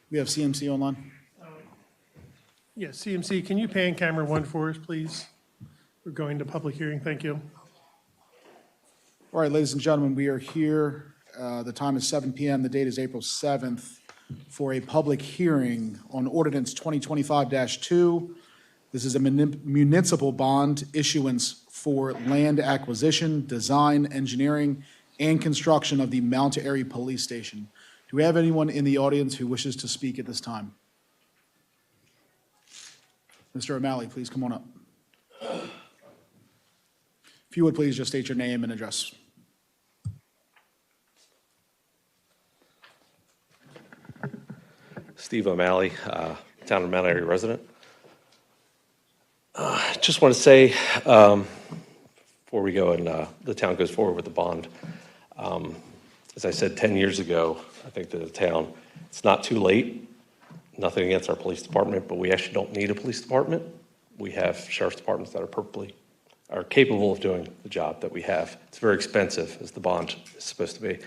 We have CMC online. Yes, CMC, can you pan camera one for us, please? We're going to public hearing. Thank you. All right, ladies and gentlemen, we are here. The time is 7 p.m. The date is April 7th for a public hearing on ordinance 2025-2. This is a municipal bond issuance for land acquisition, design, engineering, and construction of the Mount Airy Police Station. Do we have anyone in the audience who wishes to speak at this time? Mr. O'Malley, please come on up. If you would please just state your name and address. Steve O'Malley, town of Mount Airy resident. Just want to say, before we go and the town goes forward with the bond, as I said 10 years ago, I think to the town, it's not too late. Nothing against our police department, but we actually don't need a police department. We have sheriff's departments that are capable of doing the job that we have. It's very expensive, as the bond is supposed to be.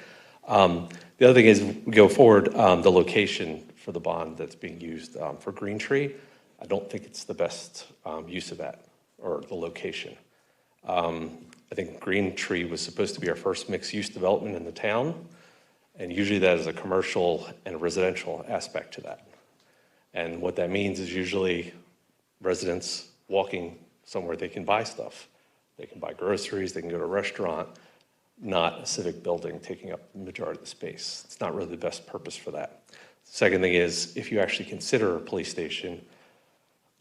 The other thing is, we go forward, the location for the bond that's being used for Green Tree, I don't think it's the best use of that, or the location. I think Green Tree was supposed to be our first mixed-use development in the town, and usually that is a commercial and residential aspect to that. And what that means is usually residents walking somewhere they can buy stuff. They can buy groceries, they can go to a restaurant, not a civic building taking up the majority of the space. It's not really the best purpose for that. Second thing is, if you actually consider a police station,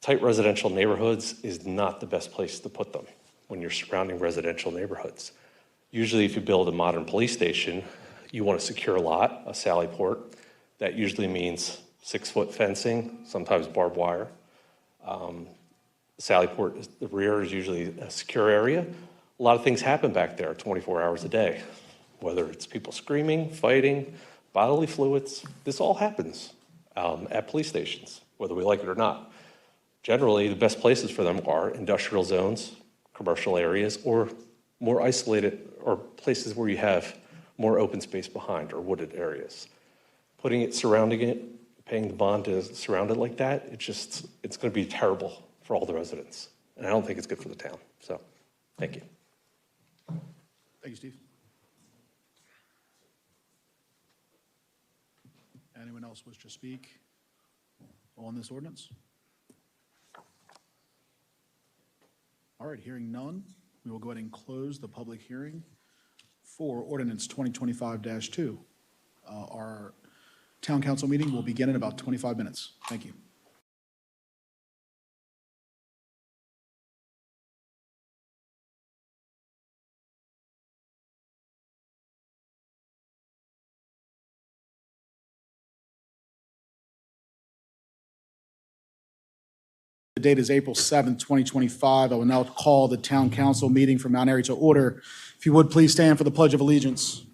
tight residential neighborhoods is not the best place to put them when you're surrounding residential neighborhoods. Usually if you build a modern police station, you want a secure lot, a sally port. That usually means 6-foot fencing, sometimes barbed wire. Sally port, the rear is usually a secure area. A lot of things happen back there 24 hours a day, whether it's people screaming, fighting, bodily fluids. This all happens at police stations, whether we like it or not. Generally, the best places for them are industrial zones, commercial areas, or more isolated, or places where you have more open space behind, or wooded areas. Putting it, surrounding it, paying the bond to surround it like that, it's going to be terrible for all the residents. And I don't think it's good for the town. So, thank you. Thank you, Steve. Anyone else wish to speak on this ordinance? All right, hearing none, we will go ahead and close the public hearing for ordinance 2025-2. Our town council meeting will begin in about 25 minutes. Thank you. The date is April 7th, 2025. I will now call the town council meeting for Mount Airy to order. If you would, please stand for the Pledge of Allegiance.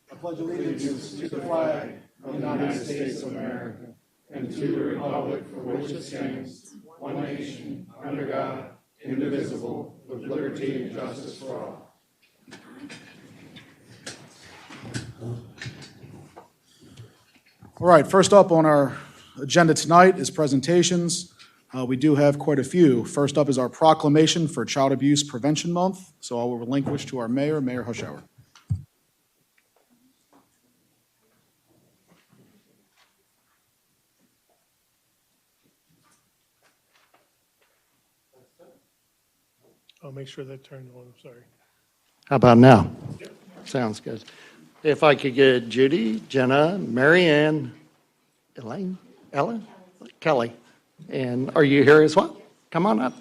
I pledge allegiance to the flag of the United States of America and to the republic for which it stands, one nation, under God, indivisible, with liberty and justice for all. All right, first up on our agenda tonight is presentations. We do have quite a few. First up is our proclamation for Child Abuse Prevention Month. So I will relinquish to our mayor, Mayor Hushauer. I'll make sure that turned on. I'm sorry. How about now? Sounds good. If I could get Judy, Jenna, Marianne, Elaine, Ellen, Kelly, and are you here as well? Come on up.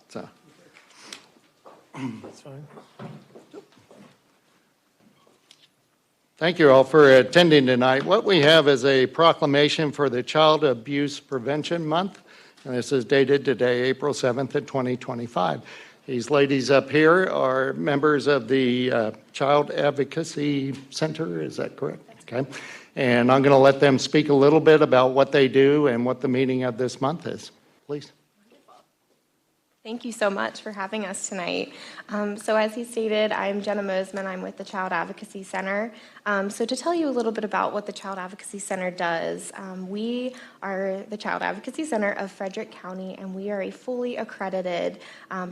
So, That's fine. thank you all for attending tonight. What we have is a proclamation for the Child Abuse Prevention Month, and this is dated today, April 7th of 2025. These ladies up here are members of the Child Advocacy Center, is that correct? Okay. And I'm going to let them speak a little bit about what they do and what the meaning of this month is. Please. Thank you so much for having us tonight. So as he stated, I'm Jenna Mosman. I'm with the Child Advocacy Center. So to tell you a little bit about what the Child Advocacy Center does, we are the Child Advocacy Center of Frederick County, and we are a fully accredited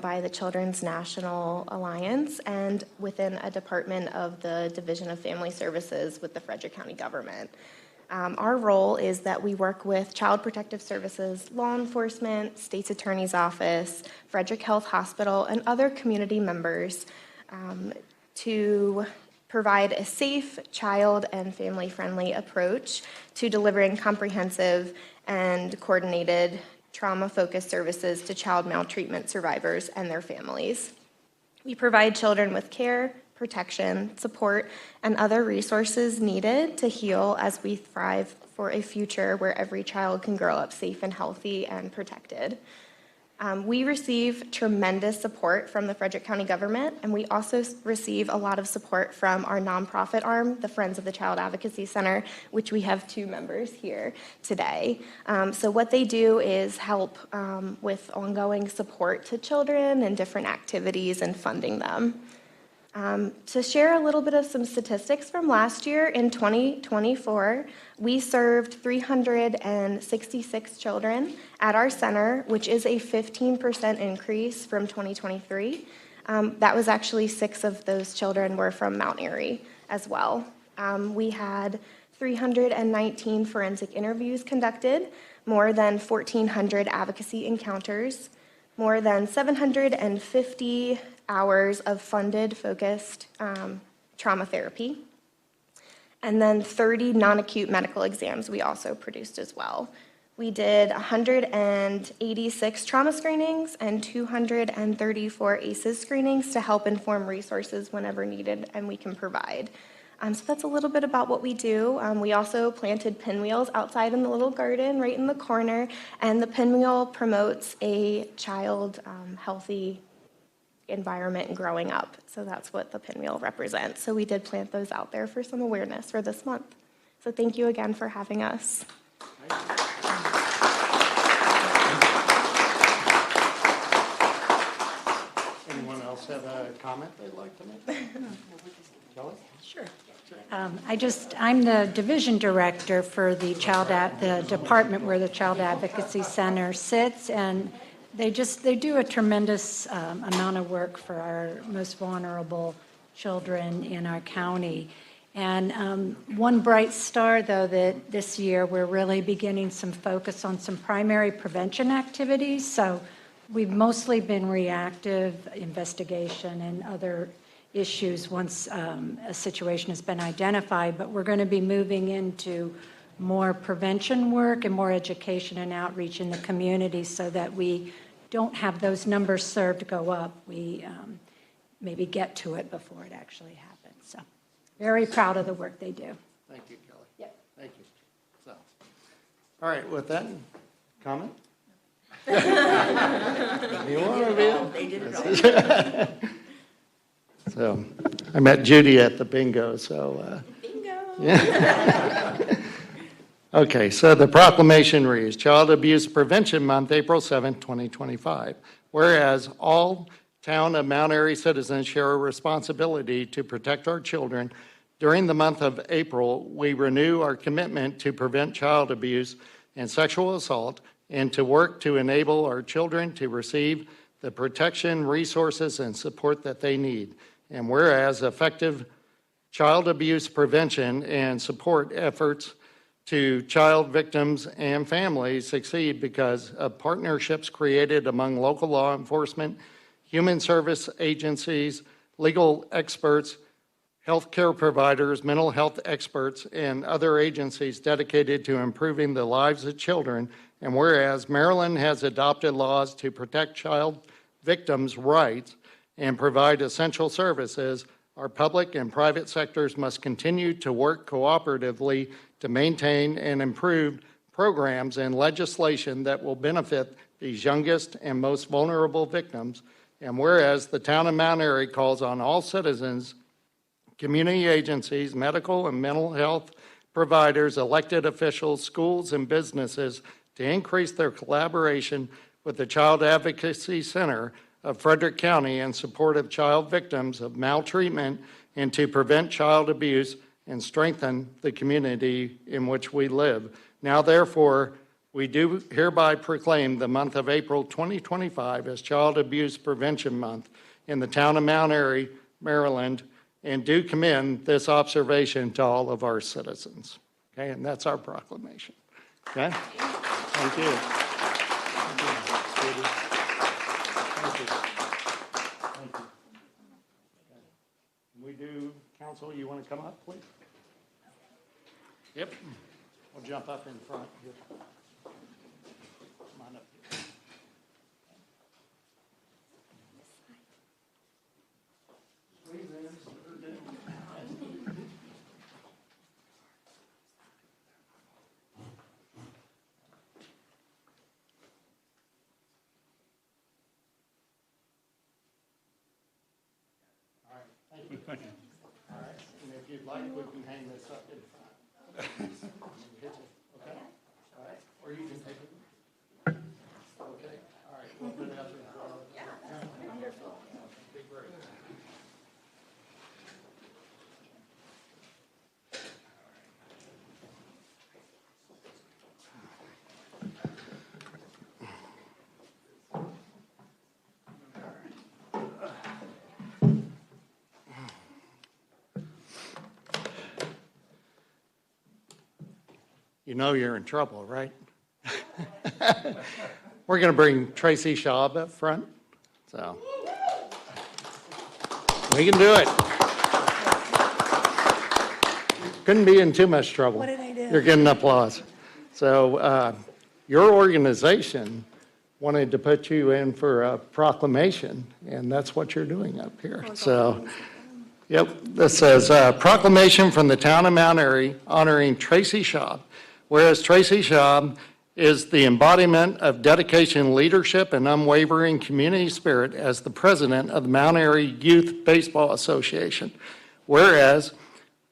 by the Children's National Alliance and within a department of the Division of Family Services with the Frederick County government. Our role is that we work with Child Protective Services, law enforcement, State's Attorney's Office, Frederick Health Hospital, and other community members to provide a safe, child, and family-friendly approach to delivering comprehensive and coordinated trauma-focused services to child maltreatment survivors and their families. We provide children with care, protection, support, and other resources needed to heal as we thrive for a future where every child can grow up safe and healthy and protected. We receive tremendous support from the Frederick County government, and we also receive a lot of support from our nonprofit arm, the Friends of the Child Advocacy Center, which we have 2 members here today. So what they do is help with ongoing support to children and different activities and funding them. To share a little bit of some statistics from last year, in 2024, we served 366 children at our center, which is a 15% increase from 2023. That was actually 6 of those children were from Mount Airy as well. We had 319 forensic interviews conducted, more than 1,400 advocacy encounters, more than 750 hours of funded, focused trauma therapy, and then 30 non-acute medical exams we also produced as well. We did 186 trauma screenings and 234 ACEs screenings to help inform resources whenever needed and we can provide. So that's a little bit about what we do. We also planted pinwheels outside in the little garden right in the corner, and the pinwheel promotes a child healthy environment and growing up. So that's what the pinwheel represents. So we did plant those out there for some awareness for this month. So thank you again for having us. Anyone else have a comment they'd like to make? Kelly? Sure. I'm the division director for the the department where the Child Advocacy Center sits, and they do a tremendous amount of work for our most vulnerable children in our county. And one bright star, though, that this year we're really beginning some focus on some primary prevention activities. So we've mostly been reactive investigation and other issues once a situation has been identified, but we're going to be moving into more prevention work and more education and outreach in the community so that we don't have those numbers served go up. We maybe get to it before it actually happens. So very proud of the work they do. Thank you, Kelly. Yep. Thank you. So, all right, with that, comment? You want to reveal? They did it all. So, I met Judy at the bingo, so. Bingo. Yeah. Okay, so the proclamation reads, Child Abuse Prevention Month, April 7th, 2025. Whereas all town of Mount Airy citizens share a responsibility to protect our children, during the month of April, we renew our commitment to prevent child abuse and sexual assault and to work to enable our children to receive the protection, resources, and support that they need. And whereas effective child abuse prevention and support efforts to child victims and families succeed because of partnerships created among local law enforcement, human service agencies, legal experts, healthcare providers, mental health experts, and other agencies dedicated to improving the lives of children. And whereas Maryland has adopted laws to protect child victims' rights and provide essential services, our public and private sectors must continue to work cooperatively to maintain and improve programs and legislation that will benefit these youngest and most vulnerable victims. And whereas the town of Mount Airy calls on all citizens, community agencies, medical and mental health providers, elected officials, schools, and businesses to increase their collaboration with the Child Advocacy Center of Frederick County in support of child victims of maltreatment and to prevent child abuse and strengthen the community in which we live. Now, therefore, we do hereby proclaim the month of April 2025 as Child Abuse Prevention Month in the town of Mount Airy, Maryland, and do commend this observation to all of our citizens. Okay, and that's our proclamation. Okay? Thank you. Thank you. Thank you. Thank you. Can we do, council, you want to come up, please? Yep. We'll jump up in front here. Come on up here. Squeeze in. All right, thank you. Thank you. All right, and if you'd like, we can hang this up in front. Okay? All right, or you can take it. Okay, all right, we'll put it up in front. Yeah, wonderful. Be great. You know you're in trouble, right? We're going to bring Tracy Schaub up front. So we can do it. Couldn't be in too much trouble. What did I do? You're getting applause. So your organization wanted to put you in for a proclamation, and that's what you're doing up here. So, yep, this says proclamation from the town of Mount Airy honoring Tracy Schaub. Whereas Tracy Schaub is the embodiment of dedication, leadership, and unwavering community spirit as the president of the Mount Airy Youth Baseball Association. Whereas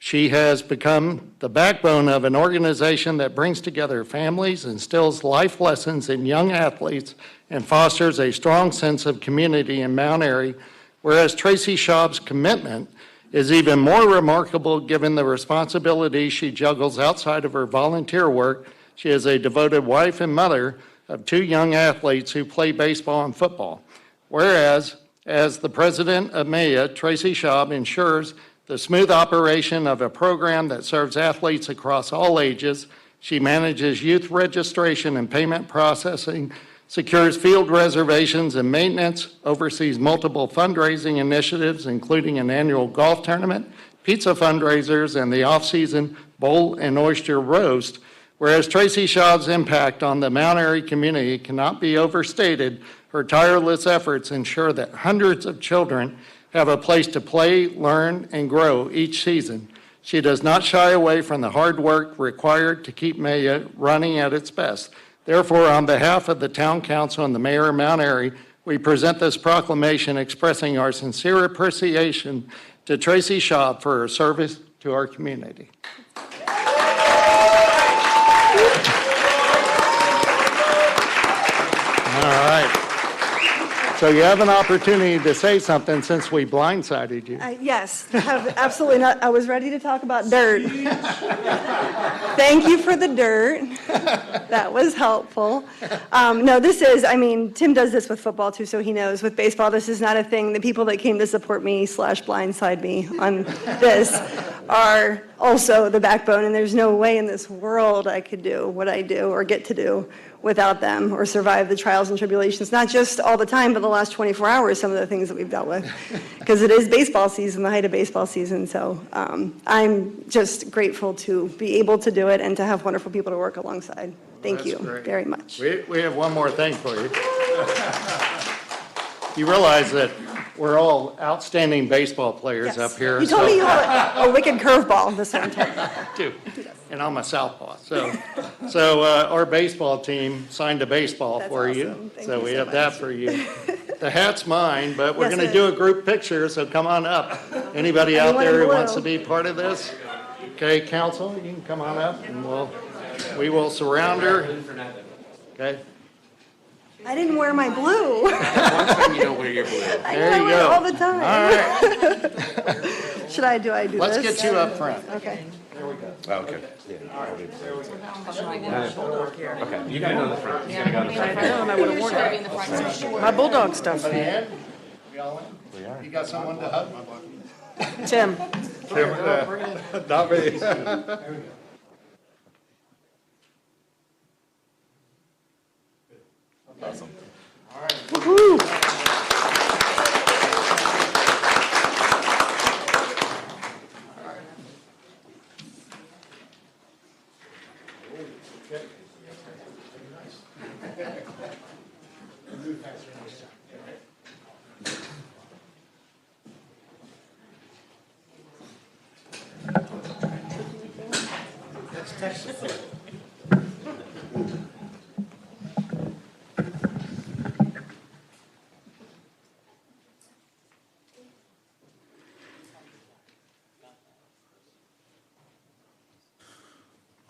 she has become the backbone of an organization that brings together families, instills life lessons in young athletes, and fosters a strong sense of community in Mount Airy. Whereas Tracy Schaub's commitment is even more remarkable given the responsibilities she juggles outside of her volunteer work. She is a devoted wife and mother of 2 young athletes who play baseball and football. Whereas, as the president of MAYA, Tracy Schaub ensures the smooth operation of a program that serves athletes across all ages. She manages youth registration and payment processing, secures field reservations and maintenance, oversees multiple fundraising initiatives, including an annual golf tournament, pizza fundraisers, and the off-season bowl and oyster roast. Whereas Tracy Schaub's impact on the Mount Airy community cannot be overstated, her tireless efforts ensure that hundreds of children have a place to play, learn, and grow each season. She does not shy away from the hard work required to keep MAYA running at its best. Therefore, on behalf of the Town Council and the Mayor of Mount Airy, we present this proclamation expressing our sincere appreciation to Tracy Schaub for her service to our community. All right. So you have an opportunity to say something since we blindsided you. Yes, absolutely not. I was ready to talk about dirt. Thank you for the dirt. That was helpful. No, this is, I mean, Tim does this with football too, so he knows. With baseball, this is not a thing. The people that came to support me / blindside me on this are also the backbone, and there's no way in this world I could do what I do or get to do without them or survive the trials and tribulations, not just all the time, but the last 24 hours, some of the things that we've dealt with. Because it is baseball season, the height of baseball season. So I'm just grateful to be able to do it and to have wonderful people to work alongside. Thank you very much. We have one more thing for you. You realize that we're all outstanding baseball players up here. You told me you had a wicked curveball this one time. Too. And I'm a southpaw. So our baseball team signed a baseball That's for awesome. you. Thank So you we so have that much. for you. The hat's mine, but we're Yes, going to it do is. a group picture, so come on up. Anybody out Anyone in there who blue. wants to be part of this? Okay, council, you can come on up and we will surround her. Okay. I didn't wear my blue. One time you don't wear your blue. I There you wear it go. all the time. All right, Should I do this? let's get you up front. Okay. Okay. Okay, you can go in the front. You gotta go in the front. I know, and I would have worn it. My bulldog stuff. You got someone to hug? Tim. Not me.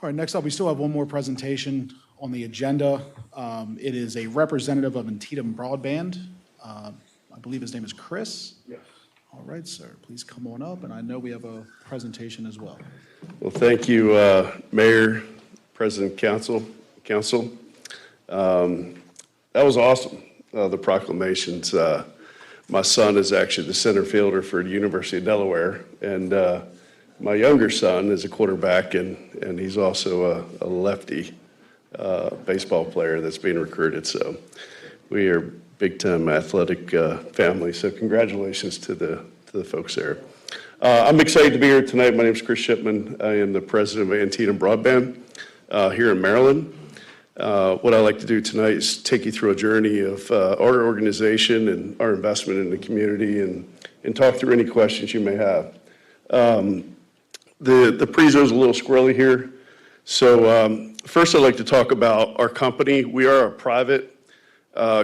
All right, next up, we still have one more presentation on the agenda. It is a representative of Antietam Broadband. I believe his name is Chris. Yes. All right, sir, please come on up, and I know we have a presentation as well. Well, thank you, Mayor, President, Council. That was awesome, the proclamations. My son is actually the center fielder for the University of Delaware, and my younger son is a quarterback, and he's also a lefty baseball player that's being recruited. So we are big-time athletic family. So congratulations to the folks there. I'm excited to be here tonight. My name is Chris Shipman. I am the president of Antietam Broadband here in Maryland. What I'd like to do tonight is take you through a journey of our organization and our investment in the community and talk through any questions you may have. The prezo is a little squirrely here. So first I'd like to talk about our company. We are a private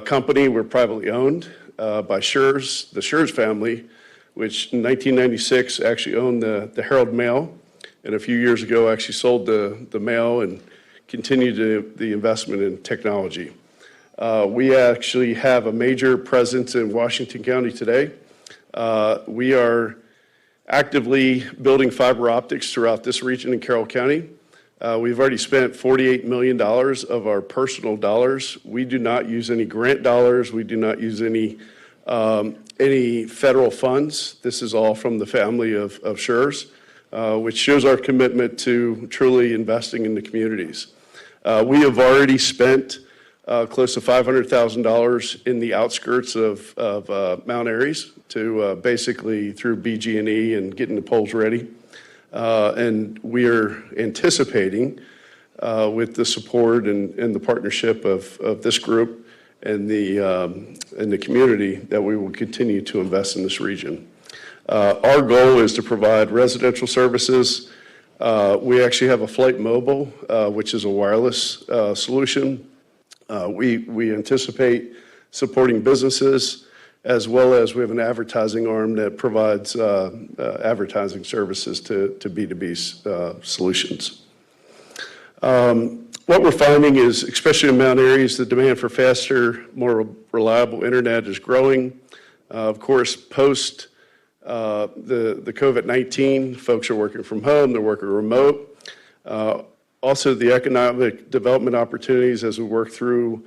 company. We're privately owned by Schurz, the Schurz family, which in 1996 actually owned the Herald Mail, and a few years ago actually sold the Mail and continued the investment in technology. We actually have a major presence in Washington County today. We are actively building fiber optics throughout this region in Carroll County. We've already spent $48 million of our personal dollars. We do not use any grant dollars. We do not use any federal funds. This is all from the family of Schurz, which shows our commitment to truly investing in the communities. We have already spent close to $500,000 in the outskirts of Mount Airy's to basically through BG&E and getting the poles ready. And we are anticipating with the support and the partnership of this group and the community that we will continue to invest in this region. Our goal is to provide residential services. We actually have a flight mobile, which is a wireless solution. We anticipate supporting businesses, as well as we have an advertising arm that provides advertising services to B2B solutions. What we're finding is, especially in Mount Airy, the demand for faster, more reliable internet is growing. Of course, post the COVID-19, folks are working from home, they're working remote. Also, the economic development opportunities as we work through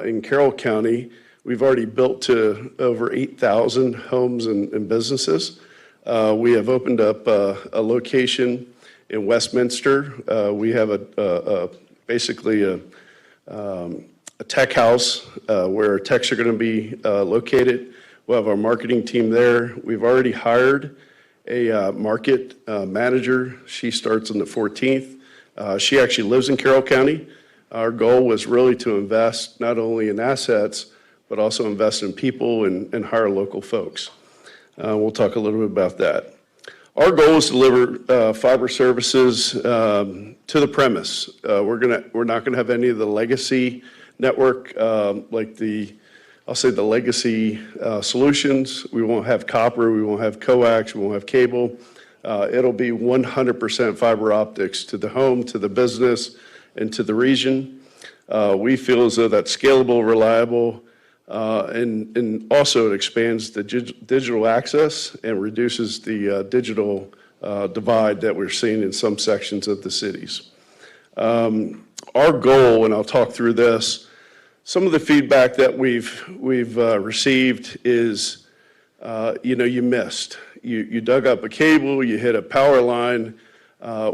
in Carroll County, we've already built to over 8,000 homes and businesses. We have opened up a location in Westminster. We have basically a tech house where techs are going to be located. We'll have our marketing team there. We've already hired a market manager. She starts on the 14th. She actually lives in Carroll County. Our goal was really to invest not only in assets, but also invest in people and hire local folks. We'll talk a little bit about that. Our goal is to deliver fiber services to the premise. We're not gonna have any of the legacy network like I'll say the legacy solutions. We won't have copper, we won't have coax, we won't have cable. It'll be 100% fiber optics to the home, to the business, and to the region. We feel as though that's scalable, reliable, and also it expands the digital access and reduces the digital divide that we're seeing in some sections of the cities. Our goal, and I'll talk through this, some of the feedback that we've received is, you missed. You dug up a cable, you hit a power line.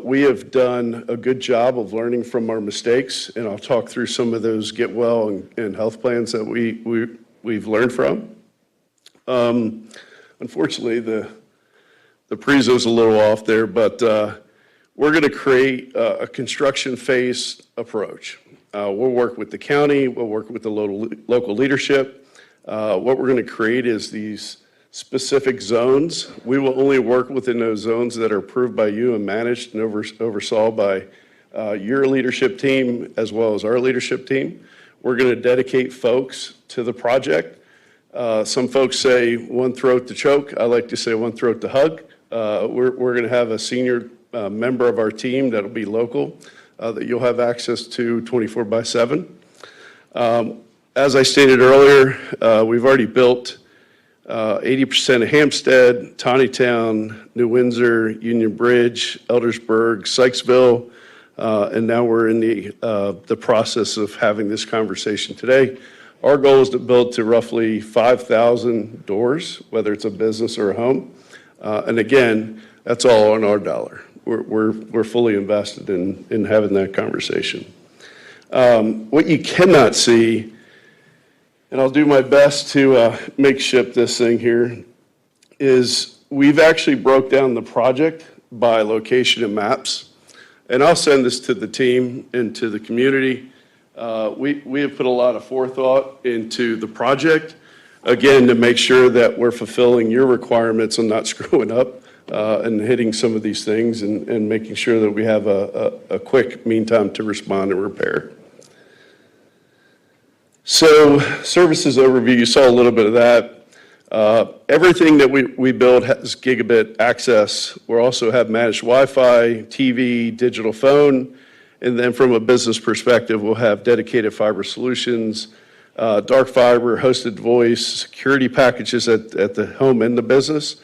We have done a good job of learning from our mistakes, and I'll talk through some of those get well and health plans that we've learned from. Unfortunately, the prezo's a little off there, but we're going to create a construction phase approach. We'll work with the county, we'll work with the local leadership. What we're going to create is these specific zones. We will only work within those zones that are approved by you and managed and oversaw by your leadership team as well as our leadership team. We're going to dedicate folks to the project. Some folks say one throat to choke. I like to say one throat to hug. We're going to have a senior member of our team that'll be local that you'll have access to 24/7. As I stated earlier, we've already built 80% of Hampstead, Tawnytown, New Windsor, Union Bridge, Eldersburg, Sykesville, and now we're in the process of having this conversation today. Our goal is to build to roughly 5,000 doors, whether it's a business or a home. And again, that's all on our dollar. We're fully invested in having that conversation. What you cannot see, and I'll do my best to makeshift this thing here, is we've actually broke down the project by location and maps. And I'll send this to the team and to the community. We have put a lot of forethought into the project, again, to make sure that we're fulfilling your requirements and not screwing up and hitting some of these things and making sure that we have a quick meantime to respond and repair. So services overview, you saw a little bit of that. Everything that we build has gigabit access. We also have managed Wi-Fi, TV, digital phone, and then from a business perspective, we'll have dedicated fiber solutions, dark fiber, hosted voice, security packages at the home and the business,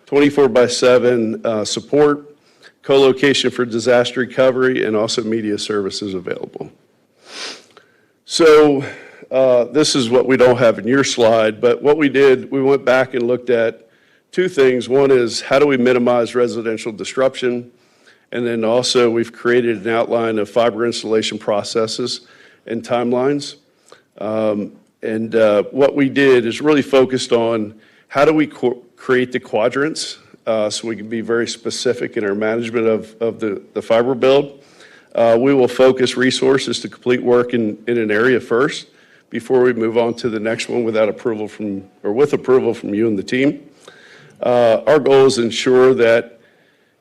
24/7 support, co-location for disaster recovery, and also media services available. So this is what we don't have in your slide, but what we did, we went back and looked at two things. One is how do we minimize residential disruption? And then also we've created an outline of fiber installation processes and timelines. What we did is really focused on how do we create the quadrants so we can be very specific in our management of the fiber build. We will focus resources to complete work in an area first before we move on to the next one without approval from, or with approval from you and the team. Our goal is to ensure that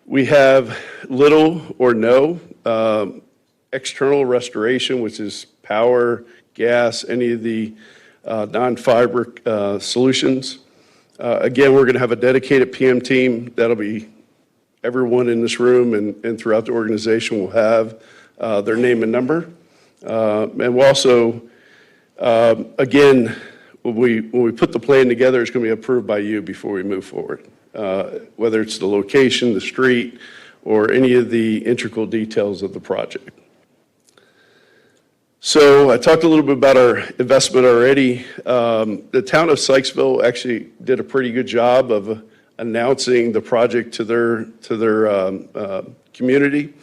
we have little or no external restoration, which is power, gas, any of the non-fiber solutions. Again, we're going to have a dedicated PM team. That'll be everyone in this room and throughout the organization will have their name and number. And we'll also, again, when we put the plan together, it's going to be approved by you before we move forward, whether it's the location, the street, or any of the integral details of the project. So I talked a little bit about our investment already. The town of Sykesville actually did a pretty good job of announcing the project to their community.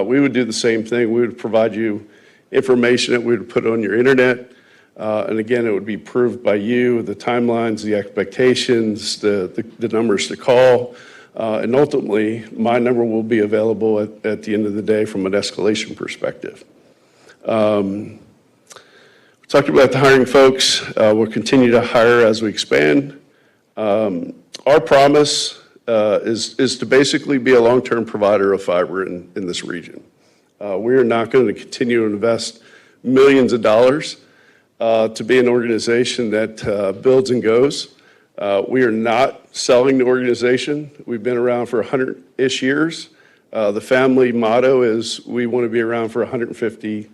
We would do the same thing. We would provide you information that we would put on your internet. And again, it would be approved by you, the timelines, the expectations, the numbers to call. And ultimately, my number will be available at the end of the day from an escalation perspective. We talked about the hiring folks. We'll continue to hire as we expand. Our promise is to basically be a long-term provider of fiber in this region. We are not going to continue to invest millions of dollars to be an organization that builds and goes. We are not selling the organization. We've been around for 100-ish years. The family motto is we want to be around for 150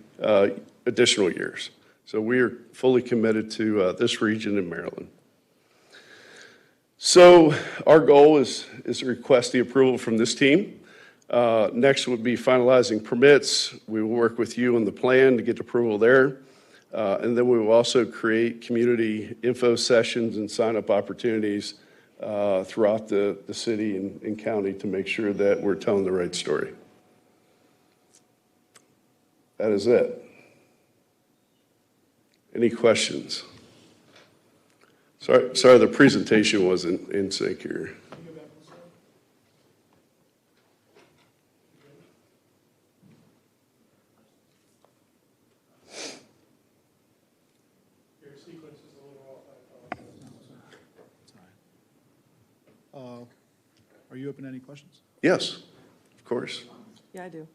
additional years. So we are fully committed to this region in Maryland. So our goal is to request the approval from this team. Next would be finalizing permits. We will work with you on the plan to get approval there. And then we will also create community info sessions and sign-up opportunities throughout the city and county to make sure that we're telling the right story. That is it. Any questions? Sorry, the presentation wasn't in sync here. Are you open to any questions? Yes, of course. Yeah, I do.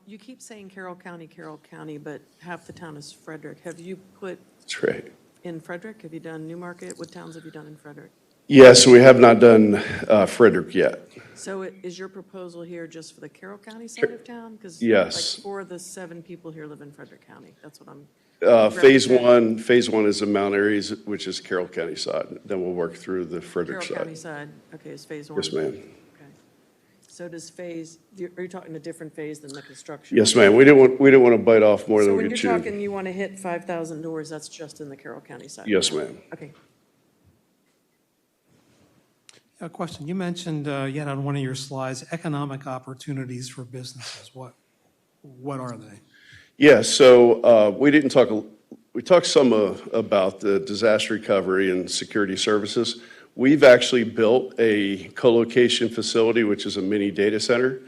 You keep saying Carroll County, but half the town is Frederick. Have you put That's right. in Frederick? Have you done Newmarket? What towns have you done in Frederick? Yes, we have not done Frederick yet. So is your proposal here just for the Carroll County side of town? Because Yes. like 4 of the 7 people here live in Frederick County. That's what I'm. Phase one is the Mount Airy, which is Carroll County side. Then we'll work through the Frederick Carroll County side. side, okay, is phase 1? Yes, ma'am. Okay. So does are you talking a different phase than the construction? Yes, ma'am. We didn't want to bite off more So than we when could you're chew. talking you want to hit 5,000 doors, that's just in the Carroll County side? Yes, ma'am. Okay. A question. You mentioned yet on one of your slides, economic opportunities for businesses. What are they? Yeah, so we talked some about the disaster recovery and security services. We've actually built a co-location facility, which is a mini data center.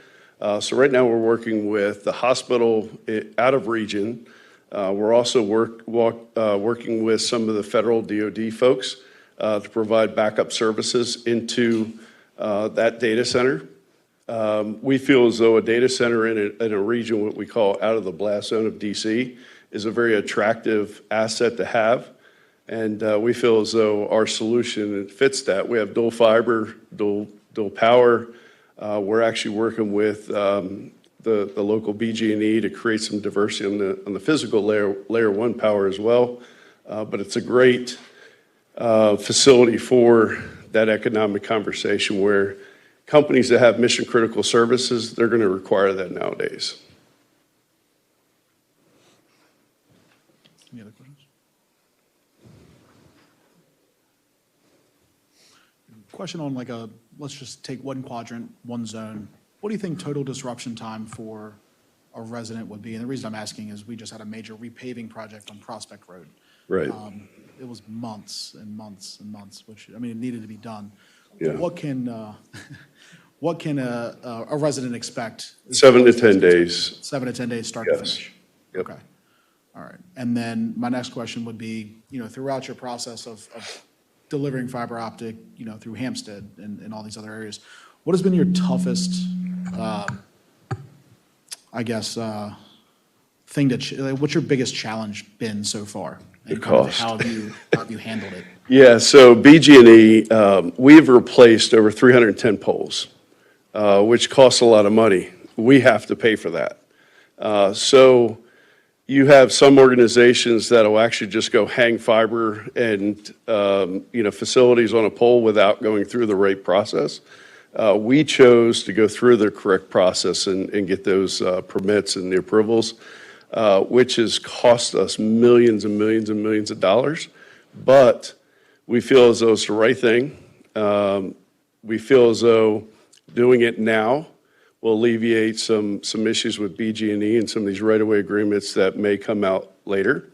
So right now we're working with the hospital out of region. We're also working with some of the federal DoD folks to provide backup services into that data center. We feel as though a data center in a region, what we call out of the blast zone of DC, is a very attractive asset to have. And we feel as though our solution fits that. We have dual fiber, dual power. We're actually working with the local BG&E to create some diversity on the physical layer 1 power as well. But it's a great facility for that economic conversation where companies that have mission critical services, they're going to require that nowadays. Any other questions? Question on let's just take one quadrant, one zone. What do you think total disruption time for a resident would be? And the reason I'm asking is we just had a major repaving project on Prospect Road. Right. It was months and months and months, which, it needed to be done. Yeah. What can a resident expect? 7 to 10 days. 7 to 10 days, start to Yes. finish? Yep. Okay. All right. And then my next question would be, throughout your process of delivering fiber optic, through Hampstead and all these other areas, what has been your toughest, what's your biggest challenge been so far? The And kind of cost. how have you handled it? Yeah, so BG&E, we've replaced over 310 poles, which costs a lot of money. We have to pay for that. So you have some organizations that will actually just go hang fiber and, facilities on a pole without going through the right process. We chose to go through the correct process and get those permits and the approvals, which has cost us millions and millions and millions of dollars. But we feel as though it's the right thing. We feel as though doing it now will alleviate some issues with BG&E and some of these right-of-way agreements that may come out later.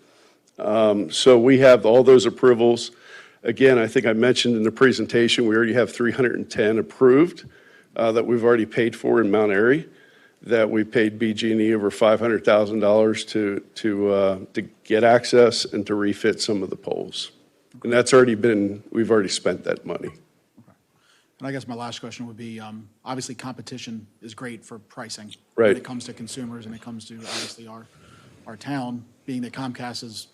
So we have all those approvals. Again, I think I mentioned in the presentation, we already have 310 approved that we've already paid for in Mount Airy, that we paid BG&E over $500,000 to get access and to refit some of the poles. And that's we've already spent that money. And I guess my last question would be, obviously, competition is great for pricing. Right. When it comes to consumers and it comes to, obviously, our town, being that Comcast is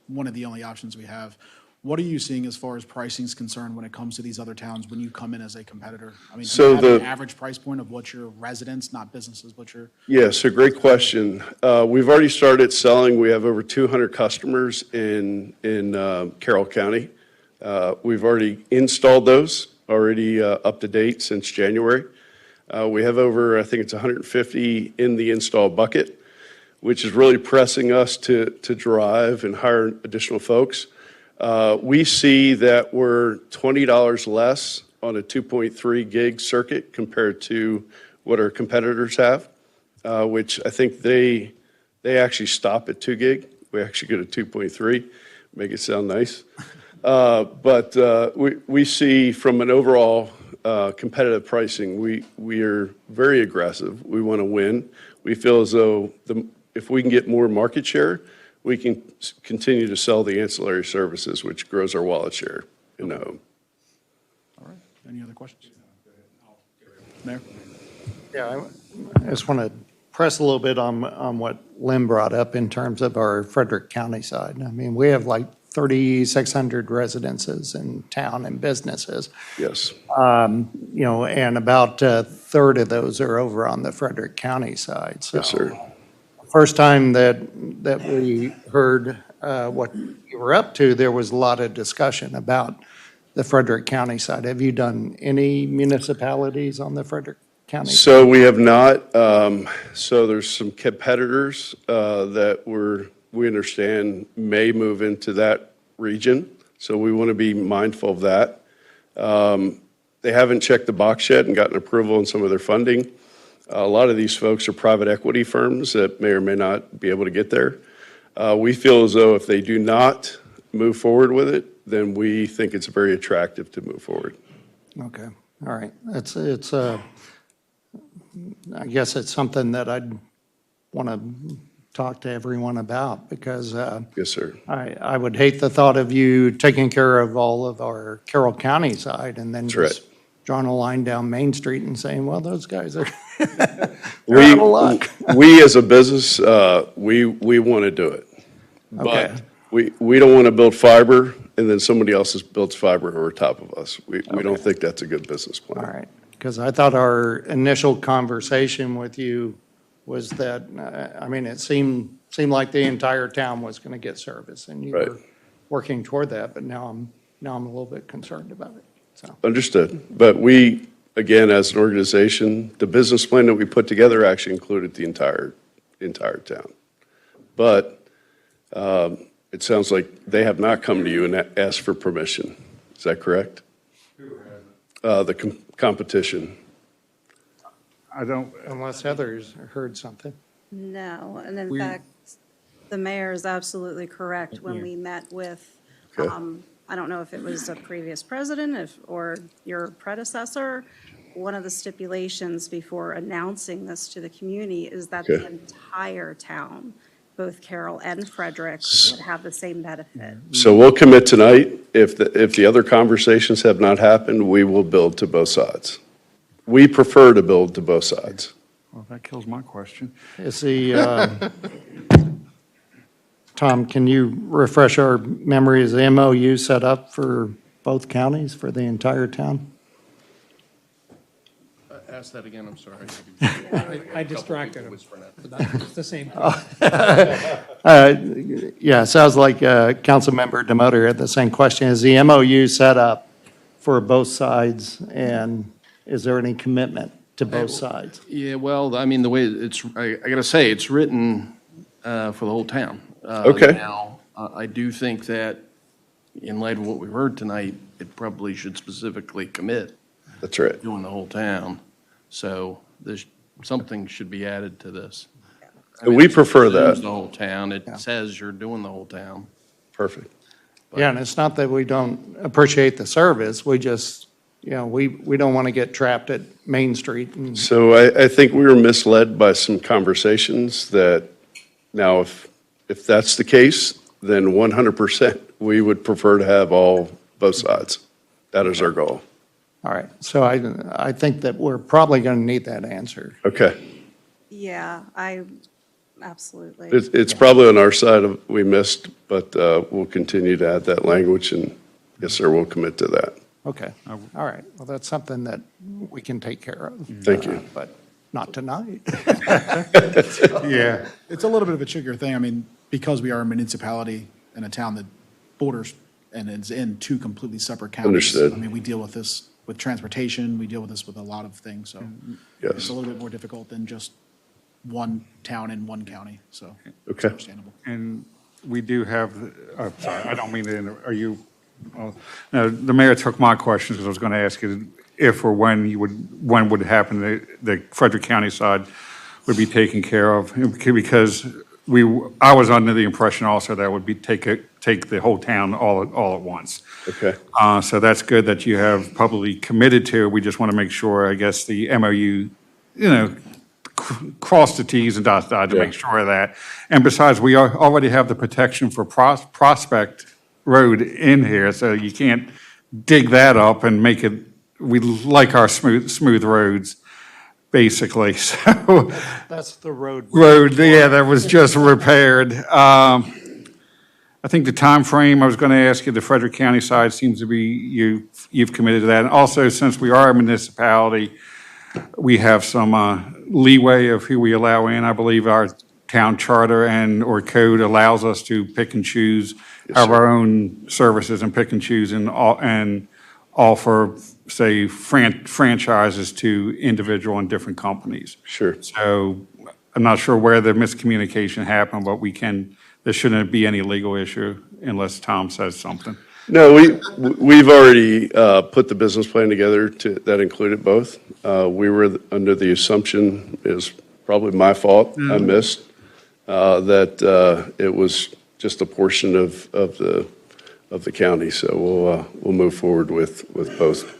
one of the only options we have. What are you seeing as far as pricing is concerned when it comes to these other towns when you come in as a competitor? I mean, do So you have an the- average price point of what your residents, not businesses, but your, Yeah, so great question. We've already started selling. We have over 200 customers in Carroll County. We've already installed those, already up to date since January. We have over, I think it's 150 in the install bucket, which is really pressing us to drive and hire additional folks. We see that we're $20 less on a 2.3 gig circuit compared to what our competitors have, which I think they actually stop at 2 gig. We actually go to 2.3, make it sound nice. But we see from an overall competitive pricing, we are very aggressive. We want to win. We feel as though if we can get more market share, we can continue to sell the ancillary services, which grows our wallet share in the home. all right, any other questions? Mayor? Yeah, I just want to press a little bit on what Lynn brought up in terms of our Frederick County side. I mean, we have like 3,600 residences in town and businesses. Yes. And about a third of those are over on the Frederick County side. So Yes, sir. first time that we heard what you were up to, there was a lot of discussion about the Frederick County side. Have you done any municipalities on the Frederick County side? So we have not. So there's some competitors that we understand may move into that region. So we want to be mindful of that. They haven't checked the box yet and gotten approval on some of their funding. A lot of these folks are private equity firms that may or may not be able to get there. We feel as though if they do not move forward with it, then we think it's very attractive to move forward. Okay, all right. I guess it's something that I'd want to talk to everyone about because Yes, sir. I would hate the thought of you taking care of all of our Carroll County side and then That's right. just drawing a line down Main Street and saying, well, those guys are they're We, out of luck. we as a business, we want to do it. Okay. But we don't want to build fiber and then somebody else builds fiber over top of us. We don't think that's a good business plan. All right, because I thought our initial conversation with you was that, I mean, it seemed like the entire town was going to get service, and you Right. were working toward that, but now I'm a little bit concerned about it, so. Understood. But we, again, as an organization, the business plan that we put together actually included the entire town. But it sounds like they have not come to you and asked for permission. Is that correct? Who has? The competition. I don't. Unless Heather's heard something. No, and in fact, the mayor is absolutely correct. When we met with, Okay. I don't know if it was a previous president or your predecessor, one of the stipulations before announcing this to the community is that the Okay. entire town, both Carroll and Frederick, would have the same benefit. So we'll commit tonight. If the other conversations have not happened, we will build to both sides. We prefer to build to both sides. Well, that kills my question. Is the, Tom, can you refresh our memory? Is the MOU set up for both counties, for the entire town? Ask that again, I'm sorry. I distracted him. It's the same. Yeah, sounds like Councilmember Demoter had the same question. Is the MOU set up for both sides, and is there any commitment to both sides? Yeah, well, I mean, the way I gotta say, it's written for the whole town. Okay. Now, I do think that in light of what we've heard tonight, it probably should specifically commit That's right. doing the whole town. So there's, something should be added to this. I And mean, we it prefer says that. The whole town, it says you're doing the whole town. Perfect. Yeah, and it's not that we don't appreciate the service, we just, we don't want to get trapped at Main Street and. So I think we were misled by some conversations that now if that's the case, then 100%, we would prefer to have both sides. That is our goal. All right, so I think that we're probably going to need that answer. Okay. Yeah, I Absolutely. It's probably on our side of, we missed, but we'll continue to add that language, and yes, sir, we'll commit to that. Okay, all right. Well, that's something that we can take care of. Thank you. But not tonight. Yeah. It's a little bit of a trickier thing. I mean, because we are a municipality in a town that borders and is in two completely separate counties. Understood. I mean, we deal with this with transportation, we deal with this with a lot of things, so Yes. it's a little bit more difficult than just one town in one county, so it's Okay. understandable. And we do have, sorry, I don't mean to, are you, no, the mayor took my questions because I was going to ask you if or when when would happen, the Frederick County side would be taken care of, because I was under the impression also that would be take the whole town all at once. Okay. So that's good that you have publicly committed to. We just want to make sure, I guess, the MOU, cross the Ts and dot the I to Yeah. make sure of that. And besides, we already have the protection for Prospect Road in here, so you can't dig that up and make it, we like our smooth roads, basically, so. That's the road. Yeah, that was just repaired. I think the time frame I was going to ask you, the Frederick County side seems to be, you've committed to that. And also, since we are a municipality, we have some leeway of who we allow in. I believe our town charter or code allows us to pick and choose, have our own services and pick and choose and offer, say, franchises to individual and different companies. Sure. So I'm not sure where the miscommunication happened, but there shouldn't be any legal issue unless Tom says something. No, we've already put the business plan together that included both. We were under the assumption, is probably my fault, I missed, that it was just a portion of the county. So we'll move forward with both.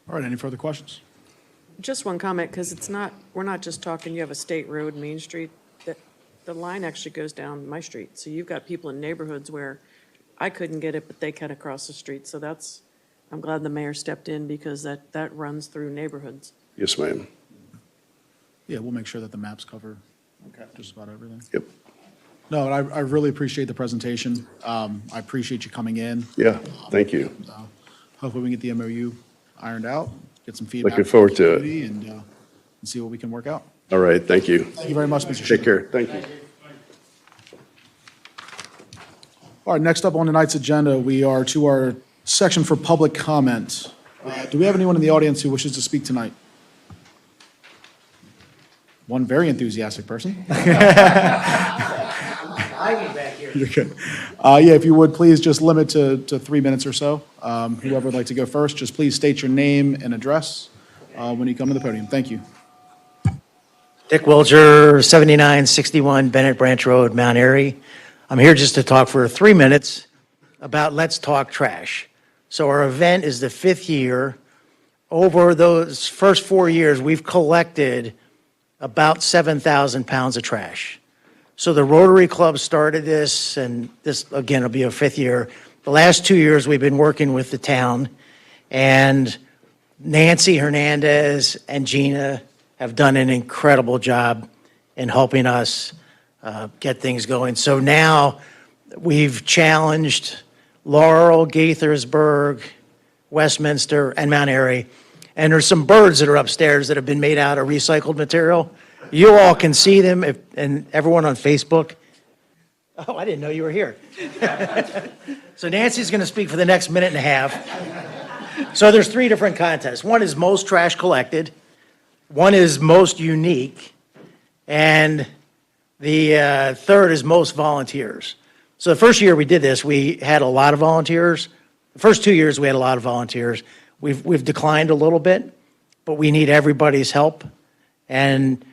All right, any further questions? Just one comment, because we're not just talking, you have a state road, Main Street, that the line actually goes down my street. So you've got people in neighborhoods where I couldn't get it, but they cut across the street. So I'm glad the mayor stepped in, because that runs through neighborhoods. Yes, ma'am. Yeah, we'll make sure that the maps cover just about everything. Yep. No, and I really appreciate the presentation. I appreciate you coming in. Yeah, thank you. Hopefully we can get the MOU ironed out, get some feedback. Looking forward to it. from the community, and see what we can work out. All right, thank you. Thank you very much, Mr. Take Shea. care. Thank you. All right, next up on tonight's agenda, we are to our section for public comment. Do we have anyone in the audience who wishes to speak tonight? One very enthusiastic person. You're good. Yeah, if you would, please just limit to 3 minutes or so. Whoever would like to go first, just please state your name and address when you come to the podium. Thank you. Dick Wilcher, 7961 Bennett Branch Road, Mount Airy. I'm here just to talk for 3 minutes about Let's Talk Trash. So our event is the 5th year. Over those first 4 years, we've collected about 7,000 pounds of trash. So the Rotary Club started this, and this, again, will be our 5th year. The last 2 years, we've been working with the town, and Nancy Hernandez and Gina have done an incredible job in helping us get things going. So now we've challenged Laurel, Gaithersburg, Westminster, and Mount Airy. And there's some birds that are upstairs that have been made out of recycled material. You all can see them, and everyone on Facebook. Oh, I didn't know you were here. So Nancy's going to speak for the next minute and a half. So there's 3 different contests. One is most trash collected. One is most unique. And the third is most volunteers. So the first year we did this, we had a lot of volunteers. The first 2 years we had a lot of volunteers. We've declined a little bit, but we need everybody's help. And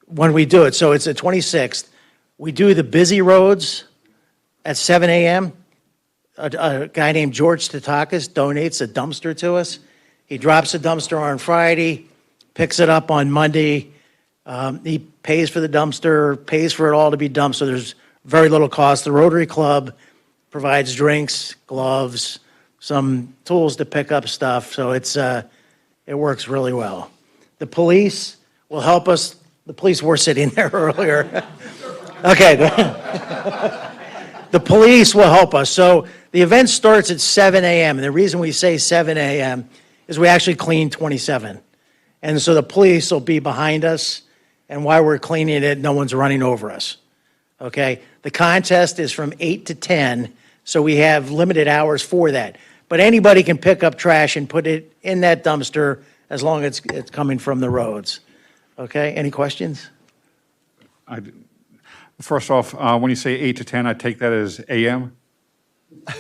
when we do it, so it's the 26th, we do the busy roads at 7 a.m. A guy named George Tatakis donates a dumpster to us. He drops a dumpster on Friday, picks it up on Monday. He pays for the dumpster, pays for it all to be dumped, so there's very little cost. The Rotary Club provides drinks, gloves, some tools to pick up stuff, so it works really well. The police will help us The police were sitting there earlier. Okay. The police will help us. So the event starts at 7 a.m. And the reason we say 7 a.m. is we actually clean 27. And so the police will be behind us. And while we're cleaning it, no one's running over us. Okay? The contest is from 8 to 10. So we have limited hours for that. But anybody can pick up trash and put it in that dumpster as long as it's coming from the roads. Okay? Any questions? First off, when you say 8 to 10, I take that as AM?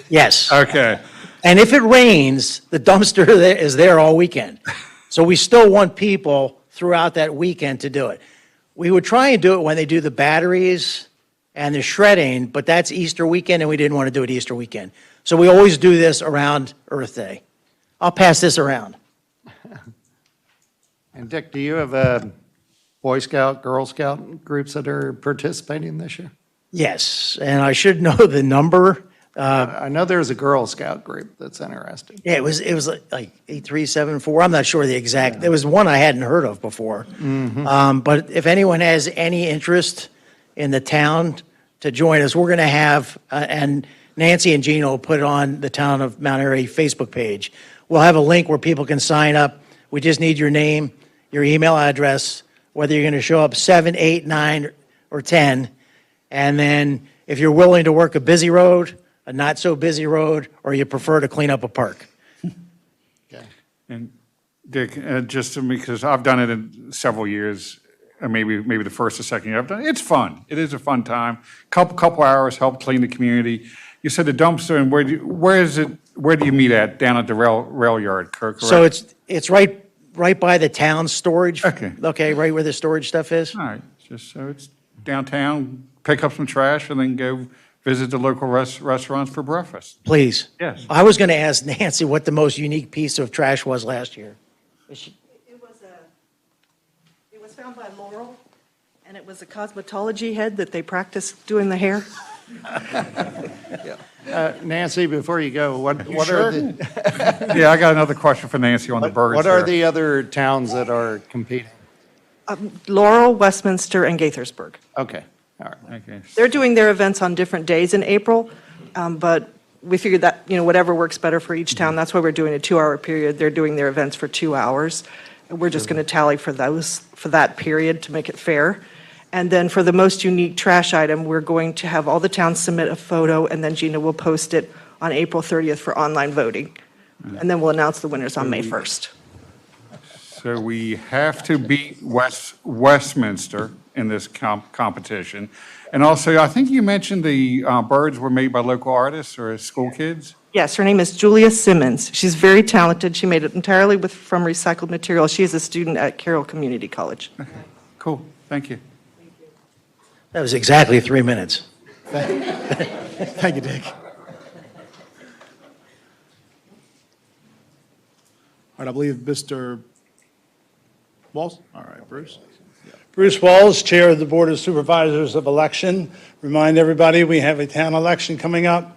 Yes. Okay. And if it rains, the dumpster is there all weekend. So we still want people throughout that weekend to do it. We would try and do it when they do the batteries and the shredding, but that's Easter weekend, and we didn't want to do it Easter weekend. So we always do this around Earth Day. I'll pass this around. And Dick, do you have Boy Scout, Girl Scout groups that are participating this year? Yes, and I should know the number. I know there's a Girl Scout group that's interested. Yeah, it was like 8374. I'm not sure the exact. There was one I hadn't heard of before. But if anyone has any interest in the town to join us, we're going to have, and Nancy and Gina will put it on the Town of Mount Airy Facebook page. We'll have a link where people can sign up. We just need your name, your email address, whether you're going to show up 7, 8, 9, or 10. And then if you're willing to work a busy road, a not so busy road, or you prefer to clean up a park. And Dick, just because I've done it in several years, maybe the first or second year I've done it, it's fun. It is a fun time. Couple hours, help clean the community. You said the dumpster, and where do you meet at? Down at the rail yard, correct? So it's right by the town storage. Okay, right where the storage stuff is. All right, just so it's downtown, pick up some trash, and then go visit the local restaurants for breakfast. Please. Yes. I was going to ask Nancy what the most unique piece of trash was last year. It was found by Laurel, and it was a cosmetology head that they practiced doing the hair. Nancy, before you go, what are the, Yeah, I got another question for Nancy on the birds. what are there. the other towns that are competing? Laurel, Westminster, and Gaithersburg. Okay, all right. Okay. They're doing their events on different days in April, but we figured that, whatever works better for each town, that's why we're doing a 2-hour period. They're doing their events for 2 hours. And we're just going to tally for that period to make it fair. And then for the most unique trash item, we're going to have all the towns submit a photo, and then Gina will post it on April 30th for online voting. And then we'll announce the winners on May 1st. So we have to beat Westminster in this competition. And also, I think you mentioned the birds were made by local artists or school kids? Yes, her name is Julia Simmons. She's very talented. She made it entirely from recycled material. She is a student at Carroll Community College. Okay, cool, thank you. That was exactly 3 minutes. Thank you, Dick. All right, I believe Mr. Walls? All right, Bruce? Bruce Walls, Chair of the Board of Supervisors of Election. Remind everybody, we have a town election coming up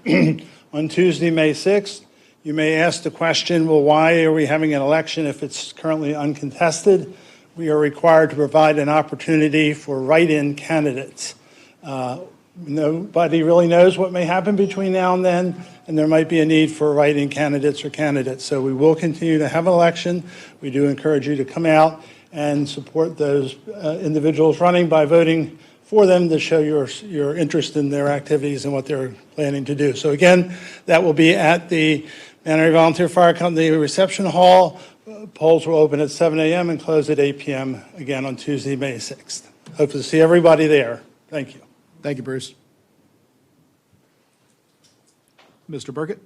on Tuesday, May 6th. You may ask the question, well, why are we having an election if it's currently uncontested? We are required to provide an opportunity for write-in candidates. Nobody really knows what may happen between now and then, and there might be a need for write-in candidates or candidates. So we will continue to have an election. We do encourage you to come out and support those individuals running by voting for them to show your interest in their activities and what they're planning to do. So again, that will be at the Mount Airy Volunteer Fire Company Reception Hall. Polls will open at 7 a.m. and close at 8 p.m. again on Tuesday, May 6th. Hope to see everybody there. Thank you. Thank you, Bruce. Mr. Burkett?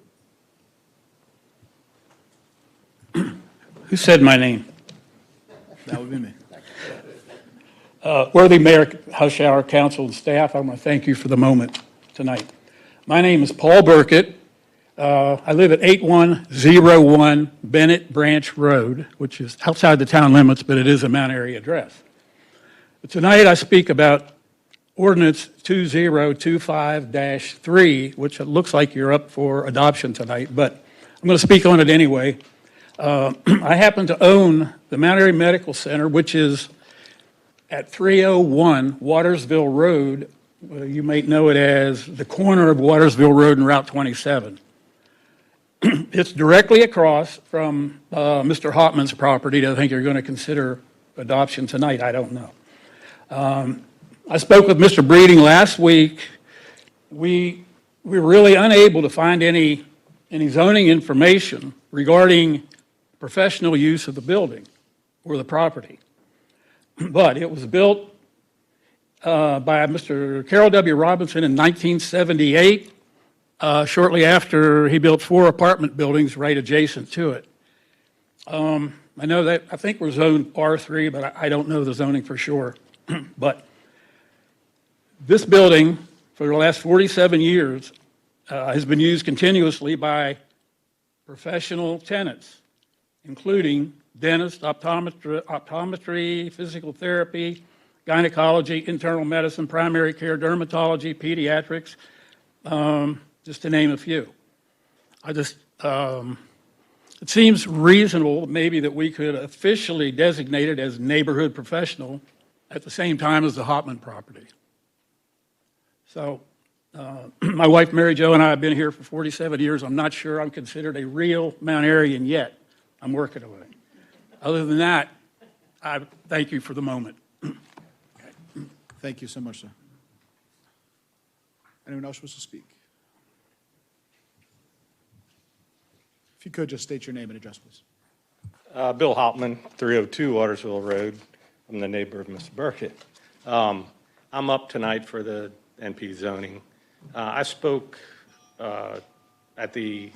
Who said my name? That would be me. Worthy Mayor, House Hour Council, and staff, I want to thank you for the moment tonight. My name is Paul Burkett. I live at 8101 Bennett Branch Road, which is outside the town limits, but it is a Mount Airy address. But tonight I speak about Ordinance 2025-3, which it looks like you're up for adoption tonight, but I'm going to speak on it anyway. I happen to own the Mount Airy Medical Center, which is at 301 Watersville Road. You may know it as the corner of Watersville Road and Route 27. It's directly across from Mr. Hoffman's property that I think you're going to consider adoption tonight. I don't know. I spoke with Mr. Breeding last week. We were really unable to find any zoning information regarding professional use of the building or the property. But it was built by Mr. Carroll W. Robinson in 1978, shortly after he built 4 apartment buildings right adjacent to it. I know that, I think we're zoned R3, but I don't know the zoning for sure. But this building, for the last 47 years, has been used continuously by professional tenants, including dentists, optometry, physical therapy, gynecology, internal medicine, primary care, dermatology, pediatrics, just to name a few. It seems reasonable maybe that we could officially designate it as neighborhood professional at the same time as the Hopman property. So my wife, Mary Jo, and I have been here for 47 years. I'm not sure I'm considered a real Mount Aireyan yet. I'm working on it. Other than that, I thank you for the moment. Thank you so much, sir. Anyone else wish to speak? If you could, just state your name and address, please. Bill Hauptman, 302 Watersville Road. I'm the neighbor of Mr. Burkett. I'm up tonight for the NP zoning. I spoke at the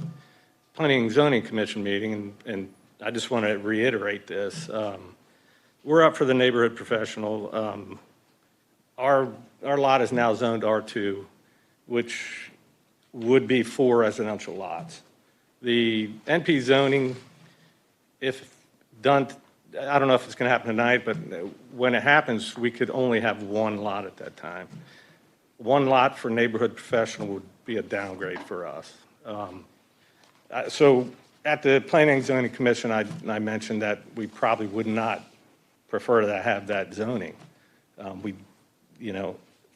Planning and Zoning Commission meeting, and I just want to reiterate this. We're up for the neighborhood professional. Our lot is now zoned R2, which would be 4 residential lots. The NP zoning, if done, I don't know if it's going to happen tonight, but when it happens, we could only have 1 lot at that time. 1 lot for neighborhood professional would be a downgrade for us. So at the Planning and Zoning Commission, I mentioned that we probably would not prefer to have that zoning.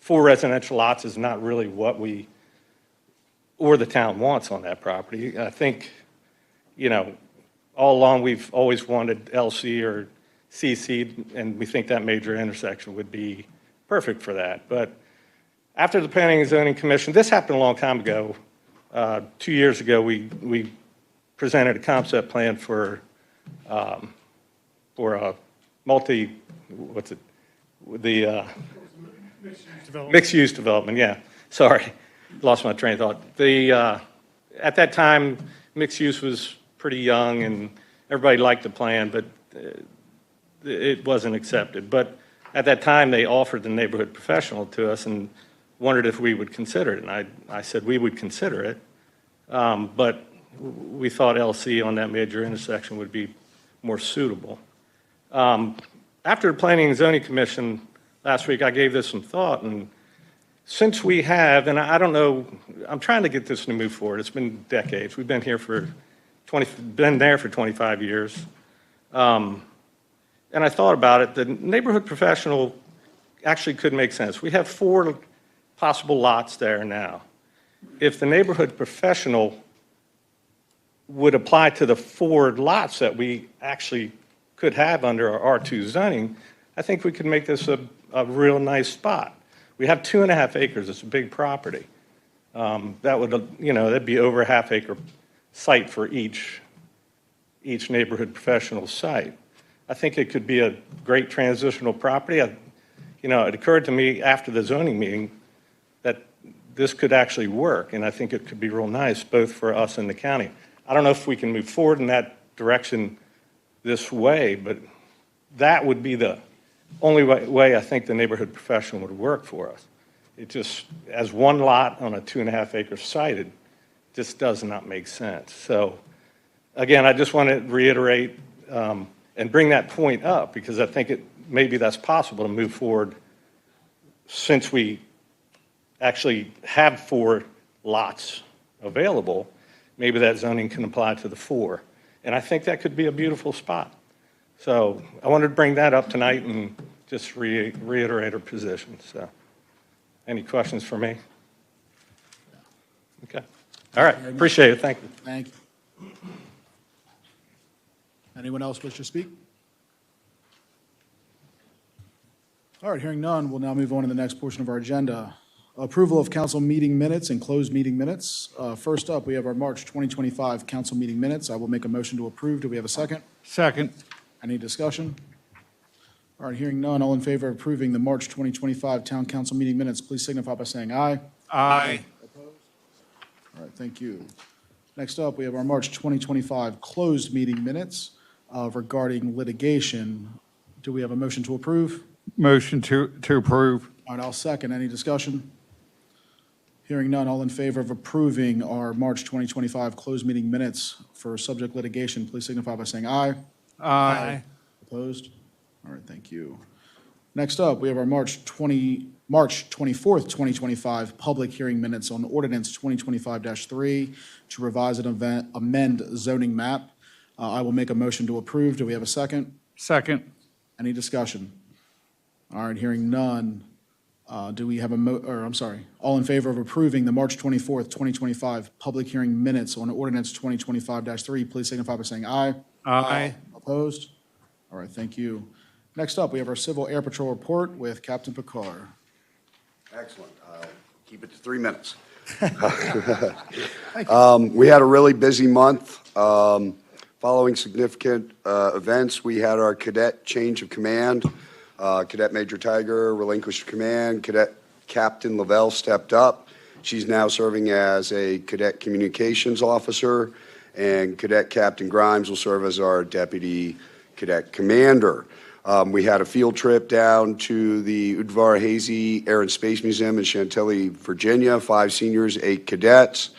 4 residential lots is not really what we or the town wants on that property. I think, all along we've always wanted LC or CC, and we think that major intersection would be perfect for that. But after the Planning and Zoning Commission, this happened a long time ago. 2 years ago, we presented a concept plan for a mixed-use development, yeah. Sorry, lost my train of thought. At that time, mixed use was pretty young, and everybody liked the plan, but it wasn't accepted. But at that time, they offered the neighborhood professional to us and wondered if we would consider it. And I said we would consider it, but we thought LC on that major intersection would be more suitable. After the Planning and Zoning Commission last week, I gave this some thought, and since we have, and I don't know, I'm trying to get this to move forward. It's been decades. We've been here for been there for 25 years. And I thought about it. The neighborhood professional actually could make sense. We have 4 possible lots there now. If the neighborhood professional would apply to the 4 lots that we actually could have under our R2 zoning, I think we could make this a real nice spot. We have 2.5 acres. It's a big property. That would, that'd be over a half-acre site for each neighborhood professional site. I think it could be a great transitional property. It occurred to me after the zoning meeting that this could actually work, and I think it could be real nice both for us and the county. I don't know if we can move forward in that direction this way, but that would be the only way I think the neighborhood professional would work for us. It just, as 1 lot on a 2.5 acre site, it just does not make sense. So again, I just want to reiterate and bring that point up because I think maybe that's possible to move forward since we actually have 4 lots available. Maybe that zoning can apply to the 4. And I think that could be a beautiful spot. So I wanted to bring that up tonight and just reiterate our position, so. Any questions for me? Okay. All right, appreciate it, thank you. Thank you. Anyone else wish to speak? All right, hearing none, we'll now move on to the next portion of our agenda. Approval of council meeting minutes and closed meeting minutes. First up, we have our March 2025 council meeting minutes. I will make a motion to approve. Do we have a second? Second. Any discussion? All right, hearing none, all in favor of approving the March 2025 town council meeting minutes, please signify by saying aye. Aye. All right, thank you. Next up, we have our March 2025 closed meeting minutes regarding litigation. Do we have a motion to approve? Motion to approve. All right, I'll second. Any discussion? Hearing none, all in favor of approving our March 2025 closed meeting minutes for subject litigation, please signify by saying aye. Aye. Opposed? All right, thank you. Next up, we have our March 24th, 2025 public hearing minutes on ordinance 2025-3 to revise and amend zoning map. I will make a motion to approve. Do we have a second? Second. Any discussion? All right, hearing none. Do we have all in favor of approving the March 24th, 2025 public hearing minutes on ordinance 2025-3, please signify by saying aye. Aye. Opposed? All right, thank you. Next up, we have our Civil Air Patrol report with Captain Picard. Excellent. I'll keep it to 3 minutes. We had a really busy month. Following significant events, we had our cadet change of command. Cadet Major Tiger relinquished command. Cadet Captain Lavelle stepped up. She's now serving as a cadet communications officer, and Cadet Captain Grimes will serve as our deputy cadet commander. We had a field trip down to the Udvar Hazy Air and Space Museum in Chantilly, Virginia, 5 seniors, 8 cadets.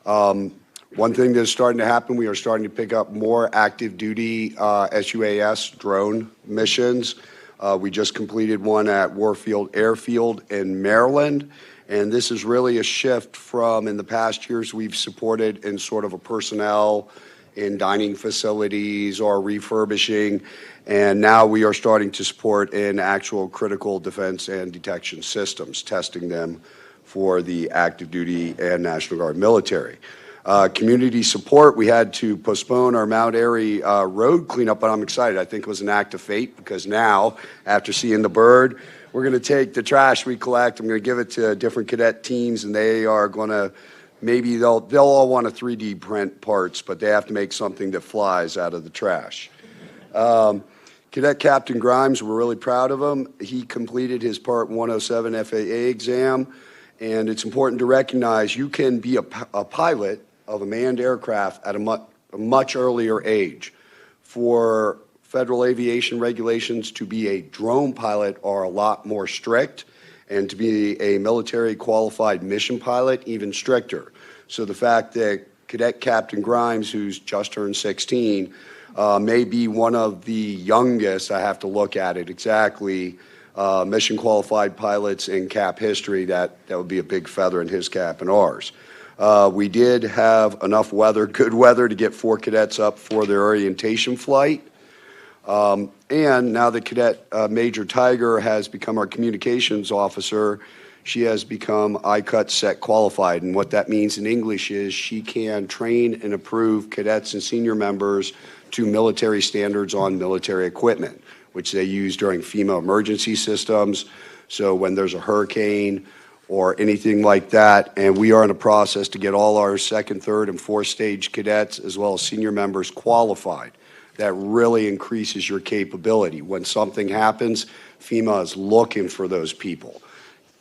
One thing that's starting to happen, we are starting to pick up more active duty SUAS drone missions. We just completed one at Warfield Airfield in Maryland, and this is really a shift from in the past years we've supported in sort of a personnel in dining facilities or refurbishing, and now we are starting to support in actual critical defense and detection systems, testing them for the active duty and National Guard military. Community support, we had to postpone our Mount Airy road cleanup, but I'm excited. I think it was an act of fate because now, after seeing the bird, we're going to take the trash we collect, I'm going to give it to different cadet teams, and they are going to, maybe they'll all want to 3D print parts, but they have to make something that flies out of the trash. Cadet Captain Grimes, we're really proud of him. He completed his Part 107 FAA exam, and it's important to recognize you can be a pilot of a manned aircraft at a much earlier age. For federal aviation regulations, to be a drone pilot are a lot more strict, and to be a military qualified mission pilot, even stricter. So the fact that Cadet Captain Grimes, who's just turned 16, may be one of the youngest, I have to look at it exactly, mission qualified pilots in CAP history, that would be a big feather in his cap and ours. We did have enough weather, good weather, to get 4 cadets up for their orientation flight. And now that Cadet Major Tiger has become our communications officer, she has become ICUT set qualified. And what that means in English is she can train and approve cadets and senior members to military standards on military equipment, which they use during FEMA emergency systems. So when there's a hurricane or anything like that, and we are in a process to get all our 2nd, 3rd, and 4th stage cadets as well as senior members qualified. That really increases your capability. When something happens, FEMA is looking for those people.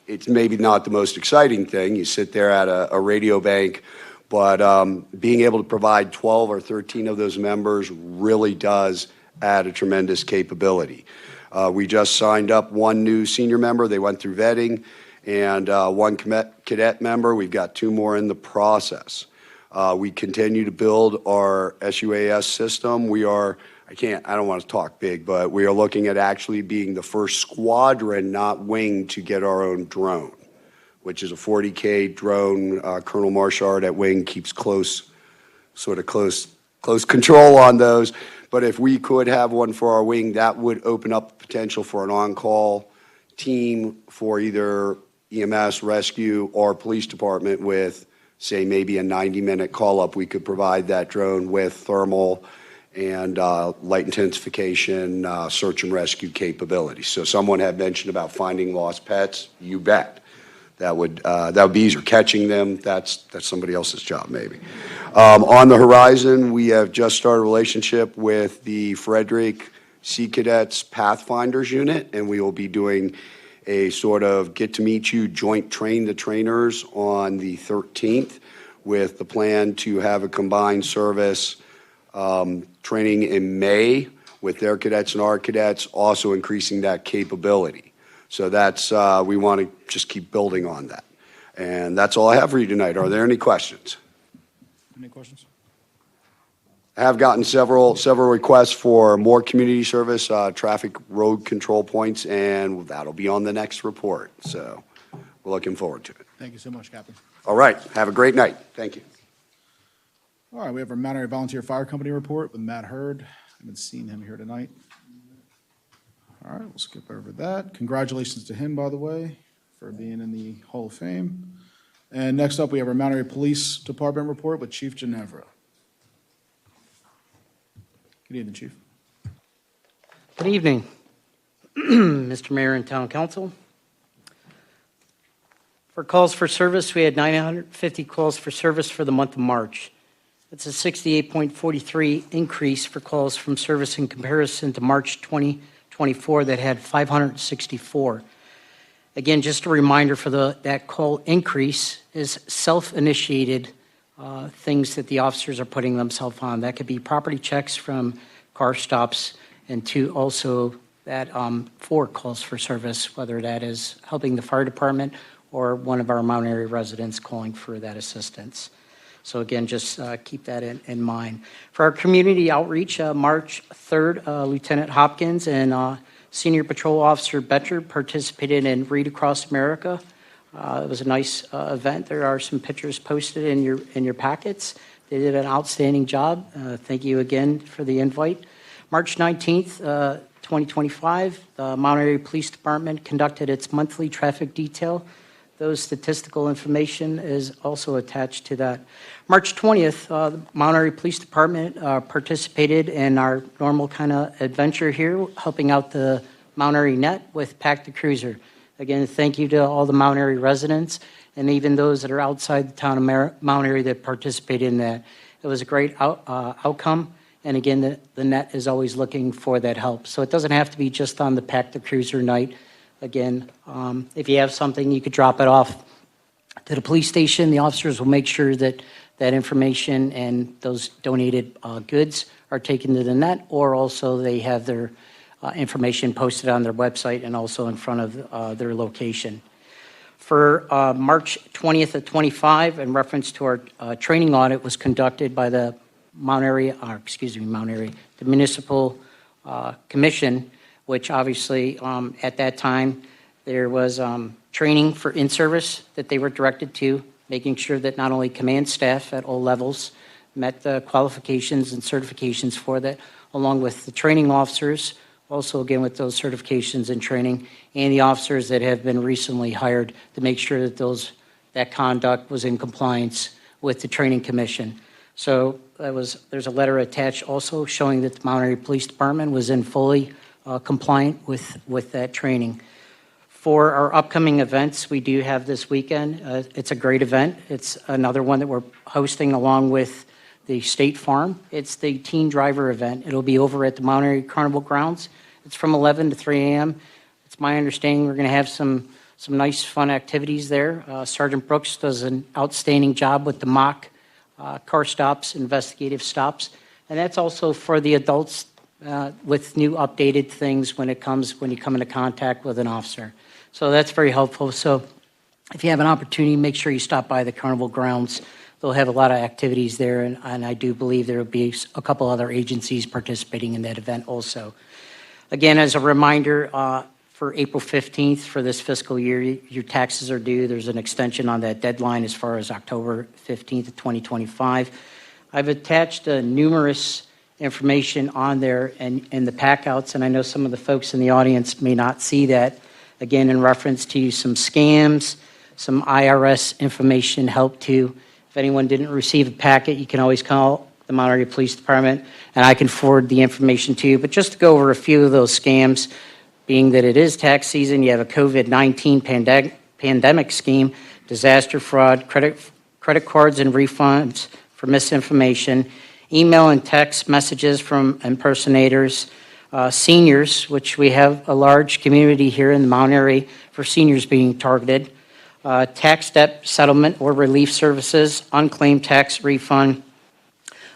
It's maybe not the most exciting thing. You sit there at a radio bank, but being able to provide 12 or 13 of those members really does add a tremendous capability. We just signed up 1 new senior member. They went through vetting, and 1 cadet member. We've got 2 more in the process. We continue to build our SUAS system. We are, I don't want to talk big, but we are looking at actually being the first squadron, not wing, to get our own drone, which is a 40K drone. Colonel Marchard at Wing keeps close close control on those. But if we could have one for our wing, that would open up the potential for an on-call team for either EMS, rescue, or police department with, say, maybe a 90-minute call-up. We could provide that drone with thermal and light intensification, search and rescue capabilities. So someone had mentioned about finding lost pets. You bet. That would be easier. Catching them, that's somebody else's job, maybe. On the horizon, we have just started a relationship with the Frederick Sea Cadets Pathfinders Unit, and we will be doing a sort of get-to-meet-you joint train-the-trainers on the 13th with the plan to have a combined service training in May with their cadets and our cadets, also increasing that capability. So that's, we want to just keep building on that. And that's all I have for you tonight. Are there any questions? Any questions? I have gotten several requests for more community service, traffic road control points, and that'll be on the next report. So we're looking forward to it. Thank you so much, Captain. All right. Have a great night. Thank you. All right, we have our Mount Airy Volunteer Fire Company report with Matt Hurd. I haven't seen him here tonight. All right, we'll skip over that. Congratulations to him, by the way, for being in the Hall of Fame. And next up, we have our Mount Airy Police Department report with Chief Ginevra. Good evening, Chief. Good evening, Mr. Mayor and Town Council. For calls for service, we had 950 calls for service for the month of March. That's a 68.43 increase for calls from service in comparison to March 2024 that had 564. Again, just a reminder for that call increase is self-initiated things that the officers are putting themselves on. That could be property checks from car stops, and to also that 4 calls for service, whether that is helping the fire department or one of our Mount Airy residents calling for that assistance. So again, just keep that in mind. For our community outreach, March 3rd, Lieutenant Hopkins and Senior Patrol Officer Betcher participated in Read Across America. It was a nice event. There are some pictures posted in your packets. They did an outstanding job. Thank you again for the invite. March 19th, 2025, the Mount Airy Police Department conducted its monthly traffic detail. Those statistical information is also attached to that. March 20th, the Mount Airy Police Department participated in our normal kind of adventure here, helping out the Mount Airy Net with Pack the Cruiser. Again, thank you to all the Mount Airy residents and even those that are outside the town of Mount Airy that participated in that. It was a great outcome. And again, the net is always looking for that help. So it doesn't have to be just on the Pack the Cruiser night. Again, if you have something, you could drop it off to the police station. The officers will make sure that that information and those donated goods are taken to the net, or also they have their information posted on their website and also in front of their location. For March 20th of 25, in reference to our training audit was conducted by the the Municipal Commission, which obviously at that time there was training for in-service that they were directed to, making sure that not only command staff at all levels met the qualifications and certifications for that, along with the training officers, also again with those certifications and training, and the officers that have been recently hired to make sure that that conduct was in compliance with the Training Commission. So there's a letter attached also showing that the Mount Airy Police Department was in fully compliant with that training. For our upcoming events, we do have this weekend. It's a great event. It's another one that we're hosting along with the State Farm. It's the Teen Driver event. It'll be over at the Mount Airy Carnival Grounds. It's from 11 to 3 a.m. It's my understanding we're going to have some nice, fun activities there. Sergeant Brooks does an outstanding job with the mock car stops, investigative stops. And that's also for the adults with new updated things when you come into contact with an officer. So that's very helpful. So if you have an opportunity, make sure you stop by the Carnival Grounds. They'll have a lot of activities there, and I do believe there will be a couple other agencies participating in that event also. Again, as a reminder, for April 15th for this fiscal year, your taxes are due. There's an extension on that deadline as far as October 15th of 2025. I've attached numerous information on there and in the packouts, and I know some of the folks in the audience may not see that. Again, in reference to some scams, some IRS information help too. If anyone didn't receive a packet, you can always call the Mount Airy Police Department, and I can forward the information to you. But just to go over a few of those scams, being that it is tax season, you have a COVID-19 pandemic scheme, disaster fraud, credit cards and refunds for misinformation, email and text messages from impersonators, seniors, which we have a large community here in the Mount Airy for seniors being targeted, tax debt settlement or relief services, unclaimed tax refund,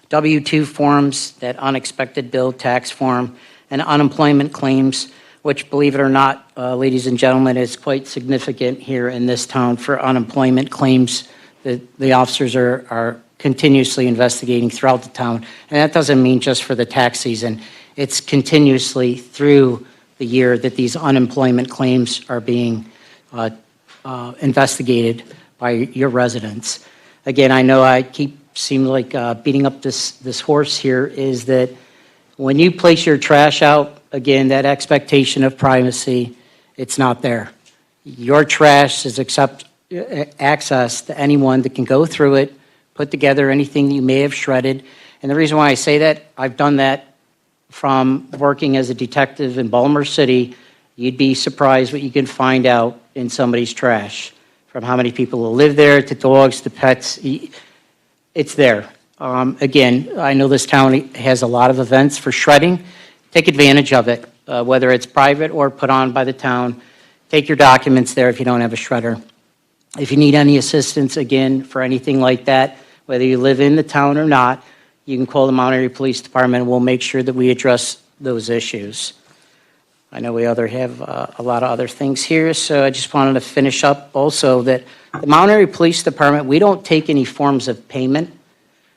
W-2 forms, that unexpected bill tax form, and unemployment claims, which, believe it or not, ladies and gentlemen, is quite significant here in this town for unemployment claims that the officers are continuously investigating throughout the town. And that doesn't mean just for the tax season. It's continuously through the year that these unemployment claims are being investigated by your residents. Again, I know I seem like beating up this horse here, is that when you place your trash out, again, that expectation of privacy, it's not there. Your trash is access to anyone that can go through it, put together anything you may have shredded. And the reason why I say that, I've done that from working as a detective in Baltimore City. You'd be surprised what you can find out in somebody's trash, from how many people will live there, to dogs, to pets. It's there. Again, I know this town has a lot of events for shredding. Take advantage of it, whether it's private or put on by the town. Take your documents there if you don't have a shredder. If you need any assistance, again, for anything like that, whether you live in the town or not, you can call the Mount Airy Police Department, and we'll make sure that we address those issues. I know we have a lot of other things here, so I just wanted to finish up also that the Mount Airy Police Department, we don't take any forms of payment.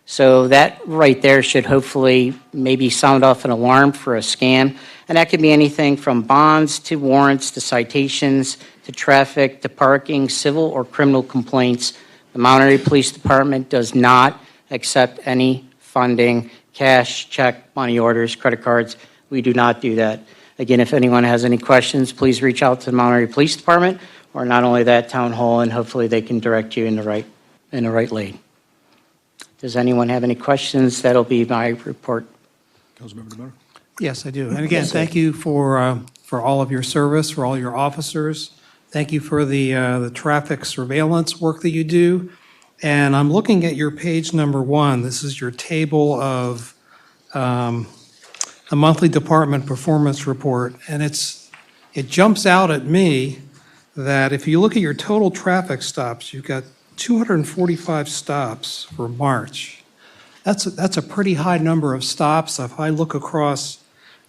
So that right there should hopefully maybe sound off an alarm for a scam. And that could be anything from bonds to warrants to citations to traffic to parking, civil or criminal complaints. The Mount Airy Police Department does not accept any funding, cash, check, money orders, credit cards. We do not do that. Again, if anyone has any questions, please reach out to the Mount Airy Police Department, or not only that, Town Hall, and hopefully they can direct you in the right lane. Does anyone have any questions? That'll be my report. Councilmember DeMoto. Yes, I do. And again, thank you for all of your service, for all your officers. Thank you for the traffic surveillance work that you do. And I'm looking at your page number 1. This is your table of the monthly department performance report. And it jumps out at me that if you look at your total traffic stops, you've got 245 stops for March. That's a pretty high number of stops. If I look across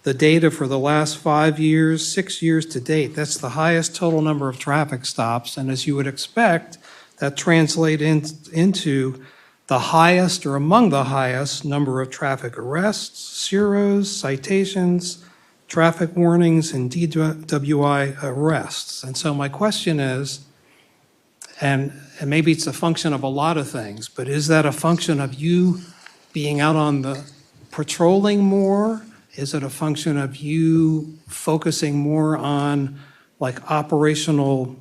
the data for the last 5 years, 6 years to date, that's the highest total number of traffic stops. And as you would expect, that translates into the highest or among the highest number of traffic arrests, zeros, citations, traffic warnings, and DWI arrests. And so my question is, and maybe it's a function of a lot of things, but is that a function of you being out on the patrolling more? Is it a function of you focusing more on like operational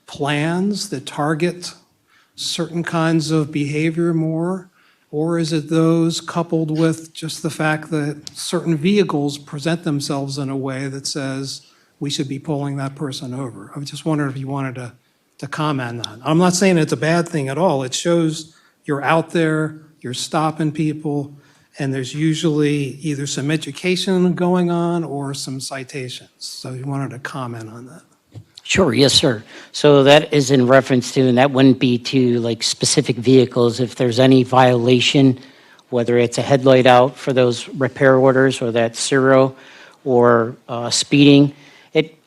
plans that target certain kinds of behavior more? Or is it those coupled with just the fact that certain vehicles present themselves in a way that says we should be pulling that person over? I was just wondering if you wanted to comment on. I'm not saying it's a bad thing at all. It shows you're out there, you're stopping people, and there's usually either some education going on or some citations. So you wanted to comment on that. Sure, yes, sir. So that is in reference to, and that wouldn't be to like specific vehicles. If there's any violation, whether it's a headlight out for those repair orders or that zero or speeding,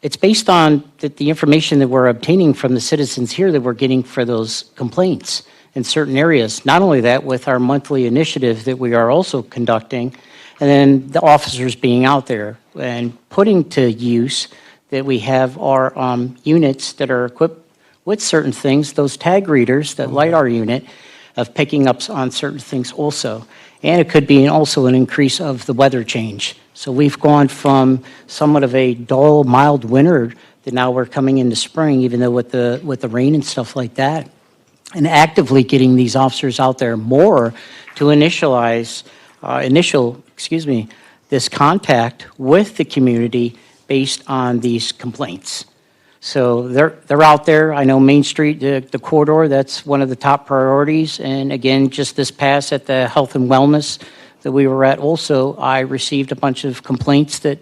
it's based on the information that we're obtaining from the citizens here that we're getting for those complaints in certain areas. Not only that, with our monthly initiative that we are also conducting, and then the officers being out there and putting to use that we have our units that are equipped with certain things, those tag readers that light our unit. of picking up on certain things also. And it could be also an increase of the weather change. So we've gone from somewhat of a dull, mild winter to now we're coming into spring, even though with the rain and stuff like that. And actively getting these officers out there more to this contact with the community based on these complaints. So they're out there. I know Main Street, the corridor, that's one of the top priorities. And again, just this past at the health and wellness that we were at also, I received a bunch of complaints that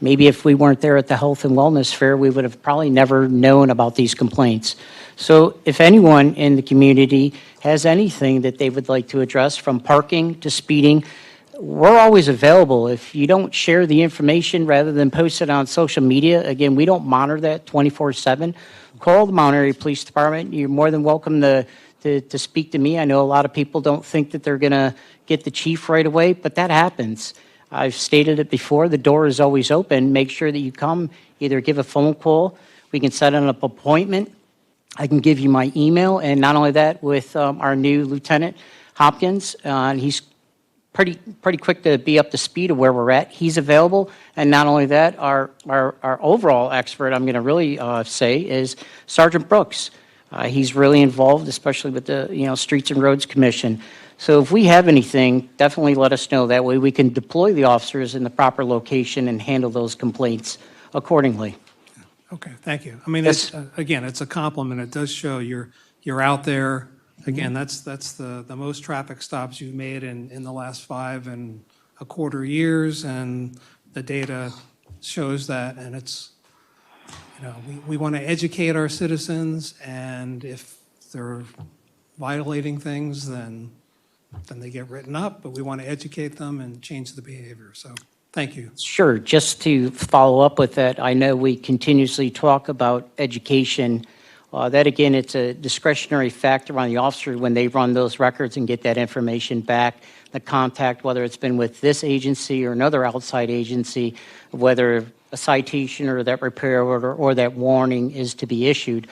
maybe if we weren't there at the health and wellness fair, we would have probably never known about these complaints. So if anyone in the community has anything that they would like to address, from parking to speeding, we're always available. If you don't share the information rather than post it on social media, again, we don't monitor that 24/7. Call the Mount Airy Police Department. You're more than welcome to speak to me. I know a lot of people don't think that they're going to get the chief right away, but that happens. I've stated it before, the door is always open. Make sure that you come, either give a phone call, we can set an appointment. I can give you my email, and not only that, with our new Lieutenant Hopkins, and he's pretty quick to be up to speed of where we're at. He's available, and not only that, our overall expert, I'm going to really say, is Sergeant Brooks. He's really involved, especially with the Streets and Roads Commission. So if we have anything, definitely let us know. That way we can deploy the officers in the proper location and handle those complaints accordingly. Okay, thank you. I mean, Yes. again, it's a compliment. It does show you're out there. Again, that's the most traffic stops you've made in the last 5.25 years, and the data shows that. And it's, we want to educate our citizens, and if they're violating things, then they get written up, but we want to educate them and change the behavior. So thank you. Sure. Just to follow up with that, I know we continuously talk about education. That, again, it's a discretionary factor on the officer when they run those records and get that information back, the contact, whether it's been with this agency or another outside agency, whether a citation or that repair order or that warning is to be issued.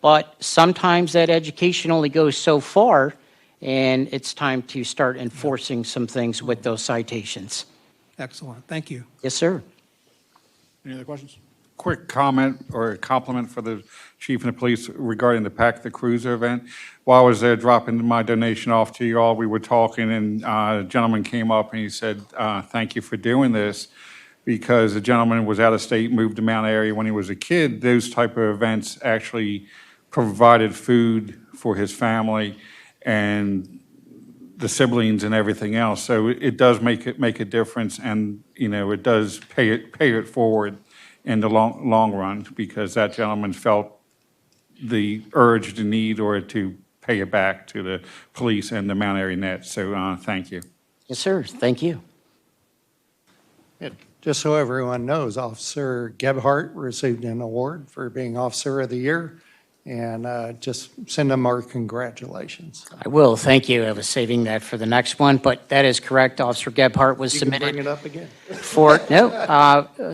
But sometimes that education only goes so far, and it's time to start enforcing some things with those citations. Excellent. Thank you. Yes, sir. Any other questions? Quick comment or a compliment for the chief and the police regarding the Pack the Cruiser event. While I was there dropping my donation off to you all, we were talking, and a gentleman came up and he said, thank you for doing this, because the gentleman was out of state, moved to Mount Airy when he was a kid. Those type of events actually provided food for his family and the siblings and everything else. So it does make a difference, and it does pay it forward in the long run, because that gentleman felt the urge, the need, or to pay it back to the police and the Mount Airy Net. So thank you. Yes, sir. Thank you. Just so everyone knows, Officer Gebhardt received an award for being Officer of the Year, and just send them our congratulations. I will. Thank you. I was saving that for the next one, but that is correct. Officer Gebhardt was You can submitted. bring it up again.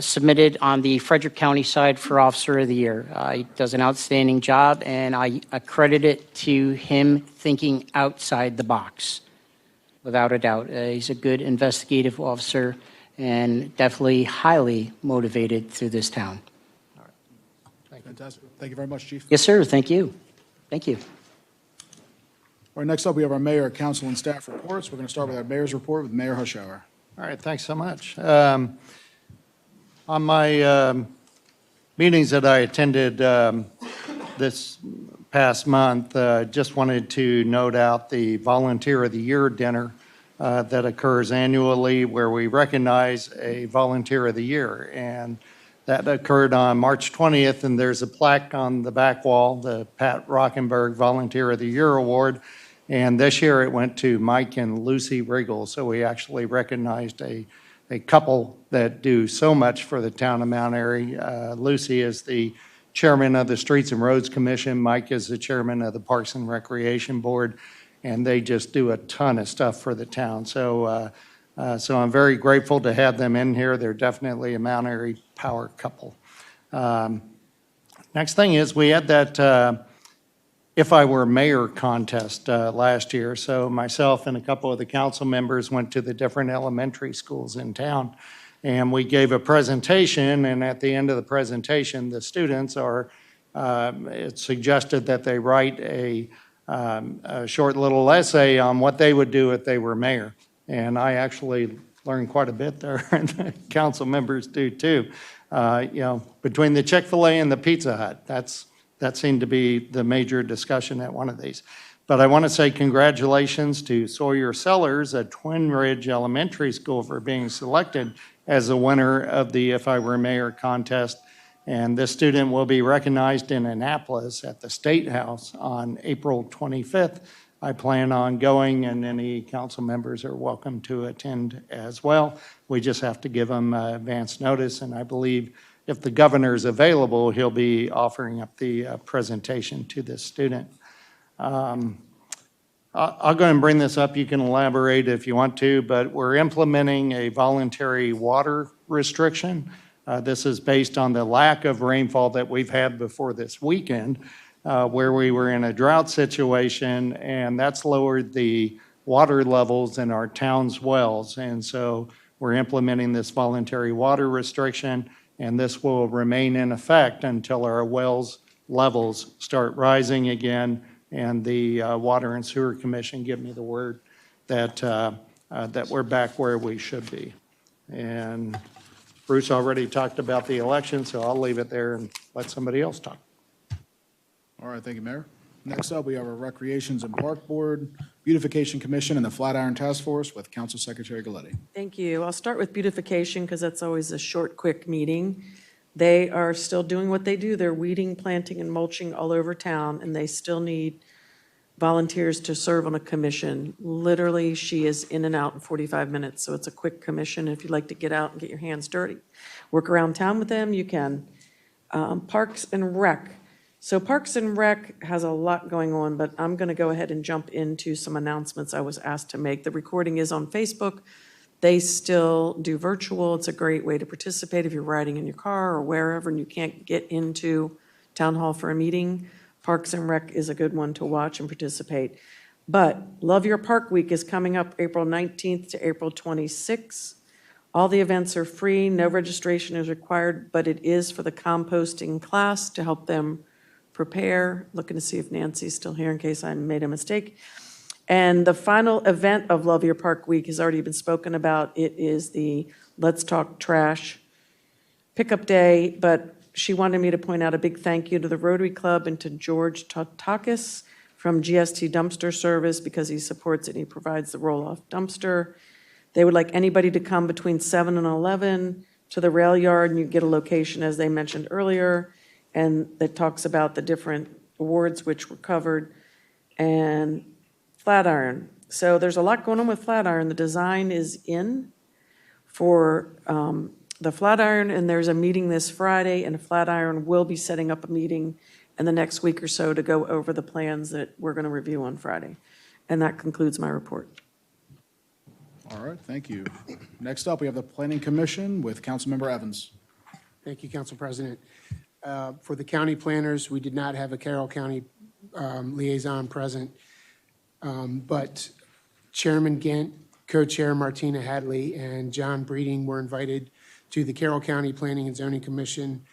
Submitted on the Frederick County side for Officer of the Year. He does an outstanding job, and I accredit it to him thinking outside the box, without a doubt. He's a good investigative officer and definitely highly motivated through this town. Fantastic. Thank you very much, Chief. Yes, sir. Thank you. Thank you. All right, next up, we have our mayor, council, and staff reports. We're going to start with our mayor's report with Mayor Hushhour. All right, thanks so much. On my meetings that I attended this past month, just wanted to note out the Volunteer of the Year dinner that occurs annually, where we recognize a Volunteer of the Year. And that occurred on March 20th, and there's a plaque on the back wall, the Pat Rockenberg Volunteer of the Year Award. And this year it went to Mike and Lucy Riggle. So we actually recognized a couple that do so much for the town of Mount Airy. Lucy is the chairman of the Streets and Roads Commission. Mike is the chairman of the Parks and Recreation Board. And they just do a ton of stuff for the town. So I'm very grateful to have them in here. They're definitely a Mount Airy power couple. Next thing is we had that If I Were Mayor contest last year. So myself and a couple of the council members went to the different elementary schools in town, and we gave a presentation, and at the end of the presentation, the students it suggested that they write a short little essay on what they would do if they were mayor. And I actually learned quite a bit there, and the council members do too. Between the Chick-fil-A and the Pizza Hut, that seemed to be the major discussion at one of these. But I want to say congratulations to Sawyer Sellers at Twin Ridge Elementary School for being selected as the winner of the If I Were Mayor contest. And this student will be recognized in Annapolis at the State House on April 25th. I plan on going, and any council members are welcome to attend as well. We just have to give them advance notice, and I believe if the governor is available, he'll be offering up the presentation to this student. I'll go and bring this up. You can elaborate if you want to, but we're implementing a voluntary water restriction. This is based on the lack of rainfall that we've had before this weekend, where we were in a drought situation, and that's lowered the water levels in our town's wells. And so we're implementing this voluntary water restriction, and this will remain in effect until our wells levels start rising again, and the Water and Sewer Commission give me the word that we're back where we should be. And Bruce already talked about the election, so I'll leave it there and let somebody else talk. All right, thank you, Mayor. Next up, we have our Recreations and Park Board, Beautification Commission, and the Flatiron Task Force with Council Secretary Galletti. Thank you. I'll start with beautification because that's always a short, quick meeting. They are still doing what they do. They're weeding, planting, and mulching all over town, and they still need volunteers to serve on a commission. Literally, she is in and out in 45 minutes, so it's a quick commission. If you'd like to get out and get your hands dirty, work around town with them, you can. Parks and Rec. So Parks and Rec has a lot going on, but I'm going to go ahead and jump into some announcements I was asked to make. The recording is on Facebook. They still do virtual. It's a great way to participate if you're riding in your car or wherever and you can't get into Town Hall for a meeting. Parks and Rec is a good one to watch and participate. But Love Your Park Week is coming up April 19th to April 26th. All the events are free. No registration is required, but it is for the composting class to help them prepare. Looking to see if Nancy's still here in case I made a mistake. And the final event of Love Your Park Week has already been spoken about. It is the Let's Talk Trash pickup day, but she wanted me to point out a big thank you to the Rotary Club and to George Tatakis from GST Dumpster Service because he supports it and he provides the roll-off dumpster. They would like anybody to come between 7 and 11 to the rail yard, and you get a location, as they mentioned earlier, and that talks about the different awards which were covered. And Flatiron. So there's a lot going on with Flatiron. The design is in for the Flatiron, and there's a meeting this Friday, and Flatiron will be setting up a meeting in the next week or so to go over the plans that we're going to review on Friday. And that concludes my report. All right, thank you. Next up, we have the Planning Commission with Councilmember Evans. Thank you, Council President. For the county planners, we did not have a Carroll County liaison present, but Chairman Gant, Co-Chair Martina Hadley, and John Breeding were invited to the Carroll County Planning and Zoning Commission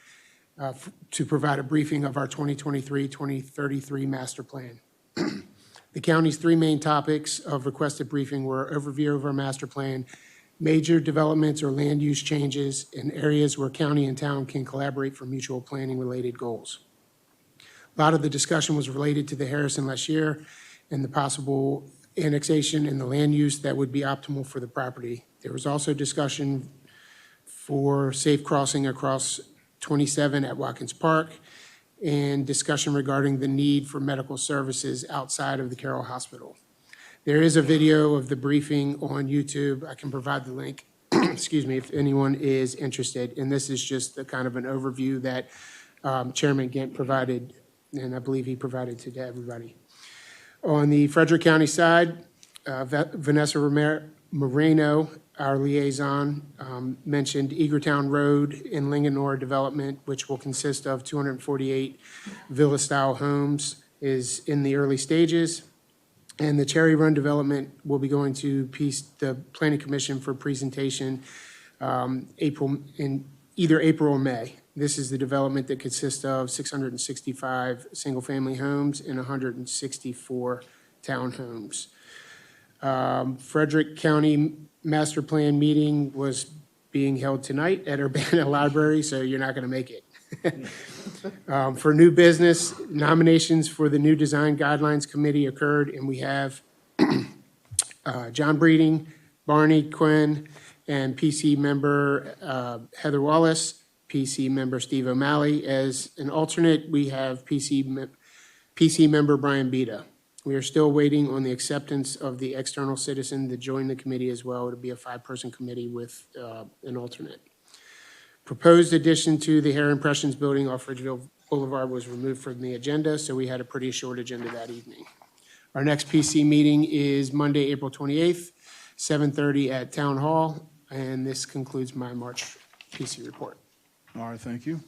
to provide a briefing of our 2023-2033 master plan. The county's three main topics of requested briefing were overview of our master plan, major developments or land use changes, and areas where county and town can collaborate for mutual planning-related goals. A lot of the discussion was related to the Harrison last year and the possible annexation and the land use that would be optimal for the property. There was also discussion for safe crossing across 27 at Watkins Park and discussion regarding the need for medical services outside of the Carroll Hospital. There is a video of the briefing on YouTube. I can provide the link, excuse me, if anyone is interested. And this is just a kind of an overview that Chairman Gant provided, and I believe he provided to everybody. On the Frederick County side, Vanessa Moreno, our liaison, mentioned Eagertown Road in Linganore development, which will consist of 248 villa-style homes is in the early stages. And the Cherry Run development will be going to the Planning Commission for presentation in either April or May. This is the development that consists of 665 single-family homes and 164 townhomes. Frederick County Master Plan meeting was being held tonight at Urbana Library, so you're not going to make it. For new business, nominations for the new Design Guidelines Committee occurred, and we have John Breeding, Barney Quinn, and PC member Heather Wallace, PC member Steve O'Malley. As an alternate, we have PC member Brian Beta. We are still waiting on the acceptance of the external citizen to join the committee as well. It'll be a 5-person committee with an alternate. Proposed addition to the Hair Impressions Building off Ridgeville Boulevard was removed from the agenda, so we had a pretty short agenda that evening. Our next PC meeting is Monday, April 28th, 7:30 at Town Hall, and this concludes my March PC report. All right, thank you.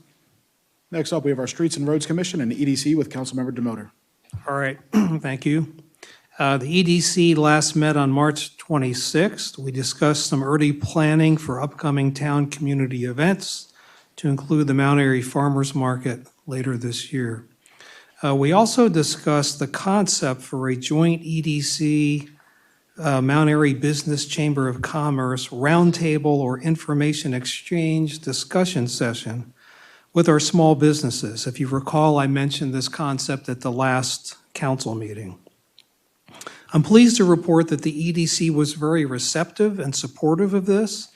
Next up, we have our Streets and Roads Commission and EDC with Councilmember Demoter. All right, thank you. The EDC last met on March 26th. We discussed some early planning for upcoming town community events, to include the Mount Airy Farmers Market later this year. We also discussed the concept for a joint EDC Mount Airy Business Chamber of Commerce roundtable or information exchange discussion session with our small businesses. If you recall, I mentioned this concept at the last council meeting. I'm pleased to report that the EDC was very receptive and supportive of this,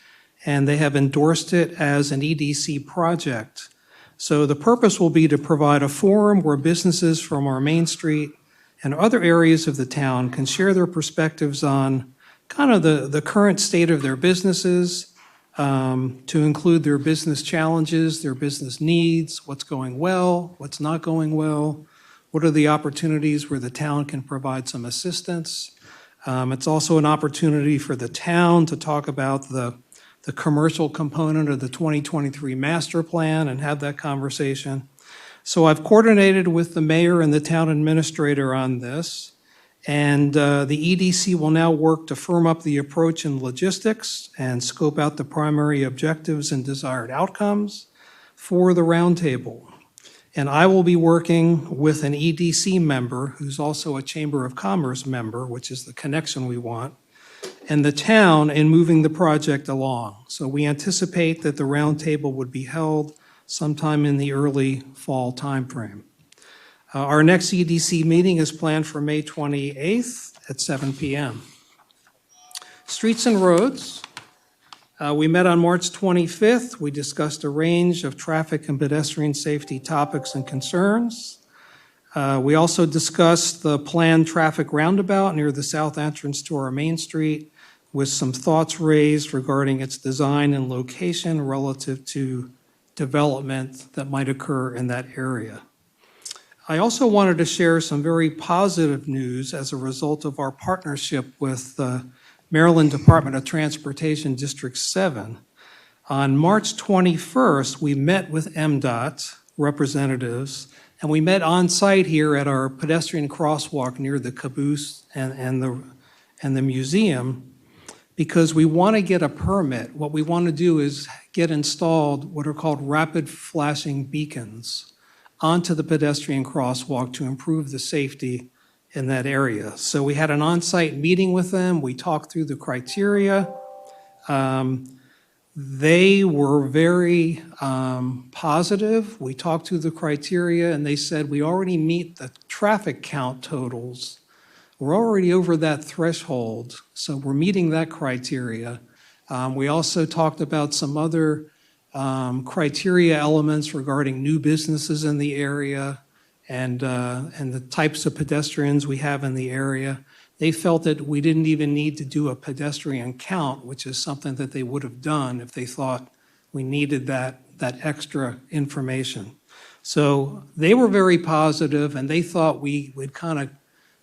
and they have endorsed it as an EDC project. So the purpose will be to provide a forum where businesses from our Main Street and other areas of the town can share their perspectives on kind of the current state of their businesses, to include their business challenges, their business needs, what's going well, what's not going well, what are the opportunities where the town can provide some assistance. It's also an opportunity for the town to talk about the commercial component of the 2023 master plan and have that conversation. So I've coordinated with the mayor and the town administrator on this, and the EDC will now work to firm up the approach and logistics and scope out the primary objectives and desired outcomes for the roundtable. And I will be working with an EDC member who's also a Chamber of Commerce member, which is the connection we want, and the town in moving the project along. So we anticipate that the roundtable would be held sometime in the early fall timeframe. Our next EDC meeting is planned for May 28th at 7 p.m. Streets and Roads. We met on March 25th. We discussed a range of traffic and pedestrian safety topics and concerns. We also discussed the planned traffic roundabout near the south entrance to our Main Street, with some thoughts raised regarding its design and location relative to development that might occur in that area. I also wanted to share some very positive news as a result of our partnership with the Maryland Department of Transportation District 7. On March 21st, we met with MDOT representatives, and we met on site here at our pedestrian crosswalk near the caboose and the museum, because we want to get a permit. What we want to do is get installed what are called rapid flashing beacons onto the pedestrian crosswalk to improve the safety in that area. So we had an on-site meeting with them. We talked through the criteria. They were very positive. We talked through the criteria, and they said, we already meet the traffic count totals. We're already over that threshold, so we're meeting that criteria. We also talked about some other criteria elements regarding new businesses in the area and the types of pedestrians we have in the area. They felt that we didn't even need to do a pedestrian count, which is something that they would have done if they thought we needed that extra information. So they were very positive, and they thought we'd kind of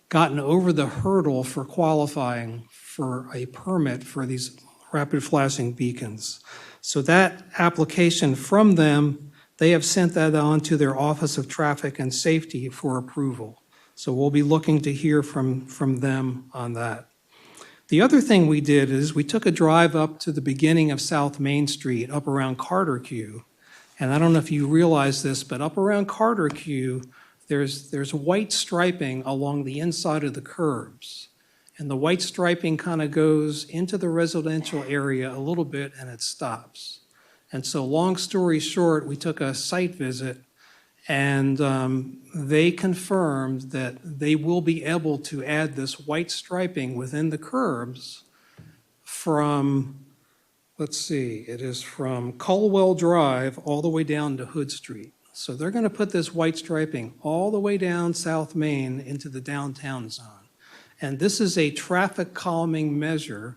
gotten over the hurdle for qualifying for a permit for these rapid flashing beacons. So that application from them, they have sent that on to their Office of Traffic and Safety for approval. So we'll be looking to hear from them on that. The other thing we did is we took a drive up to the beginning of South Main Street, up around Carter Q. And I don't know if you realize this, but up around Carter Q, there's white striping along the inside of the curbs. And the white striping kind of goes into the residential area a little bit and it stops. And so long story short, we took a site visit and they confirmed that they will be able to add this white striping within the curbs from, let's see, it is from Colwell Drive all the way down to Hood Street. So they're going to put this white striping all the way down South Main into the downtown zone. And this is a traffic calming measure,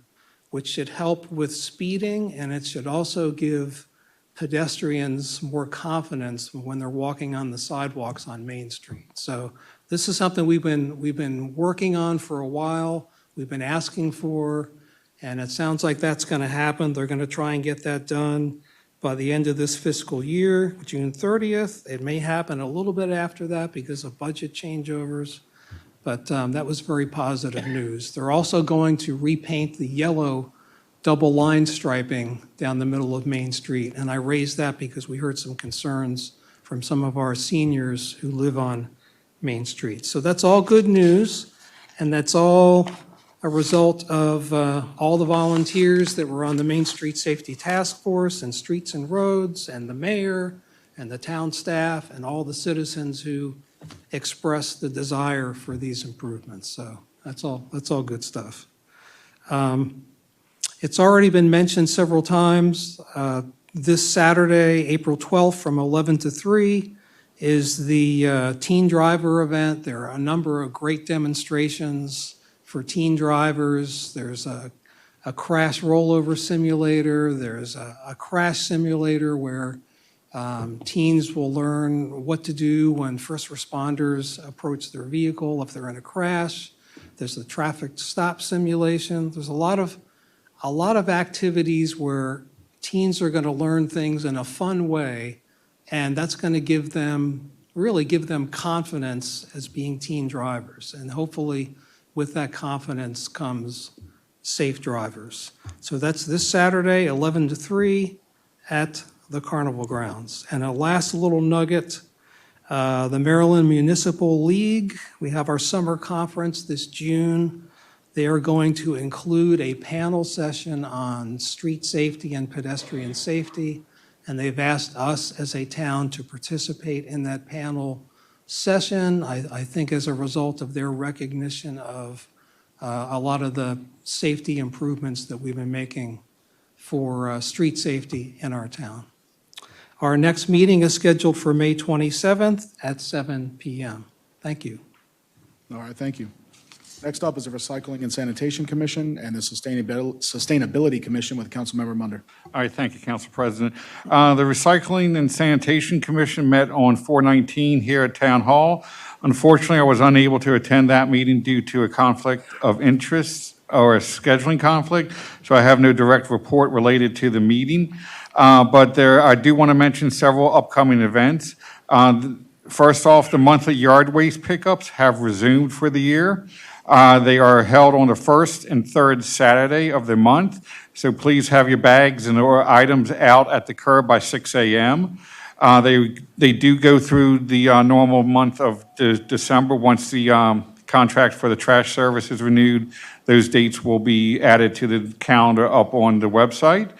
which should help with speeding, and it should also give pedestrians more confidence when they're walking on the sidewalks on Main Street. So this is something we've been working on for a while, we've been asking for, and it sounds like that's going to happen. They're going to try and get that done by the end of this fiscal year, June 30th. It may happen a little bit after that because of budget changeovers, but that was very positive news. They're also going to repaint the yellow double line striping down the middle of Main Street, and I raised that because we heard some concerns from some of our seniors who live on Main Street. So that's all good news, and that's all a result of all the volunteers that were on the Main Street Safety Task Force and Streets and Roads and the mayor and the town staff and all the citizens who expressed the desire for these improvements. So that's all good stuff. It's already been mentioned several times. This Saturday, April 12th from 11 to 3 is the teen driver event. There are a number of great demonstrations for teen drivers. There's a crash rollover simulator. There's a crash simulator where teens will learn what to do when first responders approach their vehicle if they're in a crash. There's the traffic stop simulation. There's a lot of activities where teens are going to learn things in a fun way, and that's going to really give them confidence as being teen drivers. And hopefully with that confidence comes safe drivers. So that's this Saturday, 11 to 3 at the Carnival grounds. And a last little nugget, the Maryland Municipal League, we have our summer conference this June. They are going to include a panel session on street safety and pedestrian safety, and they've asked us as a town to participate in that panel session, I think as a result of their recognition of a lot of the safety improvements that we've been making for street safety in our town. Our next meeting is scheduled for May 27th at 7 p.m. Thank you. All right, thank you. Next up is the Recycling and Sanitation Commission and the Sustainability Commission with Councilmember Munder. All right, thank you, Council President. The Recycling and Sanitation Commission met on 4/19 here at Town Hall. Unfortunately, I was unable to attend that meeting due to a conflict of interest or a scheduling conflict, so I have no direct report related to the meeting. But I do want to mention several upcoming events. First off, the monthly yard waste pickups have resumed for the year. They are held on the first and third Saturday of the month, so please have your bags and or items out at the curb by 6 a.m. They do go through the normal month of December. Once the contract for the trash service is renewed, those dates will be added to the calendar up on the website.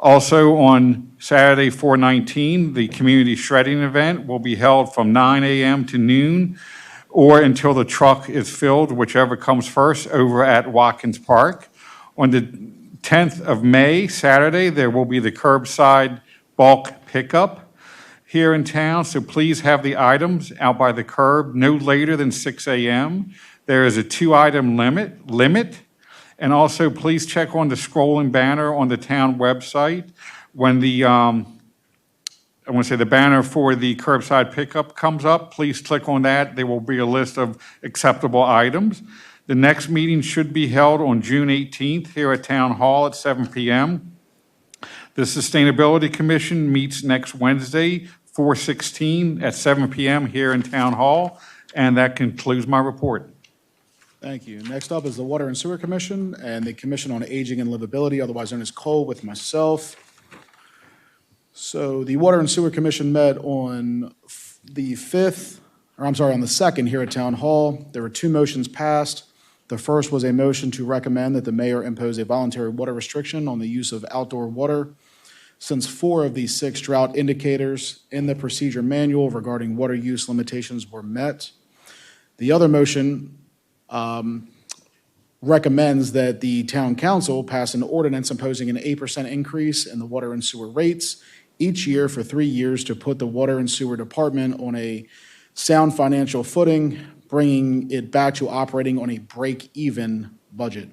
Also on Saturday, 4/19, the community shredding event will be held from 9 a.m. to noon or until the truck is filled, whichever comes first, over at Watkins Park. On the 10th of May, Saturday, there will be the curbside bulk pickup here in town, so please have the items out by the curb no later than 6 a.m. There is a 2-item limit. And also, please check on the scrolling banner on the town website. When the, the banner for the curbside pickup comes up, please click on that. There will be a list of acceptable items. The next meeting should be held on June 18th here at Town Hall at 7 p.m. The Sustainability Commission meets next Wednesday, 4/16 at 7 p.m. here in Town Hall. And that concludes my report. Thank you. Next up is the Water and Sewer Commission and the Commission on Aging and Livability, otherwise known as COLE, with myself. So the Water and Sewer Commission met on the 2nd here at Town Hall. There were 2 motions passed. The first was a motion to recommend that the mayor impose a voluntary water restriction on the use of outdoor water, since 4 of the 6 drought indicators in the procedure manual regarding water use limitations were met. The other motion recommends that the town council pass an ordinance imposing an 8% increase in the water and sewer rates each year for 3 years to put the water and sewer department on a sound financial footing, bringing it back to operating on a break-even budget.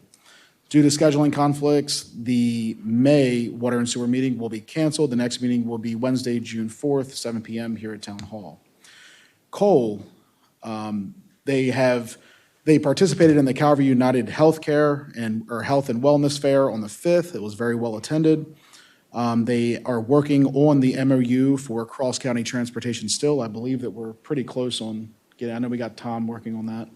Due to scheduling conflicts, the May water and sewer meeting will be canceled. The next meeting will be Wednesday, June 4th, 7 p.m. here at Town Hall. COLE, they participated in the Calvary United Healthcare or Health and Wellness Fair on the 5th. It was very well attended. They are working on the MOU for cross-county transportation still. I believe that we're pretty close on getting, I know we got Tom working on that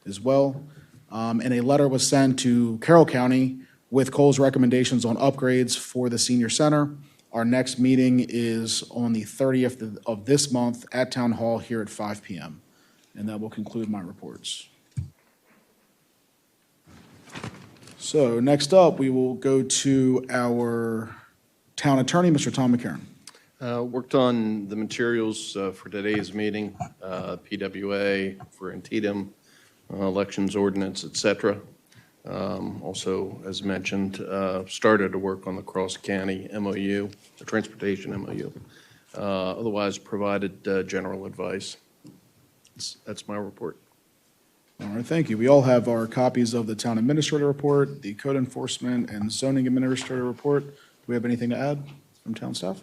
as well. And a letter was sent to Carroll County with COLE's recommendations on upgrades for the senior center. Our next meeting is on the 30th of this month at Town Hall here at 5 p.m. And that will conclude my reports. So next up, we will go to our town attorney, Mr. Tom McCarron. Worked on the materials for today's meeting, PWA for Antietam, elections ordinance, et cetera. Also, as mentioned, started to work on the cross-county MOU, the transportation MOU. Otherwise, provided general advice. That's my report. All right, thank you. We all have our copies of the town administrator report, the code enforcement and zoning administrator report. Do we have anything to add from town staff?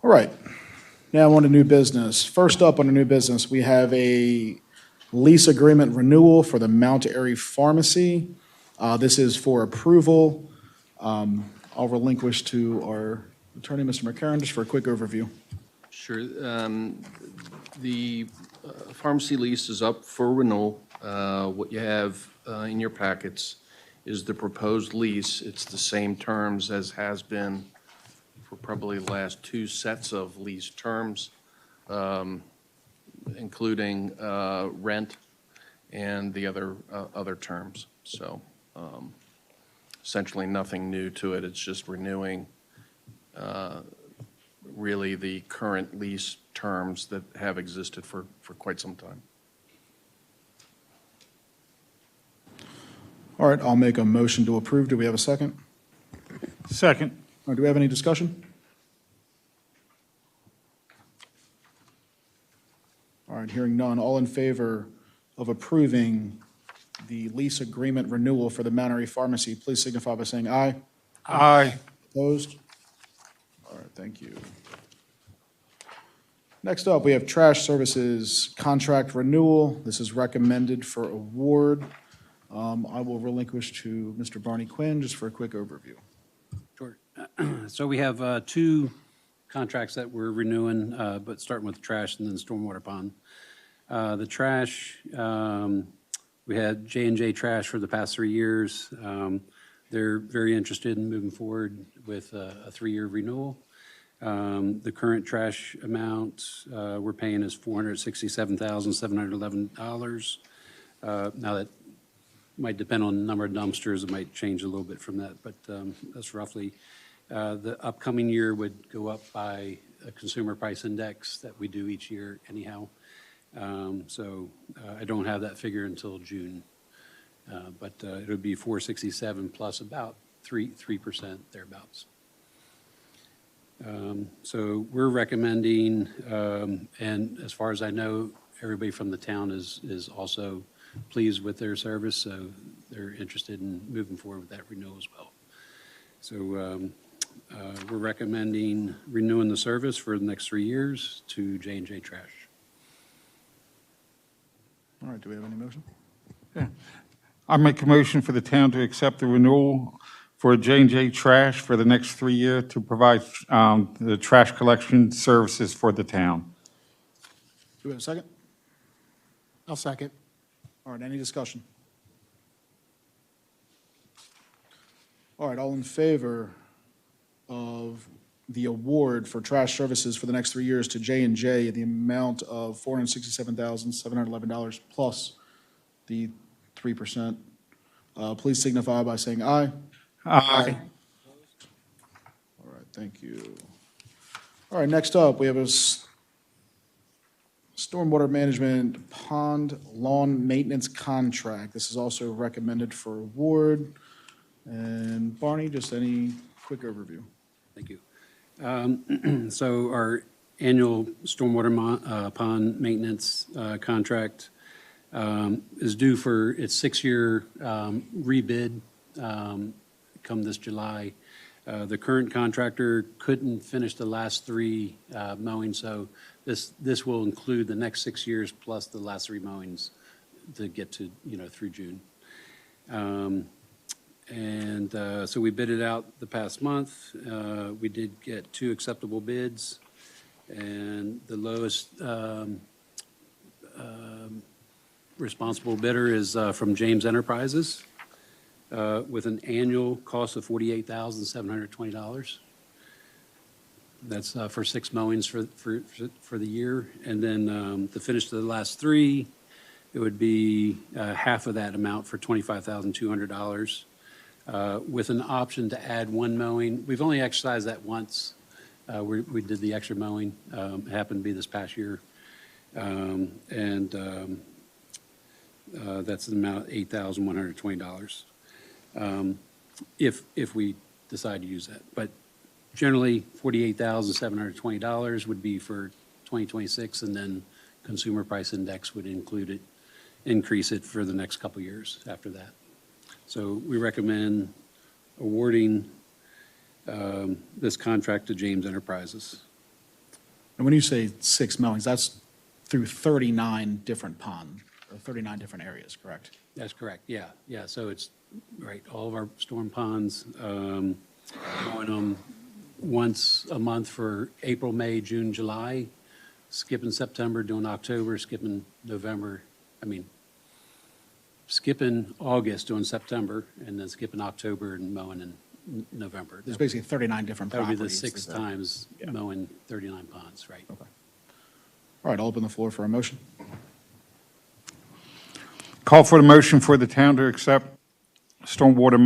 All right, now on to new business. First up on the new business, we have a lease agreement renewal for the Mount Airy Pharmacy. This is for approval. I'll relinquish to our attorney, Mr. McCarron, just for a quick overview. Sure. The pharmacy lease is up for renewal. What you have in your packets is the proposed lease. It's the same terms as has been for probably the last 2 sets of lease terms, including rent and the other terms. So essentially nothing new to it. It's just renewing really the current lease terms that have existed for quite some time. All right, I'll make a motion to approve. Do we have a second? Second. All right, do we have any discussion? All right, hearing none. All in favor of approving the lease agreement renewal for the Mount Airy Pharmacy, please signify by saying aye. Aye. Opposed? All right, thank you. Next up, we have trash services contract renewal. This is recommended for award. I will relinquish to Mr. Barney Quinn just for a quick overview. Sure. So we have 2 contracts that we're renewing, but starting with trash and then stormwater pond. The trash, we had J&J Trash for the past 3 years. They're very interested in moving forward with a 3-year renewal. The current trash amount we're paying is $467,711. Now that might depend on the number of dumpsters. It might change a little bit from that, but that's roughly. The upcoming year would go up by a consumer price index that we do each year anyhow. So I don't have that figure until June, but it would be 467 plus about 3% thereabouts. So we're recommending, and as far as I know, everybody from the town is also pleased with their service, so they're interested in moving forward with that renewal as well. So we're recommending renewing the service for the next 3 years to J&J Trash. All right, do we have any motion? Yeah. I make a motion for the town to accept the renewal for J&J Trash for the next 3 years to provide the trash collection services for the town. Do we have a second? I'll second. All right, any discussion? All right, all in favor of the award for trash services for the next 3 years to J&J in the amount of $467,711 plus the 3%, please signify by saying aye. Aye. All right, thank you. All right, next up, we have a stormwater management pond lawn maintenance contract. This is also recommended for award. And Barney, just any quick overview? Thank you. So our annual stormwater pond maintenance contract is due for its 6-year rebid come this July. The current contractor couldn't finish the last 3 mowing, so this will include the next 6 years plus the last 3 mowings to get to, through June. So we bid it out the past month. We did get 2 acceptable bids, and the lowest responsible bidder is from James Enterprises with an annual cost of $48,720. That's for 6 mowings for the year. And then to finish the last 3, it would be half of that amount for $25,200. With an option to add 1 mowing. We've only exercised that once. We did the extra mowing. It happened to be this past year. That's an amount of $8,120 if we decide to use that. But generally, $48,720 would be for 2026, and then Consumer Price Index would increase it for the next couple years after that. So we recommend awarding this contract to James Enterprises. And when you say 6 mowings, that's through 39 different ponds, or 39 different areas, correct? That's correct, yeah. So it's, right, all of our storm ponds, mowing them once a month for April, May, June, July, skipping September, doing October, skipping November, skipping August, doing September, and then skipping October and mowing in November. There's basically 39 different That would be the properties. 6 times mowing 39 ponds, right? Okay. All right, I'll open the floor for a motion. Call for the motion for the town to accept stormwater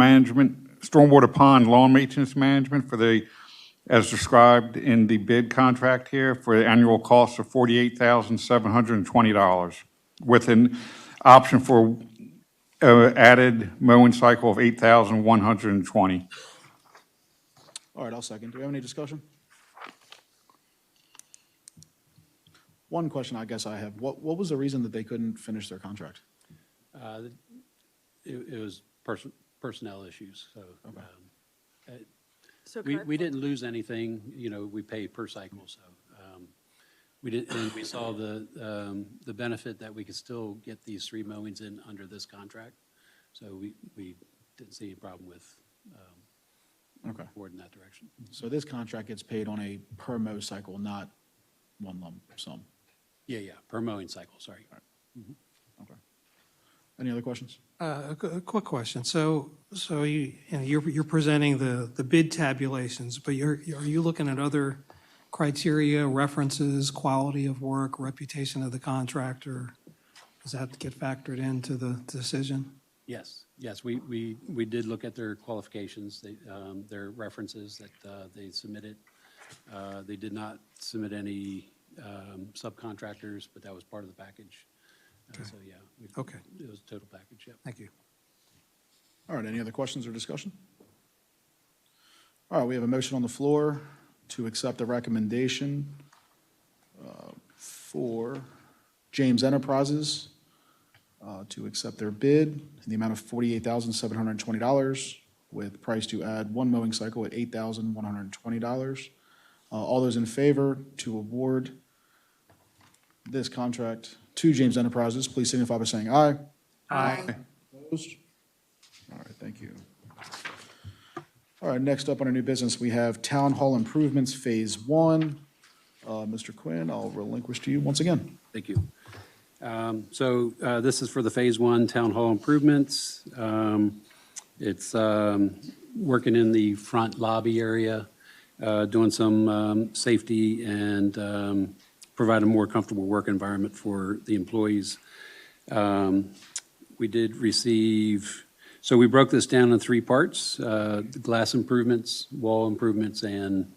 pond lawn maintenance management for as described in the bid contract here, for the annual cost of $48,720, with an option for added mowing cycle of 8,120. All right, I'll second. Do we have any discussion? One question I guess I have. What was the reason that they couldn't finish their contract? It was personnel issues, so. So We didn't lose anything, we pay per cycle, so. And we saw the benefit that we could still get these 3 mowings in under this contract. So we didn't see a problem with forward in that direction. So this contract gets paid on a per mow cycle, not one lump sum? Yeah, per mowing cycle, sorry. Okay. Any other questions? A quick question. So you're presenting the bid tabulations, but are you looking at other criteria, references, quality of work, reputation of the contractor? Does that get factored into the decision? Yes, we did look at their qualifications, their references that they submitted. They did not submit any subcontractors, but that was part of the package. So, yeah. Okay. It was a total package, yeah. Thank you. All right, any other questions or discussion? All right, we have a motion on the floor to accept the recommendation for James Enterprises to accept their bid in the amount of $48,720 with price to add 1 mowing cycle at $8,120. All those in favor to award this contract to James Enterprises, please signify by saying aye. Aye. Opposed? All right, thank you. All right, next up on our new business, we have Town Hall Improvements Phase 1. Mr. Quinn, I'll relinquish to you once again. Thank you. This is for the Phase 1 Town Hall improvements. It's working in the front lobby area, doing some safety and provide a more comfortable work environment for the employees. We did receive, so we broke this down in 3 parts, the glass improvements, wall improvements, and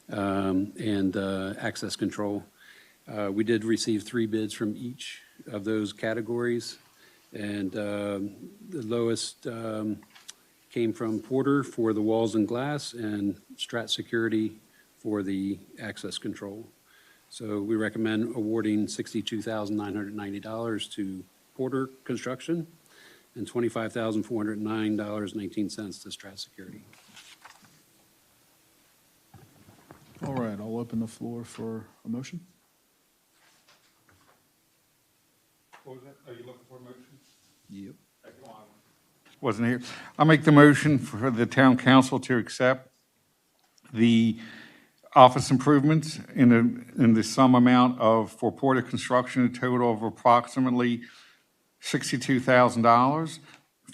access control. We did receive 3 bids from each of those categories, and the lowest came from Porter for the walls and glass and Strat Security for the access control. So we recommend awarding $62,990 to Porter Construction and $25,409.18 to Strat Security. All right, I'll open the floor for a motion. What was that? Are you looking for a motion? Yep. Wasn't here. I'll make the motion for the town council to accept the office improvements in the sum amount of, for Porter Construction, a total of approximately $62,000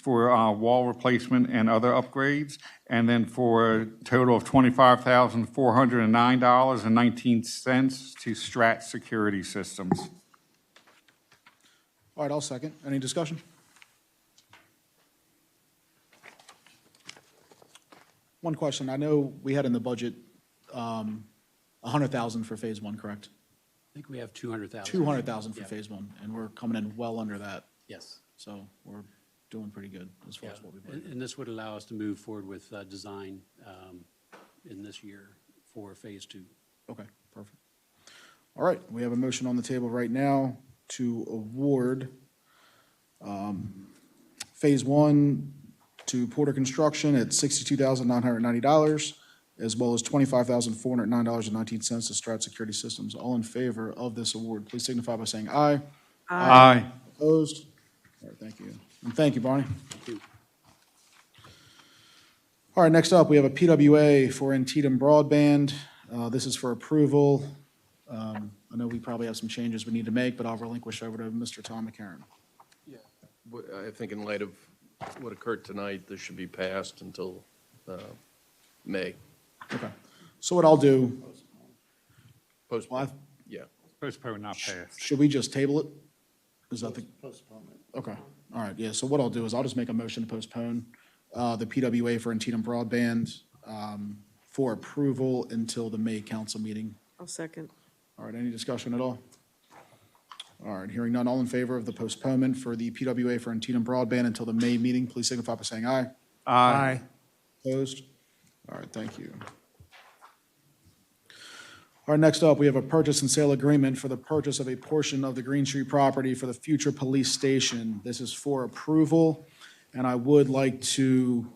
for wall replacement and other upgrades, and then for a total of $25,409.19 to Strat Security Systems. All right, I'll second. Any discussion? One question. I know we had in the budget, 100,000 for Phase 1, correct? I think we have 200,000. 200,000 for Yeah. Phase 1, and we're coming in well under that. Yes. So we're doing pretty good as far as what we budgeted. And this would allow us to move forward with design in this year for Phase 2. Okay, perfect. All right, we have a motion on the table right now to award Phase 1 to Porter Construction at $62,990, as well as $25,409.19 to Strat Security Systems. All in favor of this award, please signify by saying aye. Aye. Opposed? All right, thank you. And thank you, Barney. Thank you. All right, next up, we have a PWA for Antietam Broadband. This is for approval. I know we probably have some changes we need to make, but I'll relinquish over to Mr. Tom McCarron. I think in light of what occurred tonight, this should be passed until May. Okay. So what I'll do, Postpone, yeah. Postpone, not passed. should we just table it? Is that the? Postponement. Okay, all right, yeah, so what I'll do is I'll just make a motion to postpone the PWA for Antietam Broadband for approval until the May council meeting. I'll second. All right, any discussion at all? All right, hearing none, all in favor of the postponement for the PWA for Antietam Broadband until the May meeting, please signify by saying aye. Aye. Opposed? All right, thank you. All right, next up, we have a purchase and sale agreement for the purchase of a portion of the Green Street property for the future police station. This is for approval, and I would like to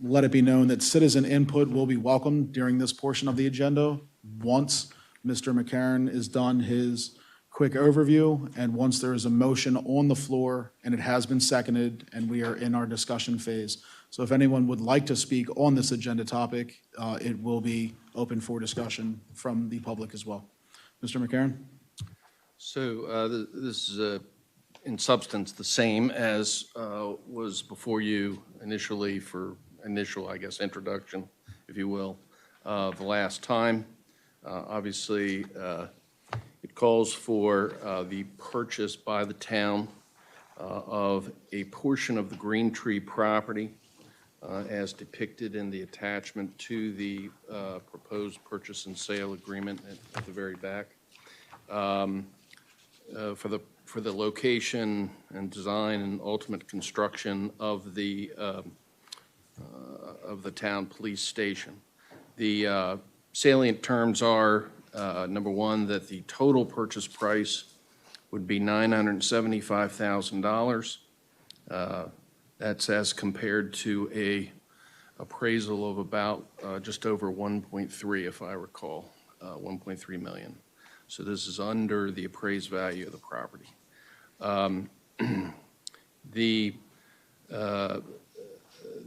let it be known that citizen input will be welcomed during this portion of the agenda once Mr. McCarron is done his quick overview, and once there is a motion on the floor and it has been seconded and we are in our discussion phase. So if anyone would like to speak on this agenda topic, it will be open for discussion from the public as well. Mr. McCarron? So this is in substance the same as was before you initially for initial, I guess, introduction, if you will, the last time. Obviously, it calls for the purchase by the town of a portion of the Green Tree property as depicted in the attachment to the proposed purchase and sale agreement at the very back. For the location and design and ultimate construction of the town police station. The salient terms are, number one, that the total purchase price would be $975,000. That's as compared to a appraisal of about just over 1.3, if I recall, 1.3 million. So this is under the appraised value of the property.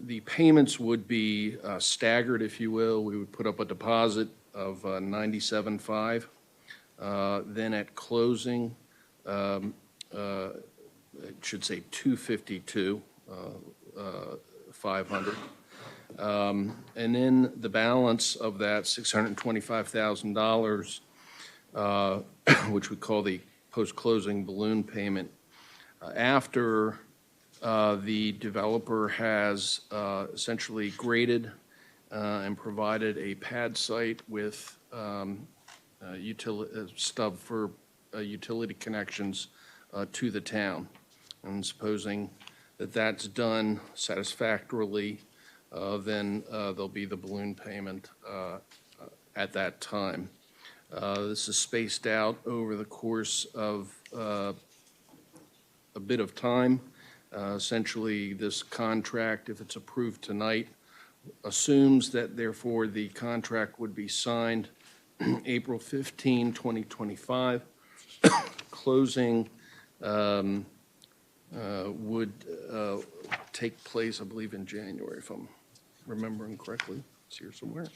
The payments would be staggered, if you will. We would put up a deposit of $97.5. Then at closing, it should say 252, 500. And then the balance of that $625,000, which we call the post-closing balloon payment, after the developer has essentially graded and provided a pad site with stub for utility connections to the town. And supposing that that's done satisfactorily, then there'll be the balloon payment at that time. This is spaced out over the course of a bit of time. Essentially, this contract, if it's approved tonight, assumes that therefore the contract would be signed April 15, 2025. Closing would take place, I believe, in January, if I'm remembering correctly. It's here somewhere.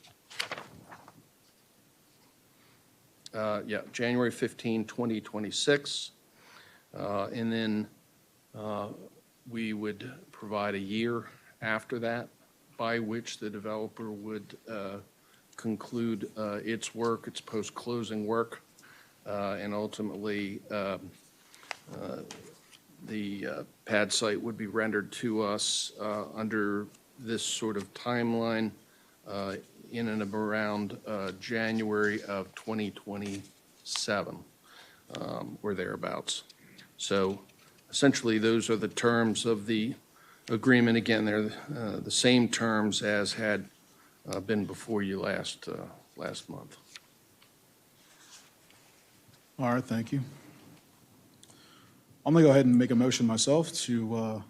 Yeah, January 15, 2026. And then we would provide a year after that by which the developer would conclude its work, its post-closing work, and ultimately the pad site would be rendered to us under this sort of timeline in and around January of 2027 or thereabouts. So essentially, those are the terms of the agreement. Again, they're the same terms as had been before you last month. All right, thank you. I'm going to go ahead and make a motion myself to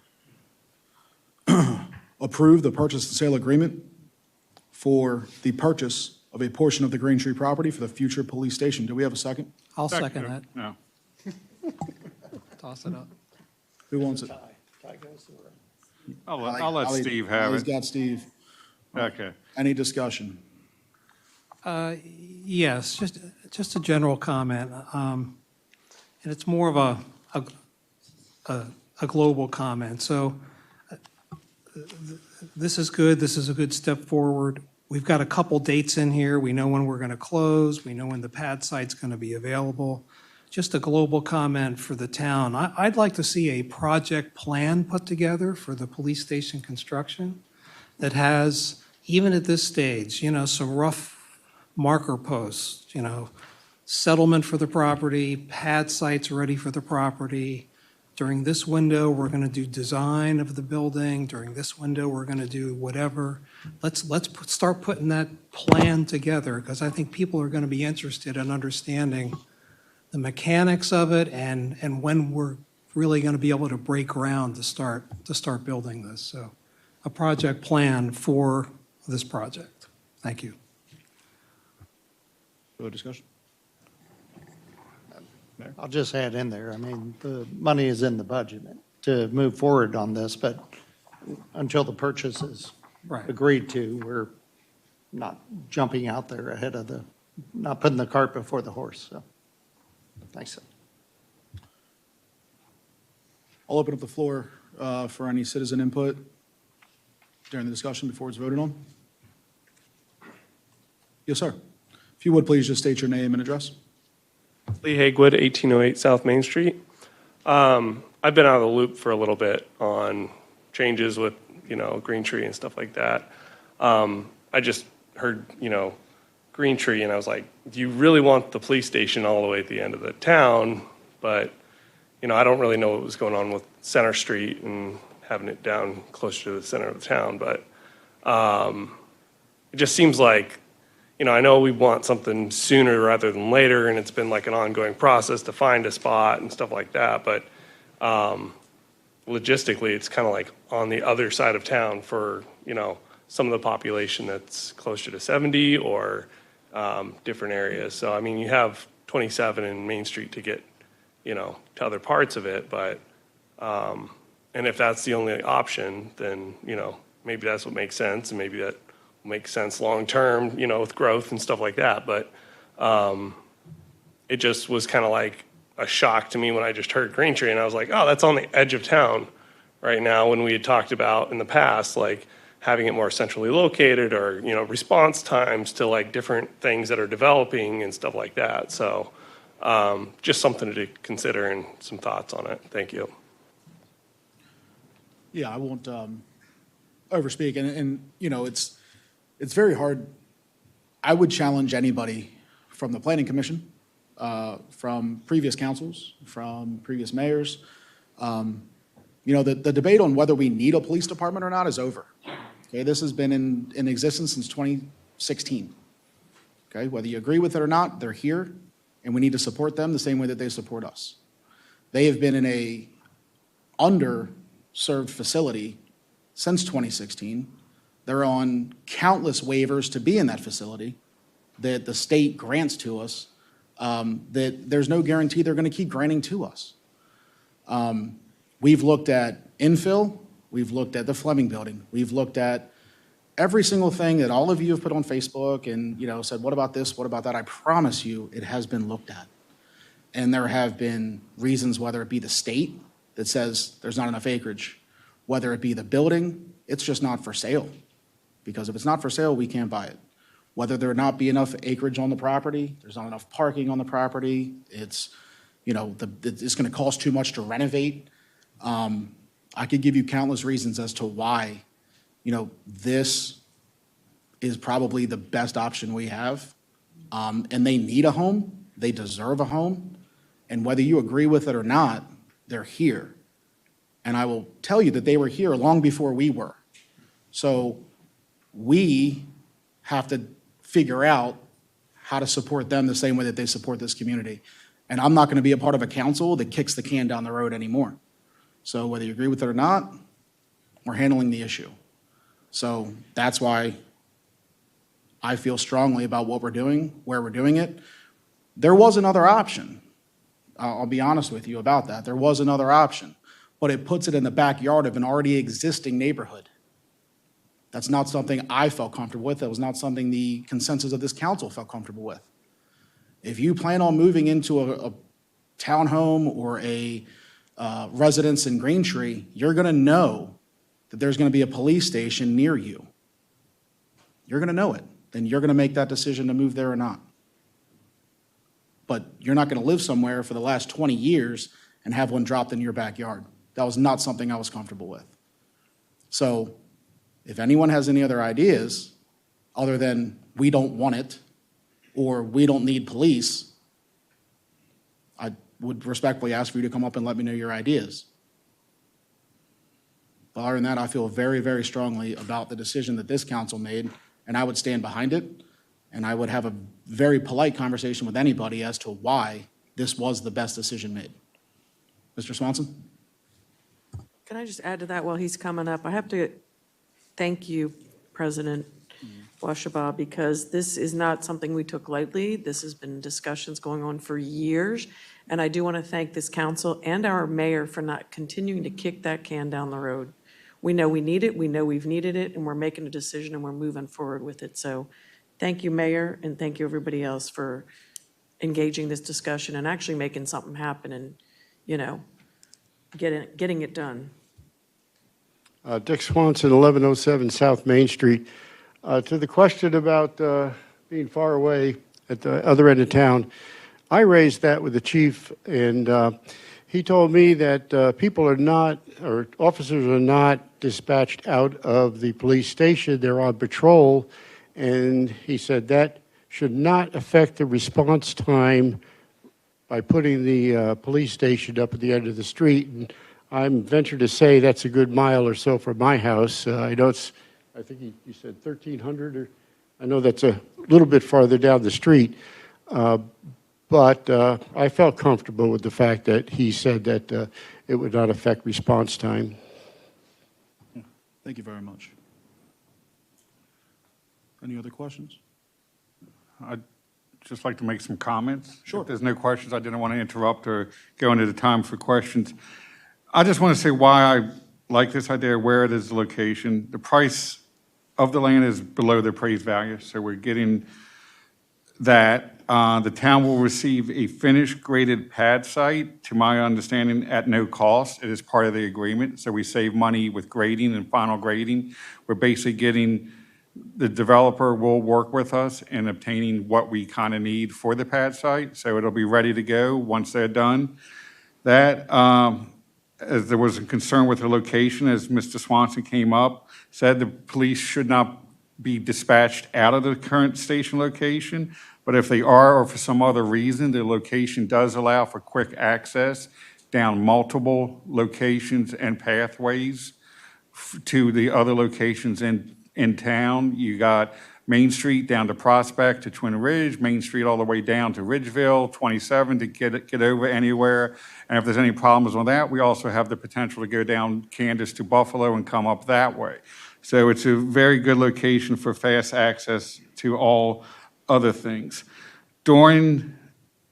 approve the purchase and sale agreement for the purchase of a portion of the Green Tree property for the future police station. Do we have a second? I'll second that. No. Toss it up. Who wants it? I'll let Steve have He's it. got Steve. Okay. Any discussion? Yes, just a general comment. And it's more of a global comment. So this is good. This is a good step forward. We've got a couple dates in here. We know when we're going to close. We know when the pad site's going to be available. Just a global comment for the town. I'd like to see a project plan put together for the police station construction that has, even at this stage, some rough marker posts, settlement for the property, pad sites ready for the property. During this window, we're going to do design of the building. During this window, we're going to do whatever. Let's start putting that plan together, because I think people are going to be interested in understanding the mechanics of it and when we're really going to be able to break ground to start building this. So a project plan for this project. Thank you. Further discussion? I'll just add in there, I mean, the money is in the budget to move forward on this, but until the purchase is Right. agreed to, we're not jumping out there ahead of not putting the cart before the horse, so. Thanks. I'll open up the floor for any citizen input during the discussion before it's voted on. Yes, sir. If you would, please just state your name and address. Lee Hagewood, 1808 South Main Street. I've been out of the loop for a little bit on changes with, Green Tree and stuff like that. I just heard, Green Tree, and I was like, do you really want the police station all the way at the end of the town? But, I don't really know what was going on with Center Street and having it down closer to the center of the town. But it just seems like, I know we want something sooner rather than later, and it's been like an ongoing process to find a spot and stuff like that. But logistically, it's kind of like on the other side of town for, some of the population that's closer to 70 or different areas. So, I mean, you have 27 in Main Street to get, to other parts of it. But, and if that's the only option, then, maybe that's what makes sense. And maybe that will make sense long-term, with growth and stuff like that. But it just was kind of like a shock to me when I just heard Green Tree, and I was like, oh, that's on the edge of town right now, when we had talked about in the past, like having it more centrally located, or, you know, response times to like different things that are developing and stuff like that. So just something to consider and some thoughts on it. Thank you. Yeah, I won't overspeak, and you know, it's very hard. I would challenge anybody from the Planning Commission, from previous councils, from previous mayors. You know, the debate on whether we need a police department or not is over. Okay, this has been in existence since 2016. Okay, whether you agree with it or not, they're here, and we need to support them the same way that they support us. They have been in a underserved facility since 2016. They're on countless waivers to be in that facility that the state grants to us, that there's no guarantee they're going to keep granting to us. We've looked at infill, we've looked at the Fleming building, we've looked at every single thing that all of you have put on Facebook and, you know, said, what about this, what about that? I promise you it has been looked at. And there have been reasons, whether it be the state that says there's not enough acreage, whether it be the building, it's just not for sale. Because if it's not for sale, we can't buy it. Whether there not be enough acreage on the property, there's not enough parking on the property, it's, you know, it's going to cost too much to renovate. I could give you countless reasons as to why, you know, this is probably the best option we have. And they need a home, they deserve a home, and whether you agree with it or not, they're here. And I will tell you that they were here long before we were. So we have to figure out how to support them the same way that they support this community. And I'm not going to be a part of a council that kicks the can down the road anymore. So whether you agree with it or not, we're handling the issue. So that's why I feel strongly about what we're doing, where we're doing it. There was another option. I'll be honest with you about that. There was another option, but it puts it in the backyard of an already existing neighborhood. That's not something I felt comfortable with. That was not something the consensus of this council felt comfortable with. If you plan on moving into a townhome or a residence in Green Tree, you're going to know that there's going to be a police station near you. You're going to know it. Then you're going to make that decision to move there or not. But you're not going to live somewhere for the last 20 years and have one dropped in your backyard. That was not something I was comfortable with. So if anyone has any other ideas other than we don't want it or we don't need police, I would respectfully ask for you to come up and let me know your ideas. But other than that, I feel very, very strongly about the decision that this council made, and I would stand behind it, and I would have a very polite conversation with anybody as to why this was the best decision made. Mr. Swanson? Can I just add to that while he's coming up? I have to thank you, President Washabah, because this is not something we took lightly. This has been discussions going on for years. And I do want to thank this council and our mayor for not continuing to kick that can down the road. We know we need it, we know we've needed it, and we're making a decision and we're moving forward with it. So thank you, Mayor, and thank you, everybody else, for engaging this discussion and actually making something happen and, you know, getting it done. Dick Swanson, 1107 South Main Street. To the question about being far away at the other end of town, I raised that with the chief, and he told me that people are not, or officers are not dispatched out of the police station. They're on patrol, and he said that should not affect the response time by putting the police station up at the end of the street. And I'm ventured to say that's a good mile or so from my house. I know it's, I think you said 1,300, or I know that's a little bit farther down the street. But I felt comfortable with the fact that he said that it would not affect response time. Thank you very much. Any other questions? I'd just like to make some comments. Sure. If there's no questions, I didn't want to interrupt or go into the time for questions. I just want to say why I like this idea, where it is the location. The price of the land is below the appraised value, so we're getting that the town will receive a finished graded pad site, to my understanding, at no cost. It is part of the agreement, so we save money with grading and final grading. We're basically getting, the developer will work with us in obtaining what we kind of need for the pad site, so it'll be ready to go once they're done. That, as there was a concern with the location, as Mr. Swanson came up, said the police should not be dispatched out of the current station location, but if they are, or for some other reason, the location does allow for quick access down multiple locations and pathways to the other locations in town. You got Main Street down to Prospect to Twin Ridge, Main Street all the way down to Ridgeville, 27 to get over anywhere. And if there's any problems with that, we also have the potential to go down Candace to Buffalo and come up that way. So it's a very good location for fast access to all other things. During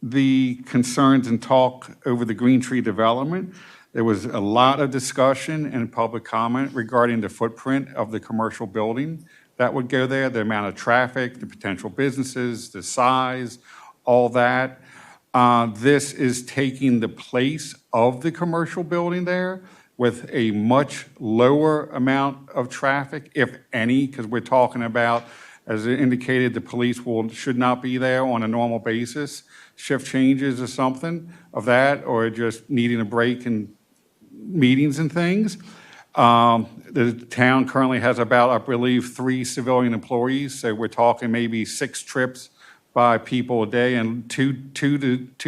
the concerns and talk over the Green Tree development, there was a lot of discussion and public comment regarding the footprint of the commercial building that would go there, the amount of traffic, the potential businesses, the size, all that. This is taking the place of the commercial building there with a much lower amount of traffic, if any, because we're talking about, as indicated, the police should not be there on a normal basis. Shift changes or something of that, or just needing a break in meetings and things. The town currently has about, I believe, 3 civilian employees, so we're talking maybe 6 trips by people a day and two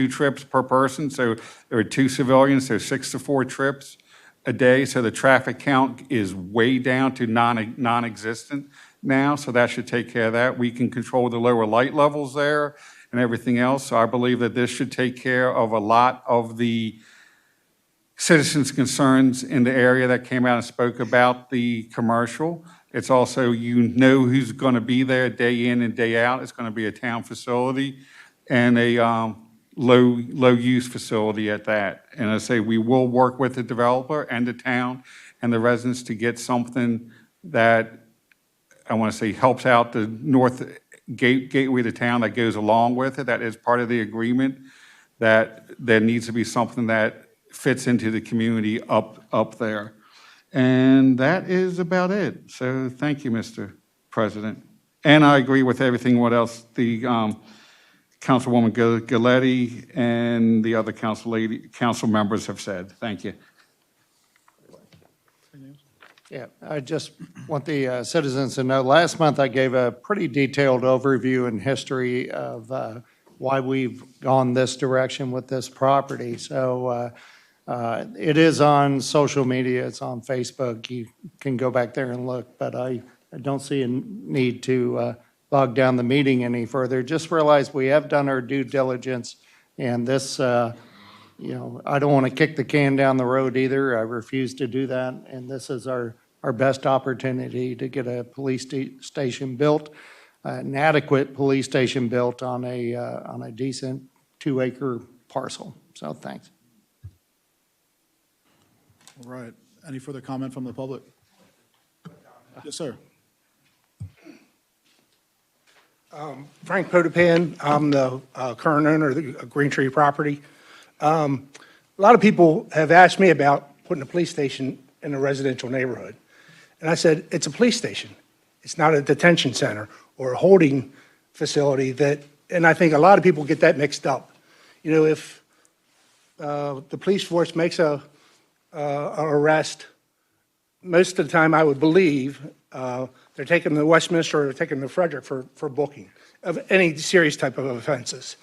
trips per person. So there are 2 civilians, so 6 to 4 trips a day. So the traffic count is way down to non-existent now, so that should take care of that. We can control the lower light levels there and everything else. So I believe that this should take care of a lot of the citizens' concerns in the area that came out and spoke about the commercial. It's also, you know who's going to be there day in and day out. It's going to be a town facility and a low-use facility at that. And I say we will work with the developer and the town and the residents to get something that, I want to say, helps out the north gateway to town, that goes along with it. That is part of the agreement, that there needs to be something that fits into the community up there. And that is about it. So thank you, Mr. President. And I agree with everything what else the Councilwoman Galetti and the other council members have said. Thank you. Yeah, I just want the citizens to know, last month I gave a pretty detailed overview and history of why we've gone this direction with this property. So it is on social media, it's on Facebook. You can go back there and look, but I don't see a need to bog down the meeting any further. Just realize we have done our due diligence, and this, I don't want to kick the can down the road either. I refuse to do that, and this is our best opportunity to get a police station built, an adequate police station built on a decent 2-acre parcel. So thanks. All right. Any further comment from the public? Yes, sir. Frank Potapan, I'm the current owner of the Green Tree property. A lot of people have asked me about putting a police station in a residential neighborhood. And I said, it's a police station. It's not a detention center or a holding facility and I think a lot of people get that mixed up. You know, if the police force makes an arrest, most of the time I would believe they're taking the Westminster or they're taking the Frederick for booking of any serious type of offenses.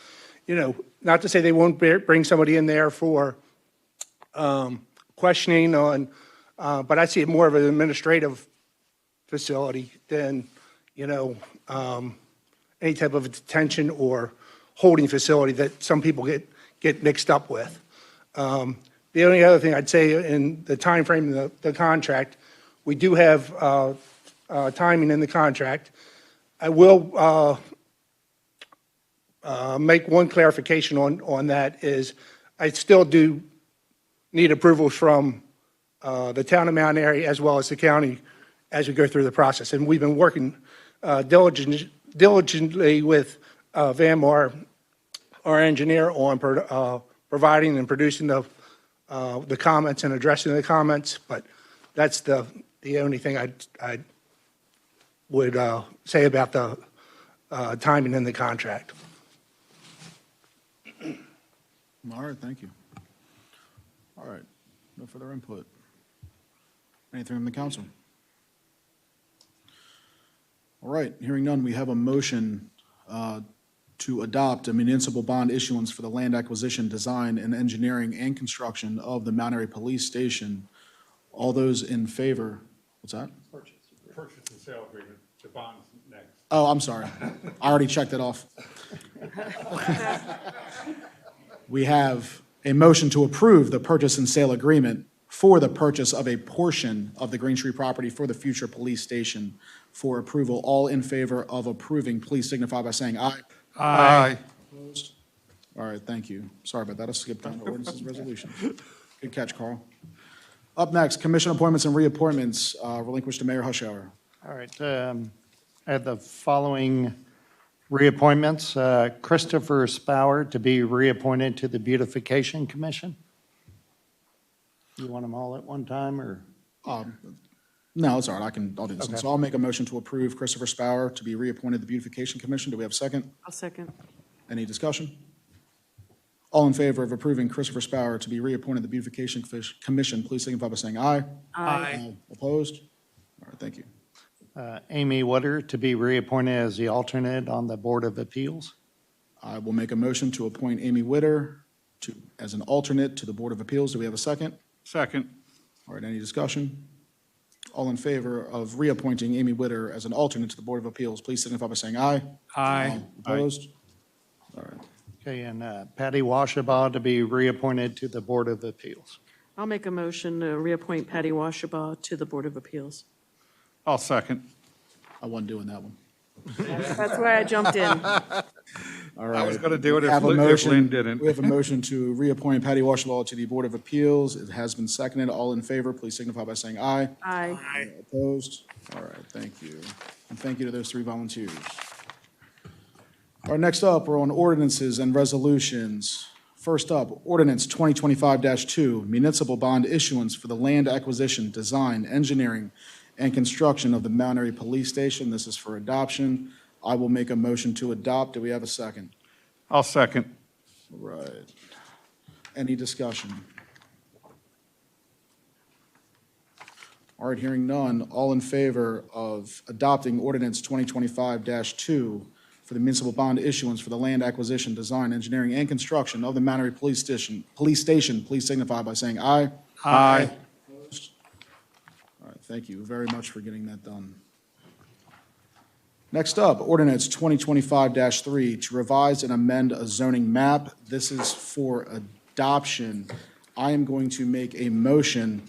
You know, not to say they won't bring somebody in there for questioning on, but I see it more of an administrative facility than, any type of detention or holding facility that some people get mixed up with. The only other thing I'd say in the time frame of the contract, we do have timing in the contract. I will make one clarification on that is I still do need approvals from the town of Mount Airy as well as the county as we go through the process. And we've been working diligently with Vam, our engineer, on providing and producing the comments and addressing the comments, but that's the only thing I would say about the timing in the contract. All right, thank you. All right, no further input. Anything from the council? All right, hearing none, we have a motion to adopt a municipal bond issuance for the land acquisition, design, and engineering and construction of the Mount Airy Police Station. All those in favor? What's that? Purchase and sale agreement, the bond's next. Oh, I'm sorry. I already checked it off. We have a motion to approve the purchase and sale agreement for the purchase of a portion of the Green Street property for the future police station for approval. All in favor of approving, please signify by saying aye. Aye. Opposed? All right, thank you. Sorry about that. I skipped on ordinances and resolutions. Good catch, Carl. Up next, commission appointments and reappointments, relinquished to Mayor Hushhour. All right, I have the following reappointments. Christopher Spower to be reappointed to the Beautification Commission. You want them all at one time, or? No, it's all right. I'll do this. Okay. So I'll make a motion to approve Christopher Spower to be reappointed to the Beautification Commission. Do we have a second? I'll second. Any discussion? All in favor of approving Christopher Spower to be reappointed to the Beautification Commission, please signify by saying aye. Aye. Opposed? All right, thank you. Amy Woodder to be reappointed as the alternate on the Board of Appeals. I will make a motion to appoint Amy Witter as an alternate to the Board of Appeals. Do we have a second? Second. All right, any discussion? All in favor of reappointing Amy Witter as an alternate to the Board of Appeals, please signify by saying aye. Aye. Opposed? All right. Okay, and Patty Washabaugh to be reappointed to the Board of Appeals. I'll make a motion to reappoint Patty Washabaugh to the Board of Appeals. I'll second. I wasn't doing that one. That's why I jumped in. All right. I was going to do it We if have a Lynn motion- didn't. We have a motion to reappoint Patty Washlaw to the Board of Appeals. It has been seconded. All in favor, please signify by saying aye. Aye. Opposed? All right, thank you. And thank you to those three volunteers. All right, next up, we're on ordinances and resolutions. First up, ordinance 2025-2, municipal bond issuance for the land acquisition, design, engineering, and construction of the Mount Airy Police Station. This is for adoption. I will make a motion to adopt. Do we have a second? I'll second. All right. Any discussion? All right, hearing none. All in favor of adopting ordinance 2025-2 for the municipal bond issuance for the land acquisition, design, engineering, and construction of the Mount Airy Police Station, please signify by saying aye. Aye. Opposed? All right, thank you very much for getting that done. Next up, ordinance 2025-3 to revise and amend a zoning map. This is for adoption. I am going to make a motion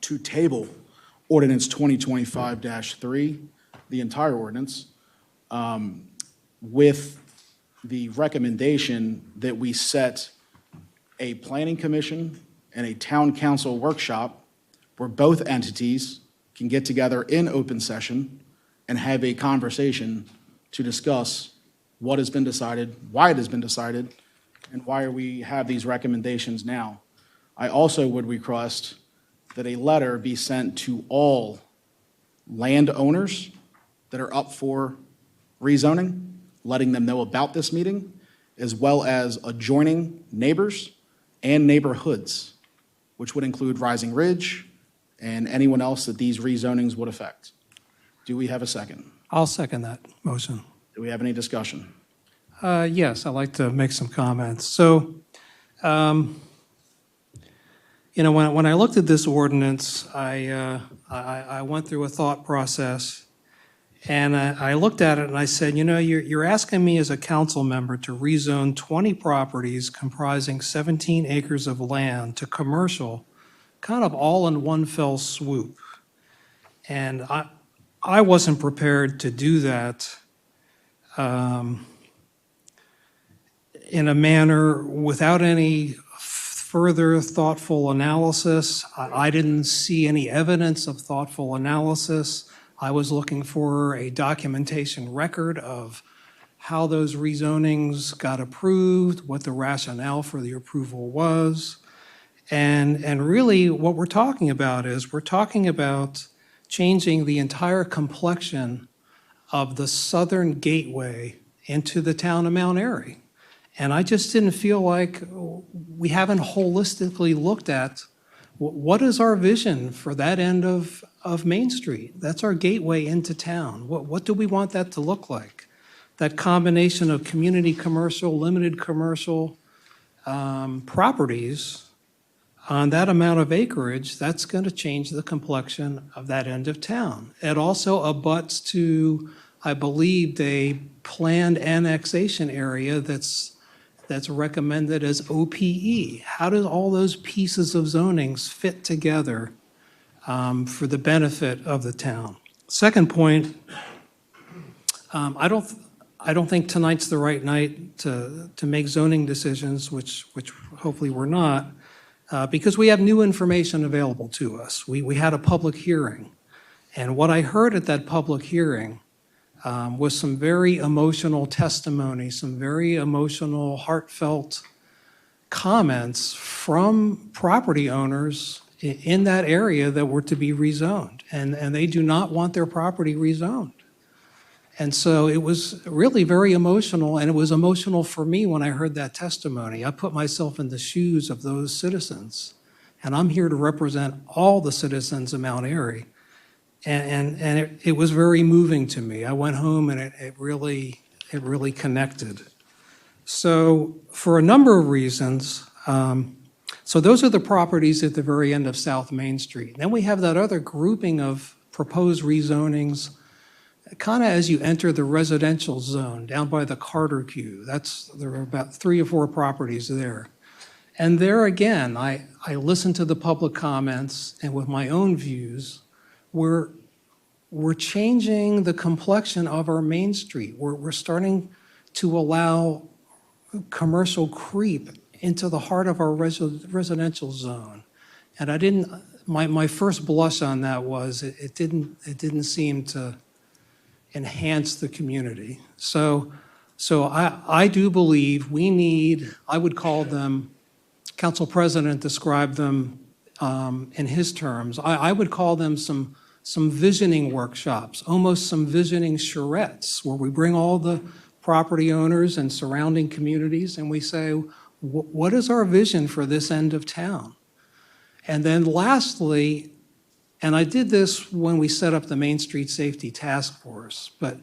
to table ordinance 2025-3, the entire ordinance, with the recommendation that we set a planning commission and a town council workshop where both entities can get together in open session and have a conversation to discuss what has been decided, why it has been decided, and why we have these recommendations now. I also would request that a letter be sent to all landowners that are up for rezoning, letting them know about this meeting, as well as adjoining neighbors and neighborhoods, which would include Rising Ridge and anyone else that these rezonings would affect. Do we have a second? I'll second that motion. Do we have any discussion? Yes, I'd like to make some comments. So, when I looked at this ordinance, I went through a thought process, and I looked at it and I said, you're asking me as a council member to rezone 20 properties comprising 17 acres of land to commercial, kind of all in one fell swoop. And I wasn't prepared to do that in a manner without any further thoughtful analysis. I didn't see any evidence of thoughtful analysis. I was looking for a documentation record of how those rezonings got approved, what the rationale for the approval was. And really what we're talking about is we're talking about changing the entire complexion of the southern gateway into the town of Mount Airy. And I just didn't feel like we haven't holistically looked at what is our vision for that end of Main Street? That's our gateway into town. What do we want that to look like? That combination of community commercial, limited commercial properties on that amount of acreage, that's going to change the complexion of that end of town. It also abuts to, I believe, a planned annexation area that's recommended as OPE. How do all those pieces of zonings fit together for the benefit of the town? Second point, I don't think tonight's the right night to make zoning decisions, which hopefully we're not, because we have new information available to us. We had a public hearing, and what I heard at that public hearing was some very emotional testimony, some very emotional, heartfelt comments from property owners in that area that were to be rezoned, and they do not want their property rezoned. And so it was really very emotional, and it was emotional for me when I heard that testimony. I put myself in the shoes of those citizens, and I'm here to represent all the citizens of Mount Airy. And it was very moving to me. I went home and it really connected. So for a number of reasons, so those are the properties at the very end of South Main Street. Then we have that other grouping of proposed rezonings, kind of as you enter the residential zone down by the Carter Queue. There are about 3 or 4 properties there. And there again, I listened to the public comments, and with my own views, we're changing the complexion of our Main Street. We're starting to allow commercial creep into the heart of our residential zone. And my first blush on that was it didn't seem to enhance the community. So I do believe we need, I would call them, Council President described them in his terms, I would call them some visioning workshops, almost some visioning charrettes, where we bring all the property owners and surrounding communities and we say, what is our vision for this end of town? And then lastly, and I did this when we set up the Main Street Safety Task Force, but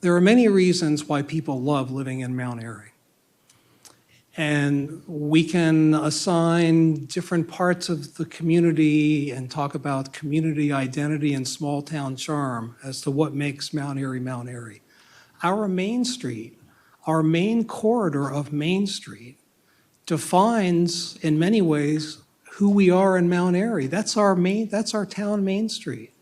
there are many reasons why people love living in Mount Airy. And we can assign different parts of the community and talk about community identity and small town charm as to what makes Mount Airy Mount Airy. Our Main Street, our main corridor of Main Street, defines in many ways who we are in Mount Airy. That's our town Main Street.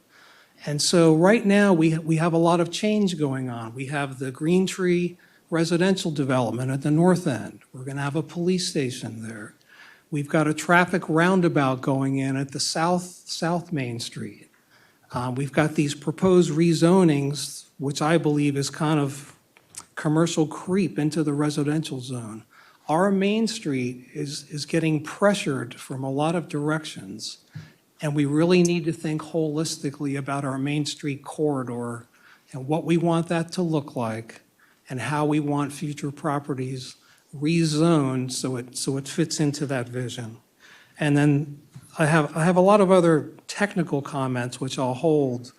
And so right now we have a lot of change going on. We have the Green Tree residential development at the north end. We're going to have a police station there. We've got a traffic roundabout going in at the South Main Street. We've got these proposed rezonings, which I believe is kind of commercial creep into the residential zone. Our Main Street is getting pressured from a lot of directions, and we really need to think holistically about our Main Street corridor and what we want that to look like and how we want future properties rezoned so it fits into that vision. And then I have a lot of other technical comments which I'll hold,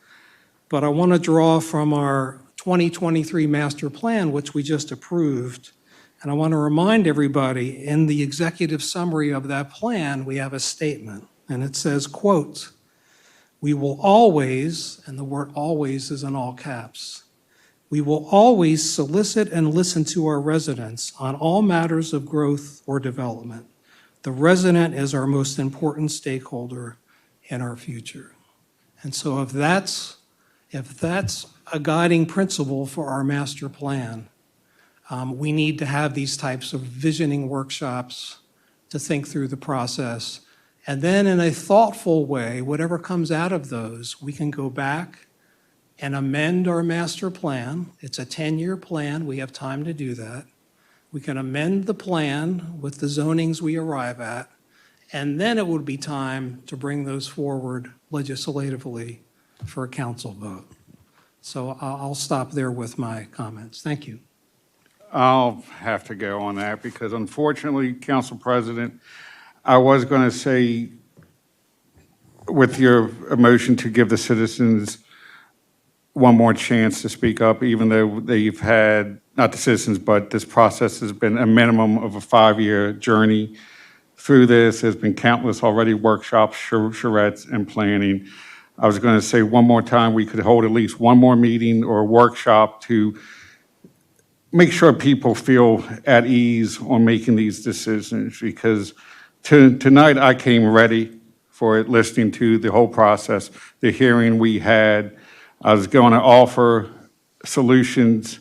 but I want to draw from our 2023 master plan, which we just approved. And I want to remind everybody, in the executive summary of that plan, we have a statement, and it says, quote, "We will always," and the word always is in all caps, "we will always solicit and listen to our residents on all matters of growth or development. The resident is our most important stakeholder in our future." And so if that's a guiding principle for our master plan, we need to have these types of visioning workshops to think through the process. And then in a thoughtful way, whatever comes out of those, we can go back and amend our master plan. It's a 10-year plan. We have time to do that. We can amend the plan with the zonings we arrive at, and then it would be time to bring those forward legislatively for a council vote. So I'll stop there with my comments. Thank you. I'll have to go on that because unfortunately, Council President, I was going to say with your motion to give the citizens one more chance to speak up, even though they've had, not the citizens, but this process has been a minimum of a 5-year journey through this. There's been countless already workshops, charrettes, and planning. I was going to say one more time, we could hold at least one more meeting or workshop to make sure people feel at ease on making these decisions, because tonight I came ready for it, listening to the whole process, the hearing we had. I was going to offer solutions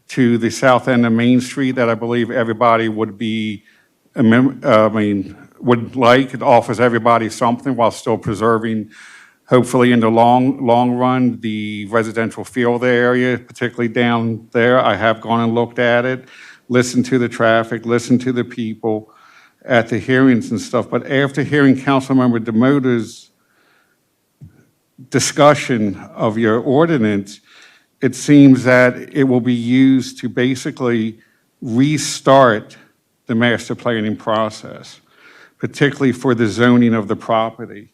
to the south end of Main Street that I believe everybody would be, would like. It offers everybody something while still preserving, hopefully in the long run, the residential feel of the area, particularly down there. I have gone and looked at it, listened to the traffic, listened to the people at the hearings and stuff. But after hearing Councilmember DeMota's discussion of your ordinance, it seems that it will be used to basically restart the master planning process, particularly for the zoning of the property.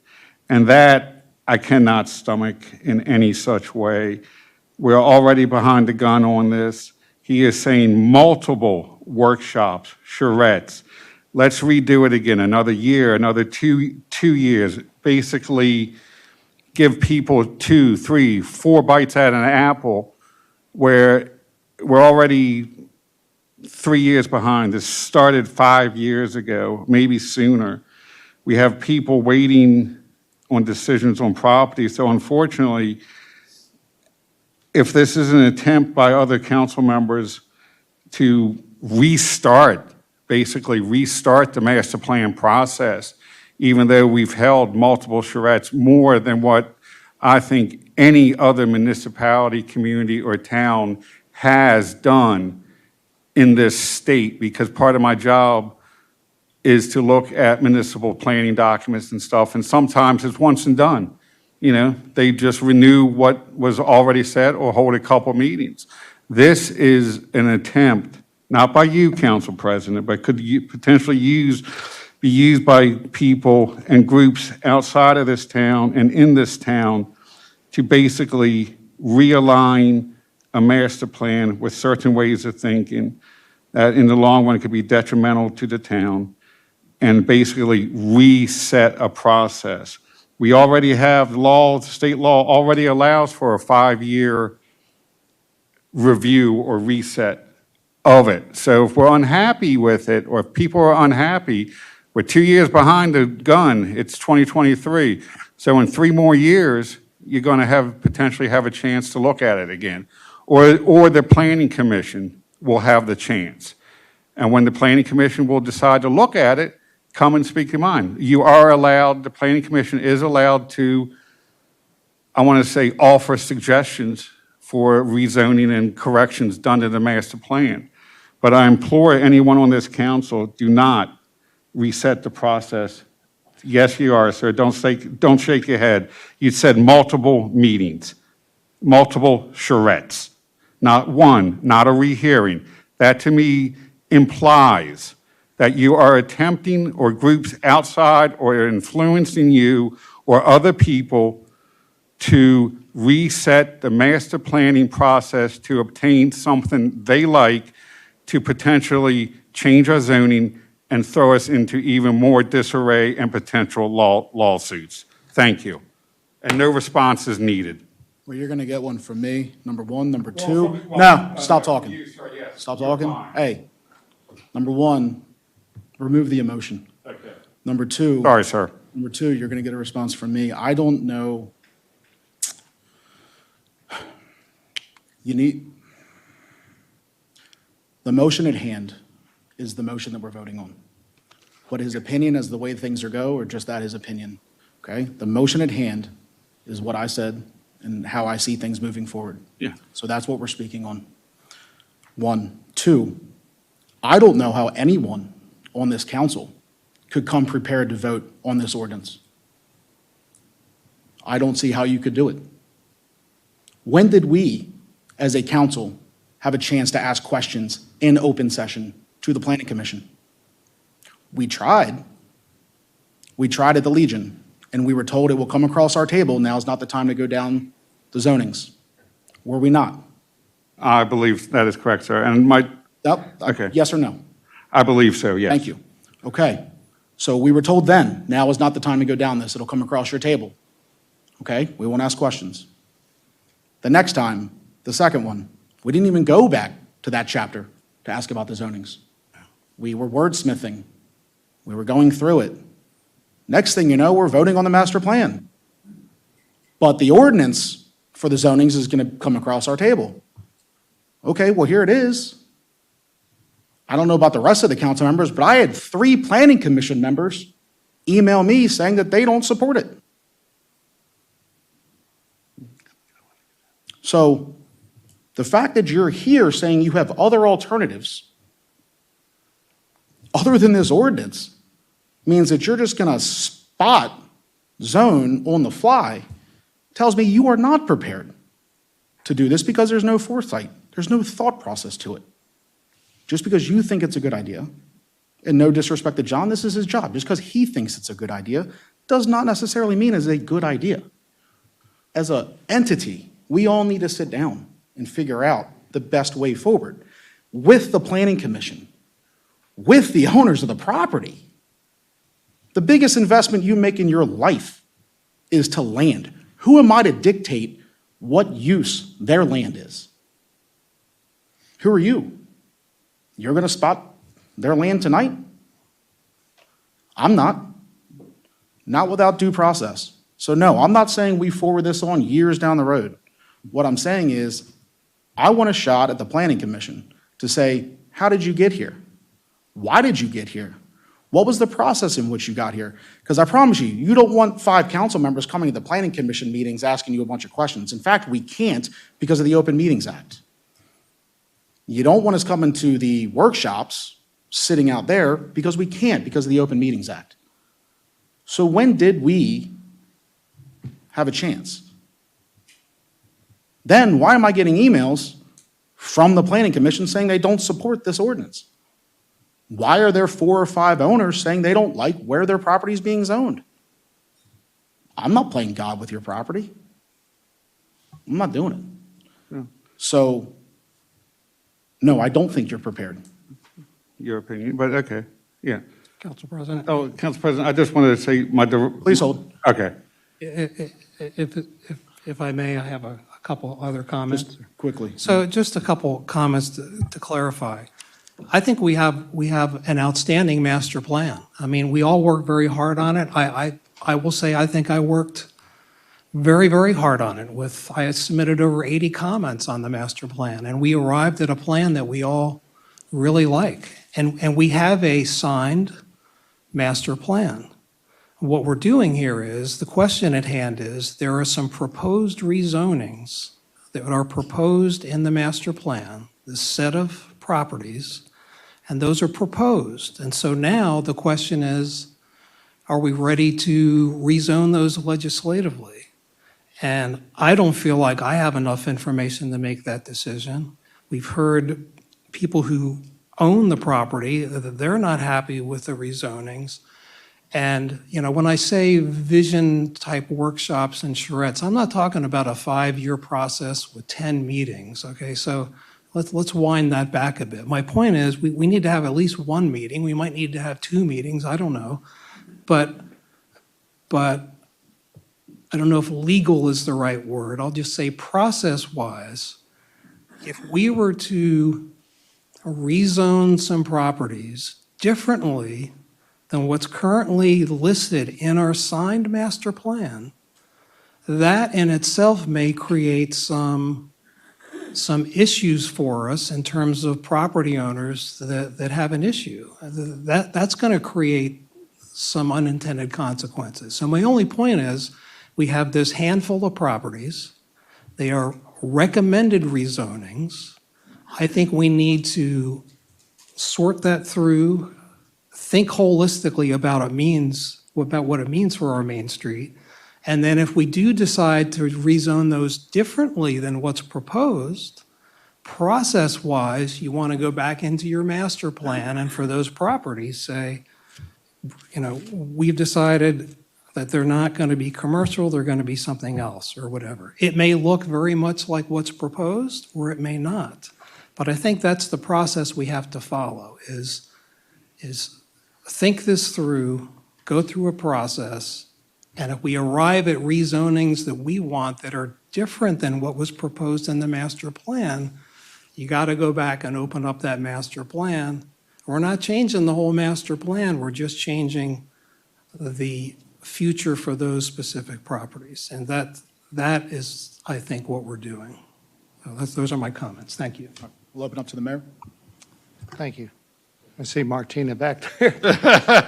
And that I cannot stomach in any such way. We're already behind the gun on this. He is saying multiple workshops, charrettes. Let's redo it again, another year, another two years. Basically, give people 2, 3, 4 bites at an apple, where we're already 3 years behind. This started 5 years ago, maybe sooner. We have people waiting on decisions on property. So unfortunately, if this is an attempt by other council members to basically restart the master plan process, even though we've held multiple charrettes, more than what I think any other municipality, community, or town has done in this state, because part of my job is to look at municipal planning documents and stuff, and sometimes it's once and done. You know, they just renew what was already said or hold a couple meetings. This is an attempt, not by you, Council President, but could potentially be used by people and groups outside of this town and in this town to basically realign a master plan with certain ways of thinking that in the long run could be detrimental to the town, and basically reset a process. We already have law, state law already allows for a 5-year review or reset of it. So if we're unhappy with it, or if people are unhappy, we're 2 years behind the gun. It's 2023. So in 3 more years, you're going to potentially have a chance to look at it again. Or the Planning Commission will have the chance. And when the Planning Commission will decide to look at it, come and speak your mind. You are allowed, the Planning Commission is allowed to, I want to say, offer suggestions for rezoning and corrections done to the master plan. But I implore anyone on this council, do not reset the process. Yes, you are, sir. Don't shake your head. You said multiple meetings, multiple charrettes, not one, not a rehearing. That to me implies that you are attempting, or groups outside or influencing you or other people, to reset the master planning process to obtain something they like, to potentially change our zoning and throw us into even more disarray and potential lawsuits. Thank you. And no response is needed. Well, you're going to get one from me, number one. Number two, no, stop talking. Stop talking. Hey, number one, remove the emotion. Okay. Number two. Sorry, sir. Number two, you're going to get a response from me. I don't know. The motion at hand is the motion that we're voting on. What his opinion is the way things are go, or just that his opinion, okay? The motion at hand is what I said and how I see things moving forward. Yeah. So that's what we're speaking on. 1. 2, I don't know how anyone on this council could come prepared to vote on this ordinance. I don't see how you could do it. When did we, as a council, have a chance to ask questions in open session to the Planning Commission? We tried. We tried at the Legion, and we were told it will come across our table. Now is not the time to go down the zonings. Were we not? I believe that is correct, sir. And my, Yep. Okay. Yes or no? I believe so, yes. Thank you. Okay. So we were told then, now is not the time to go down this. It'll come across your table. Okay? We won't ask questions. The next time, the second one, we didn't even go back to that chapter to ask about the zonings. We were wordsmithing. We were going through it. Next thing you know, we're voting on the master plan. But the ordinance for the zonings is going to come across our table. Okay, well, here it is. I don't know about the rest of the council members, but I had 3 planning commission members email me saying that they don't support it. So the fact that you're here saying you have other alternatives other than this ordinance means that you're just going to spot zone on the fly tells me you are not prepared to do this because there's no foresight. There's no thought process to it. Just because you think it's a good idea, and no disrespect to John, this is his job. Just because he thinks it's a good idea does not necessarily mean it's a good idea. As an entity, we all need to sit down and figure out the best way forward with the Planning Commission, with the owners of the property. The biggest investment you make in your life is to land. Who am I to dictate what use their land is? Who are you? You're going to spot their land tonight? I'm not. Not without due process. So no, I'm not saying we forward this on years down the road. What I'm saying is I want a shot at the Planning Commission to say, how did you get here? Why did you get here? What was the process in which you got here? Because I promise you, you don't want 5 council members coming to the Planning Commission meetings asking you a bunch of questions. In fact, we can't because of the Open Meetings Act. You don't want us coming to the workshops, sitting out there, because we can't because of the Open Meetings Act. So when did we have a chance? Then why am I getting emails from the Planning Commission saying they don't support this ordinance? Why are there 4 or 5 owners saying they don't like where their property is being zoned? I'm not playing God with your property. I'm not doing it. No. So, no, I don't think you're prepared. Your opinion, but okay, yeah. Council President? Oh, Council President, I just wanted to say my... Please hold. Okay. If I may, I have a couple other comments. Just quickly. So just a couple comments to clarify. I think we have an outstanding master plan. I mean, we all work very hard on it. I will say, I think I worked very, very hard on it I submitted over 80 comments on the master plan, and we arrived at a plan that we all really like. And we have a signed master plan. What we're doing here is, the question at hand is, there are some proposed rezonings that are proposed in the master plan, this set of properties, and those are proposed. And so now the question is, are we ready to rezone those legislatively? And I don't feel like I have enough information to make that decision. We've heard people who own the property, that they're not happy with the rezonings. And, you know, when I say vision-type workshops and charrettes, I'm not talking about a 5-year process with 10 meetings, okay? So let's wind that back a bit. My point is, we need to have at least 1 meeting. We might need to have 2 meetings, I don't know. But I don't know if legal is the right word. I'll just say process-wise, if we were to rezone some properties differently than what's currently listed in our signed master plan, that in itself may create some issues for us in terms of property owners that have an issue. That's going to create some unintended consequences. So my only point is, we have this handful of properties They are recommended rezonings. I think we need to sort that through, think holistically about what it means for our Main Street. And then if we do decide to rezone those differently than what's proposed, process-wise, you want to go back into your master plan and for those properties say, we've decided that they're not going to be commercial, they're going to be something else or whatever. It may look very much like what's proposed or it may not. But I think that's the process we have to follow is think this through, go through a process, and if we arrive at rezonings that we want that are different than what was proposed in the master plan, you got to go back and open up that master plan. We're not changing the whole master plan, we're just changing the future for those specific properties. And that is, I think, what we're doing. So those are my comments. Thank you. We'll open up to the mayor. Thank you. I see Martina back there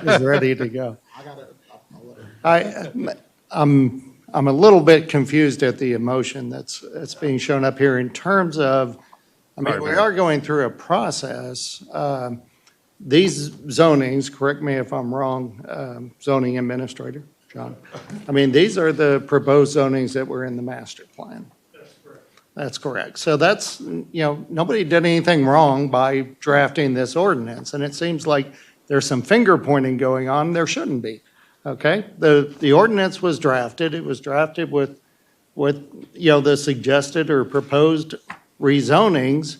is ready to go. I'm a little bit confused at the emotion that's being shown up here in terms of, we are going through a process. These zonings, correct me if I'm wrong, zoning administrator, John. These are the proposed zonings that were in the master plan. That's correct. So that's, nobody did anything wrong by drafting this ordinance. And it seems like there's some finger pointing going on. There shouldn't be. Okay? The ordinance was drafted. It was drafted with the suggested or proposed rezonings.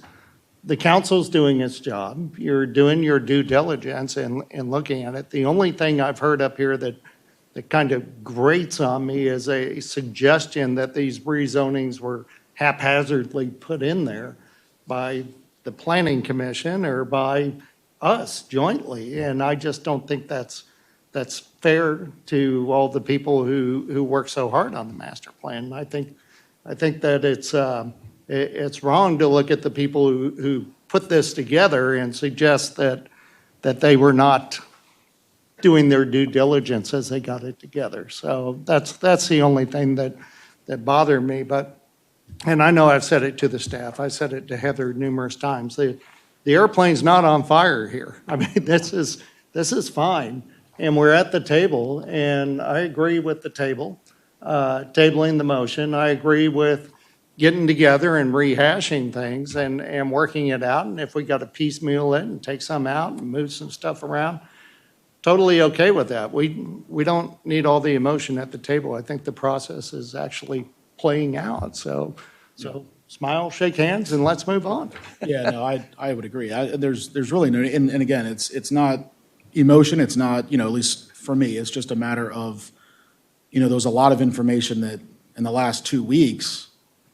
The council's doing its job. You're doing your due diligence and looking at it. The only thing I've heard up here that kind of grates on me is a suggestion that these rezonings were haphazardly put in there by the planning commission or by us jointly. And I just don't think that's fair to all the people who work so hard on the master plan. I think that it's wrong to look at the people who put this together and suggest that they were not doing their due diligence as they got it together. So that's the only thing that bothered me. And I know I've said it to the staff. I said it to Heather numerous times. The airplane's not on fire here. This is fine. And we're at the table, and I agree with the tabling the motion. I agree with getting together and rehashing things and working it out. And if we got to piecemeal it and take some out and move some stuff around, totally okay with that. We don't need all the emotion at the table. I think the process is actually playing out. So smile, shake hands, and let's move on. Yeah, no, I would agree. There's really no, and again, it's not emotion. It's not, at least for me, it's just a matter of, there was a lot of information that in the last 2 weeks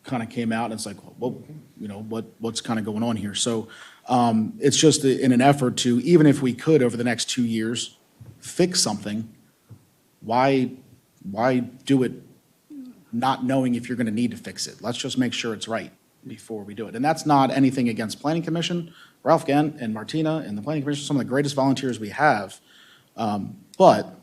kind of came out, and it's like, well, what's kind of going on here? So it's just in an effort to, even if we could over the next 2 years, fix something, why do it not knowing if you're going to need to fix it? Let's just make sure it's right before we do it. And that's not anything against Planning Commission. Ralph Gant and Martina and the Planning Commission are some of the greatest volunteers we have. But,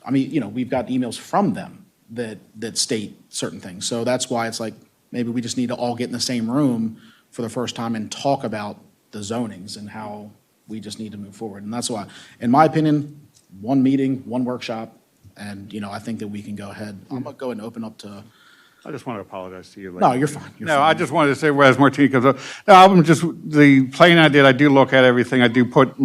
we've got emails from them that state certain things. So that's why it's like, maybe we just need to all get in the same room for the first time and talk about the zonings and how we just need to move forward. And that's why, in my opinion, one meeting, one workshop, and, I think that we can go ahead. I'm going to go ahead and open up to. I just want to apologize to you. No, you're fine. I just wanted to say, whereas Martina comes up, the plan I did, I do look at everything. I do put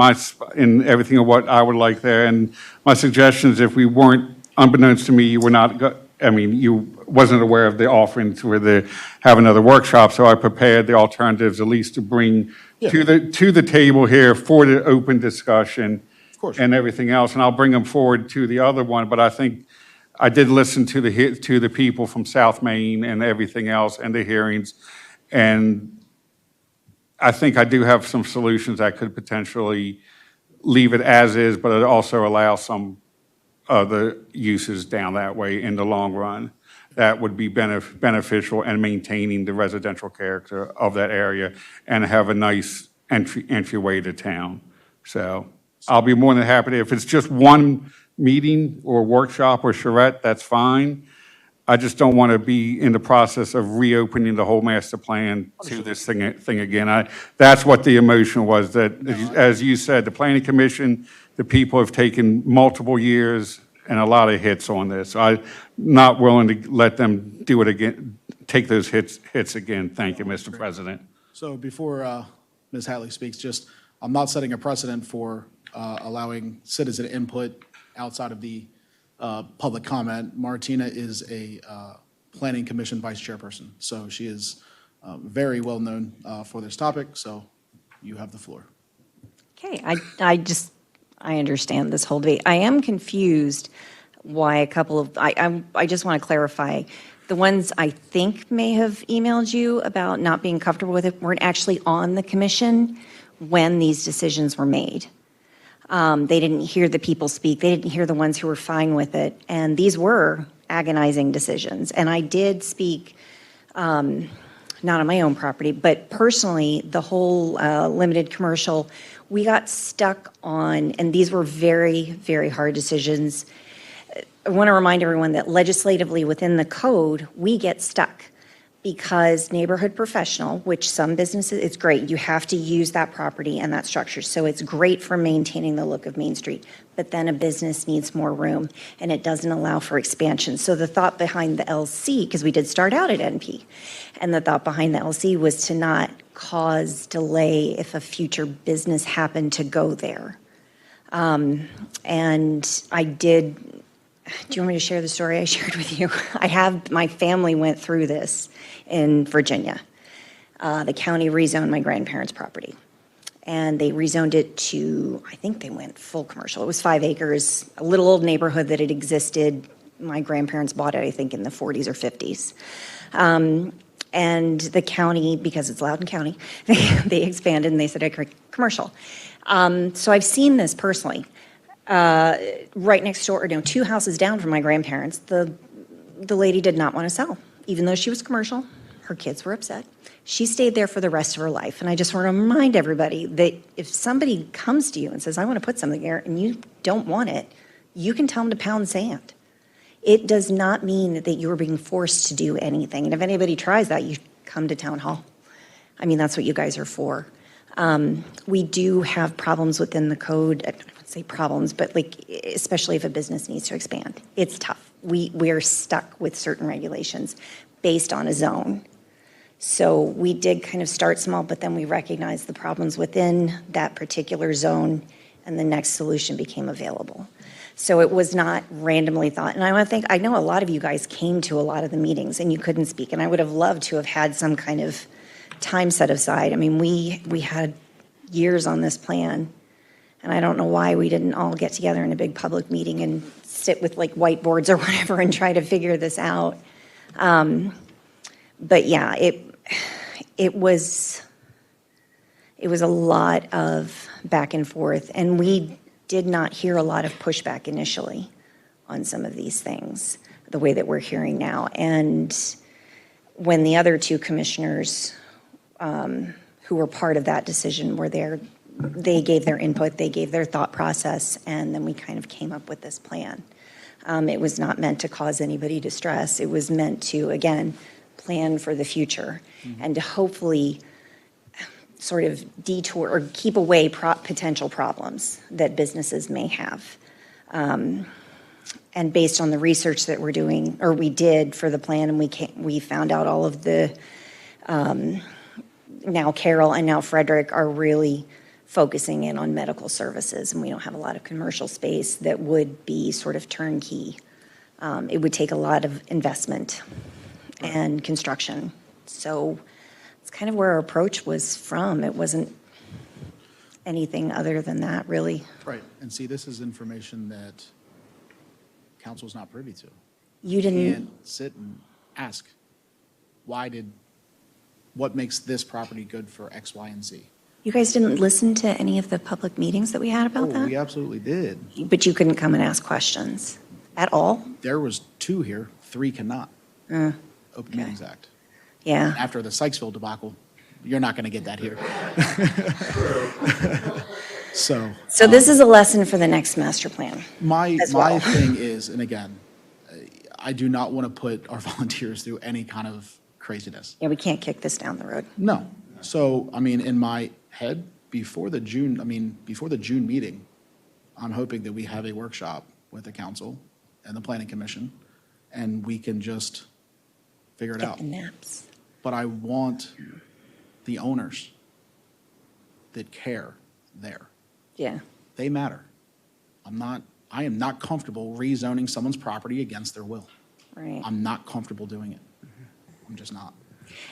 in everything of what I would like there. And my suggestions, if we weren't, unbeknownst to me, you were not, you wasn't aware of the offering to have another workshop. So I prepared the alternatives, at least to bring to the table here for the open discussion and everything else. And I'll bring them forward to the other one. But I think I did listen to the people from South Main and everything else and the hearings. And I think I do have some solutions that could potentially leave it as is, but it also allow some other uses down that way in the long run that would be beneficial and maintaining the residential character of that area and have a nice entryway to town. So I'll be more than happy if it's just one meeting or workshop or charrette, that's fine. I just don't want to be in the process of reopening the whole master plan to this thing again. That's what the emotion was, that, as you said, the planning commission, the people have taken multiple years and a lot of hits on this. I'm not willing to let them do it again, take those hits again. Thank you, Mr. President. So before Ms. Hatley speaks, just, I'm not setting a precedent for allowing citizen input outside of the public comment. Martina is a Planning Commission Vice Chairperson, so she is very well known for this topic, so you have the floor. Okay, I understand this whole debate. I am confused why a couple of, I just want to clarify, the ones I think may have emailed you about not being comfortable with it weren't actually on the commission when these decisions were made. They didn't hear the people speak. They didn't hear the ones who were fine with it. And these were agonizing decisions. And I did speak, not on my own property, but personally, the whole limited commercial, we got stuck on, and these were very, very hard decisions. I want to remind everyone that legislatively within the code, we get stuck because neighborhood professional, which some businesses, it's great. You have to use that property and that structure. So it's great for maintaining the look of Main Street. But then a business needs more room and it doesn't allow for expansion. So the thought behind the LC, because we did start out at NP, and the thought behind the LC was to not cause delay if a future business happened to go there. And I did, do you want me to share the story I shared with you? My family went through this in Virginia. The county rezoned my grandparents' property. And they rezoned it to, I think they went full commercial. It was 5 acres, a little old neighborhood that had existed. My grandparents bought it, I think, in the 40s or 50s. And the county, because it's Loudoun County, they expanded and they said, commercial. So I've seen this personally. Right next door, 2 houses down from my grandparents, the lady did not want to sell. Even though she was commercial, her kids were upset. She stayed there for the rest of her life. And I just want to remind everybody that if somebody comes to you and says, I want to put something there, and you don't want it, you can tell them to pound sand. It does not mean that you're being forced to do anything. And if anybody tries that, you come to town hall. I mean, that's what you guys are for. We do have problems within the code. I wouldn't say problems, but especially if a business needs to expand. It's tough. We're stuck with certain regulations based on a zone. So we did kind of start small, but then we recognized the problems within that particular zone, and the next solution became available. So it was not randomly thought. And I know a lot of you guys came to a lot of the meetings and you couldn't speak, and I would have loved to have had some kind of time set aside. I mean, we had years on this plan, and I don't know why we didn't all get together in a big public meeting and sit with whiteboards or whatever and try to figure this out. But yeah, it was a lot of back and forth, and we did not hear a lot of pushback initially on some of these things, the way that we're hearing now. And when the other 2 commissioners who were part of that decision were there, they gave their input, they gave their thought process, and then we kind of came up with this plan. It was not meant to cause anybody distress. It was meant to, again, plan for the future and to hopefully sort of detour or keep away potential problems that businesses may have. And based on the research that we're doing, or we did for the plan, and we found out all of the, now Carroll and now Frederick are really focusing in on medical services, and we don't have a lot of commercial space that would be sort of turnkey. It would take a lot of investment and construction. So it's kind of where our approach was from. It wasn't anything other than that, really. Right, and see, this is information that council's not privy to. You didn't. You can't sit and ask, what makes this property good for X, Y, and Z? You guys didn't listen to any of the public meetings that we had about that? We absolutely did. But you couldn't come and ask questions at all? There was 2 here, 3 cannot. Open Meetings Act. Yeah. After the Sykesville debacle, you're not going to get that here. So this is a lesson for the next master plan. My as well. thing is, and again, I do not want to put our volunteers through any kind of craziness. Yeah, we can't kick this down the road. No. So, I mean, in my head, before the June meeting, I'm hoping that we have a workshop with the council and the planning commission, and we can just figure it Get out. the maps. But I want the owners that care there. Yeah. They matter. I am not comfortable rezoning someone's property against their will. Right. I'm not comfortable doing it. I'm just not.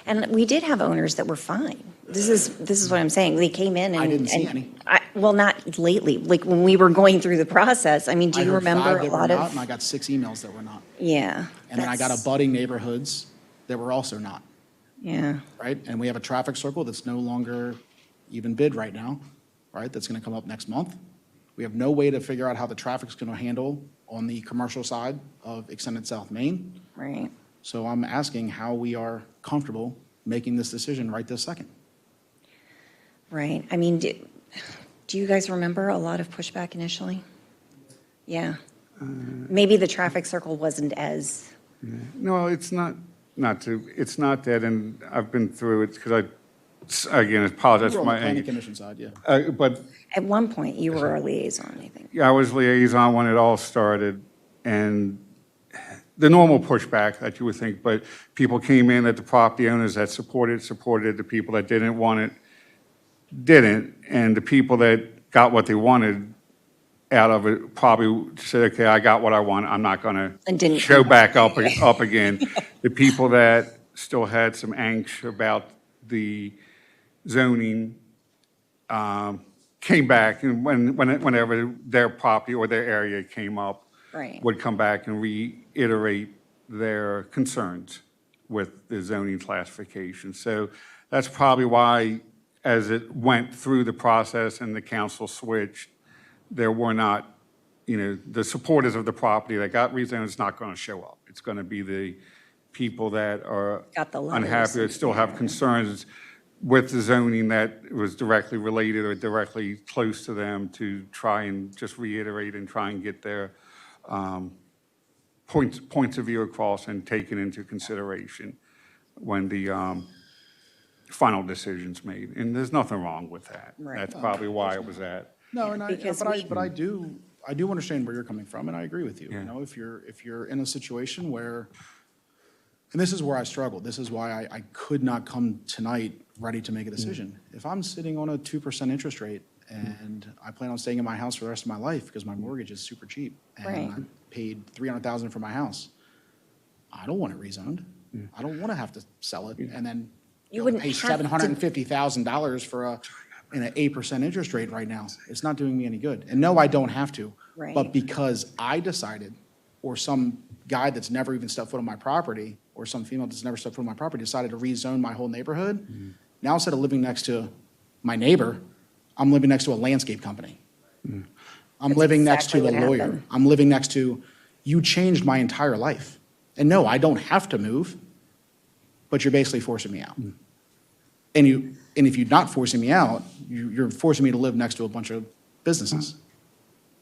And we did have owners that were fine. This is what I'm saying. They came in and. I didn't see and any. Well, not lately, like when we were going through the process. I mean, do I you heard remember 5 a that were lot not, of? and I got 6 emails that were not. Yeah. And then I got that's- abutting neighborhoods that were also not, Yeah. right? And we have a traffic circle that's no longer even bid right now, right? That's gonna come up next month. We have no way to figure out how the traffic's gonna handle on the commercial side of Extended South Main. Right. So I'm asking how we are comfortable making this decision right this second. Right. I mean, do you guys remember a lot of pushback initially? Yeah. Maybe the traffic circle wasn't as, No, it's not it's not that, and I've been through it, because again, I apologize We're for on the my planning anger. commission side, yeah. But at one point, you were a liaison, I think. yeah, I was liaison when it all started, and the normal pushback that you would think, but people came in, that the property owners that supported, the people that didn't want it, didn't, and the people that got what they wanted out of it probably said, okay, I got what I want, I'm not And gonna didn't show come back up again. The people that still had some angst about the zoning came back, and whenever their property or their area came up, Right. would come back and reiterate their concerns with the zoning classification. So that's probably why, as it went through the process and the council switched, there were not, the supporters of the property that got rezoned is not going to show up. It's going to be the people that are Got the letters. unhappy, that still have concerns with the zoning that was directly related or directly close to them, to try and just reiterate and try and get their points of view across and taken into consideration when the final decision's made. And there's nothing wrong with that. Right. That's probably why it was that. No, and Because I do understand where you're coming from, and I agree with you. You know, if you're in a situation where, and this is where I struggled, this is why I could not come tonight ready to make a decision. If I'm sitting on a 2% interest rate and I plan on staying in my house for the rest of my life because my mortgage is super cheap, and Right. I paid $300,000 for my house, I don't want it rezoned. I don't want to have to sell it and then You wouldn't pay have to- $750,000 for an 8% interest rate right now. It's not doing me any good. And no, I don't have to. Right. But because I decided, or some guy that's never even stepped foot on my property, or some female that's never stepped foot on my property, decided to rezone my whole neighborhood, now instead of living next to my neighbor, I'm living next to a landscape company. I'm living next to exactly the what lawyer. happened. I'm living next to, you changed my entire life. And no, I don't have to move, but you're basically forcing me out. And if you're not forcing me out, you're forcing me to live next to a bunch of businesses.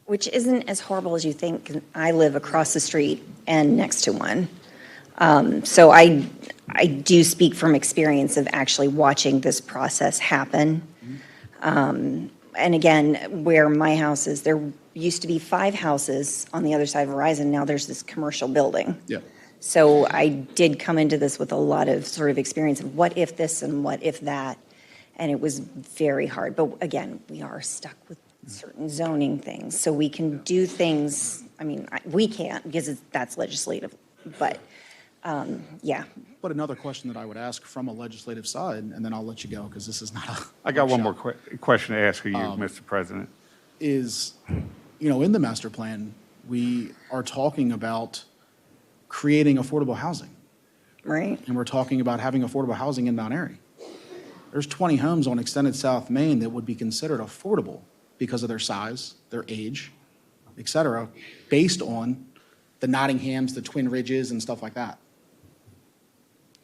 Which isn't as horrible as you think. 'Cause I live across the street and next to one. So I do speak from experience of actually watching this process happen. And again, where my house is, there used to be 5 houses on the other side of Verizon. Now there's this commercial building. Yeah. So I did come into this with a lot of sort of experience of what if this and what if that. And it was very hard. But again, we are stuck with certain zoning things. So we can do things, I mean, we can't because that's legislative. But, yeah. But another question that I would ask from a legislative side, and then I'll let you go, because this is not a I got one more workshop, question to ask of you, Mr. President. is, in the master plan, we are talking about creating affordable housing. Right. And we're talking about having affordable housing in Mount Airy. There's 20 homes on Extended South Main that would be considered affordable because of their size, their age, et cetera, based on the Nottinghams, the Twin Ridges, and stuff like that.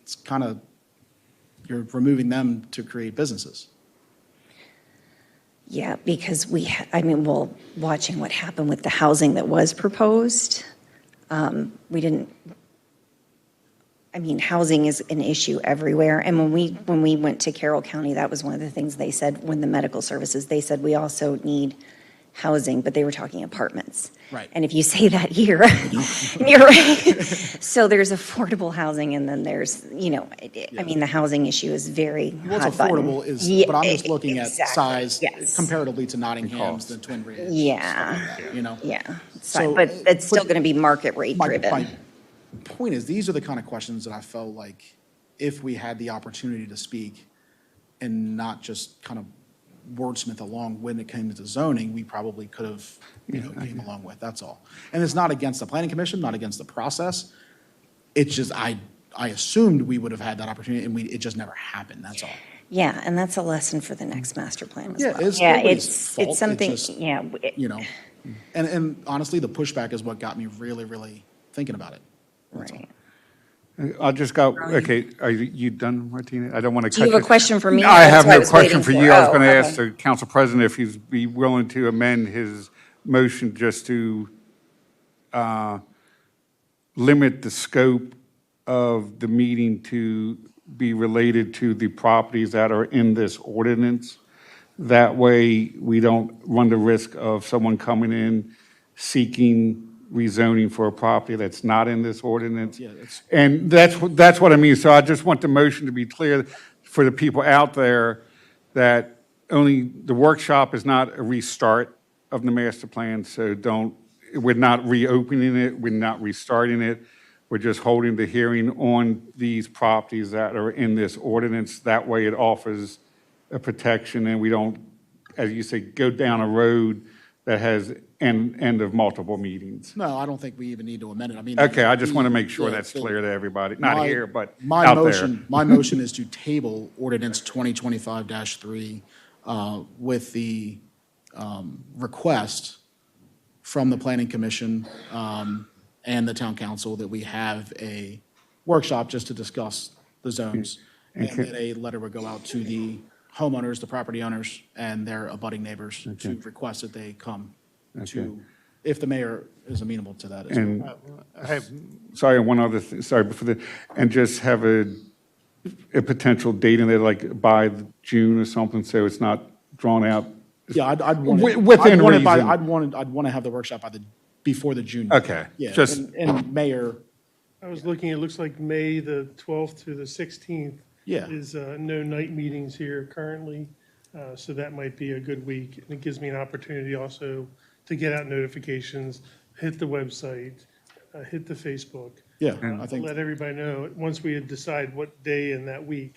It's kind of, you're removing them to create businesses. Yeah, because watching what happened with the housing that was proposed, We didn't, I mean, housing is an issue everywhere. And when we went to Carroll County, that was one of the things they said, when the medical services, they said, we also need housing, but they were talking apartments. Right. And if you say that here, you're right. So there's affordable housing, and then there's, I mean, the housing issue is very What's hot button. affordable is, Yeah, but I'm just looking at exactly, size yes. comparatively to Nottingham's, the Twin Ridge. Yeah. Yeah. So, but it's still going to be market rate My driven. point is, these are the kind of questions that I felt like if we had the opportunity to speak and not just kind of wordsmith along when it came to zoning, we probably could have, came along with, that's all. And it's not against the planning commission, not against the process. It's just, I assumed we would have had that opportunity, and it just never happened, that's all. Yeah, and that's a lesson for the next master plan as Yeah, well. it's nobody's fault, It's something, just, yeah. And honestly, the pushback is what got me really, really thinking about it. That's all. Right. I just got, okay, are you done, Martina? I don't want to cut Do you have a question for me? I That's have what I no was question waiting for for. you. I was Oh, going to okay. ask the council president if he'd be willing to amend his motion just to limit the scope of the meeting to be related to the properties that are in this ordinance. That way, we don't run the risk of someone coming in seeking rezoning for a property that's not in this ordinance. Yeah, And that's what I mean. So I just want the motion to be clear for the people out there that only, the workshop is not a restart of the master plan, so we're not reopening it, we're not restarting it. We're just holding the hearing on these properties that are in this ordinance. That way it offers a protection, and we don't, as you say, go down a road that has end of multiple meetings. No, I don't think we even need to amend it. I mean. Okay, I just want to make sure the- that's the- clear to everybody, not My- here, but my out motion, there. My motion is to table ordinance 2025-3 with the request from the planning commission and the town council that we have a workshop just to discuss the zones. And that a letter would go out to the homeowners, the property owners, and their abutting neighbors to request that they come to, if the mayor is amenable to that as well. And, sorry, one other thing, sorry, before and just have a potential date in there, like by June or something, so it's not drawn out. Yeah, I'd want it. Within reason. I'd want to have the workshop before the June. meeting. Okay, Yeah, just- and mayor, I was looking, it looks like May the 12th to the 16th. Yeah. Is no night meetings here currently, so that might be a good week. And it gives me an opportunity also to get out notifications, hit the website, hit the Facebook. Yeah, I think- Let everybody know, once we decide what day in that week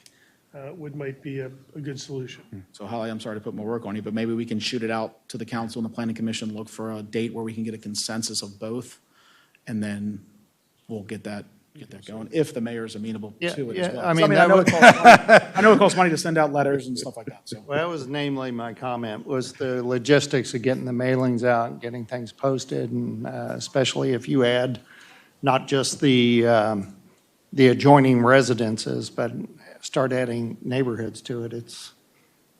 might be a good solution. so Holly, I'm sorry to put more work on you, but maybe we can shoot it out to the council and the planning commission, look for a date where we can get a consensus of both, and then we'll get that going, if the mayor is amenable to it as well. I mean, I know it costs money. I know it costs money to send out letters and stuff like that, so. Well, that was namely my comment, was the logistics of getting the mailings out and getting things posted, and especially if you add not just the adjoining residences, but start adding neighborhoods to it,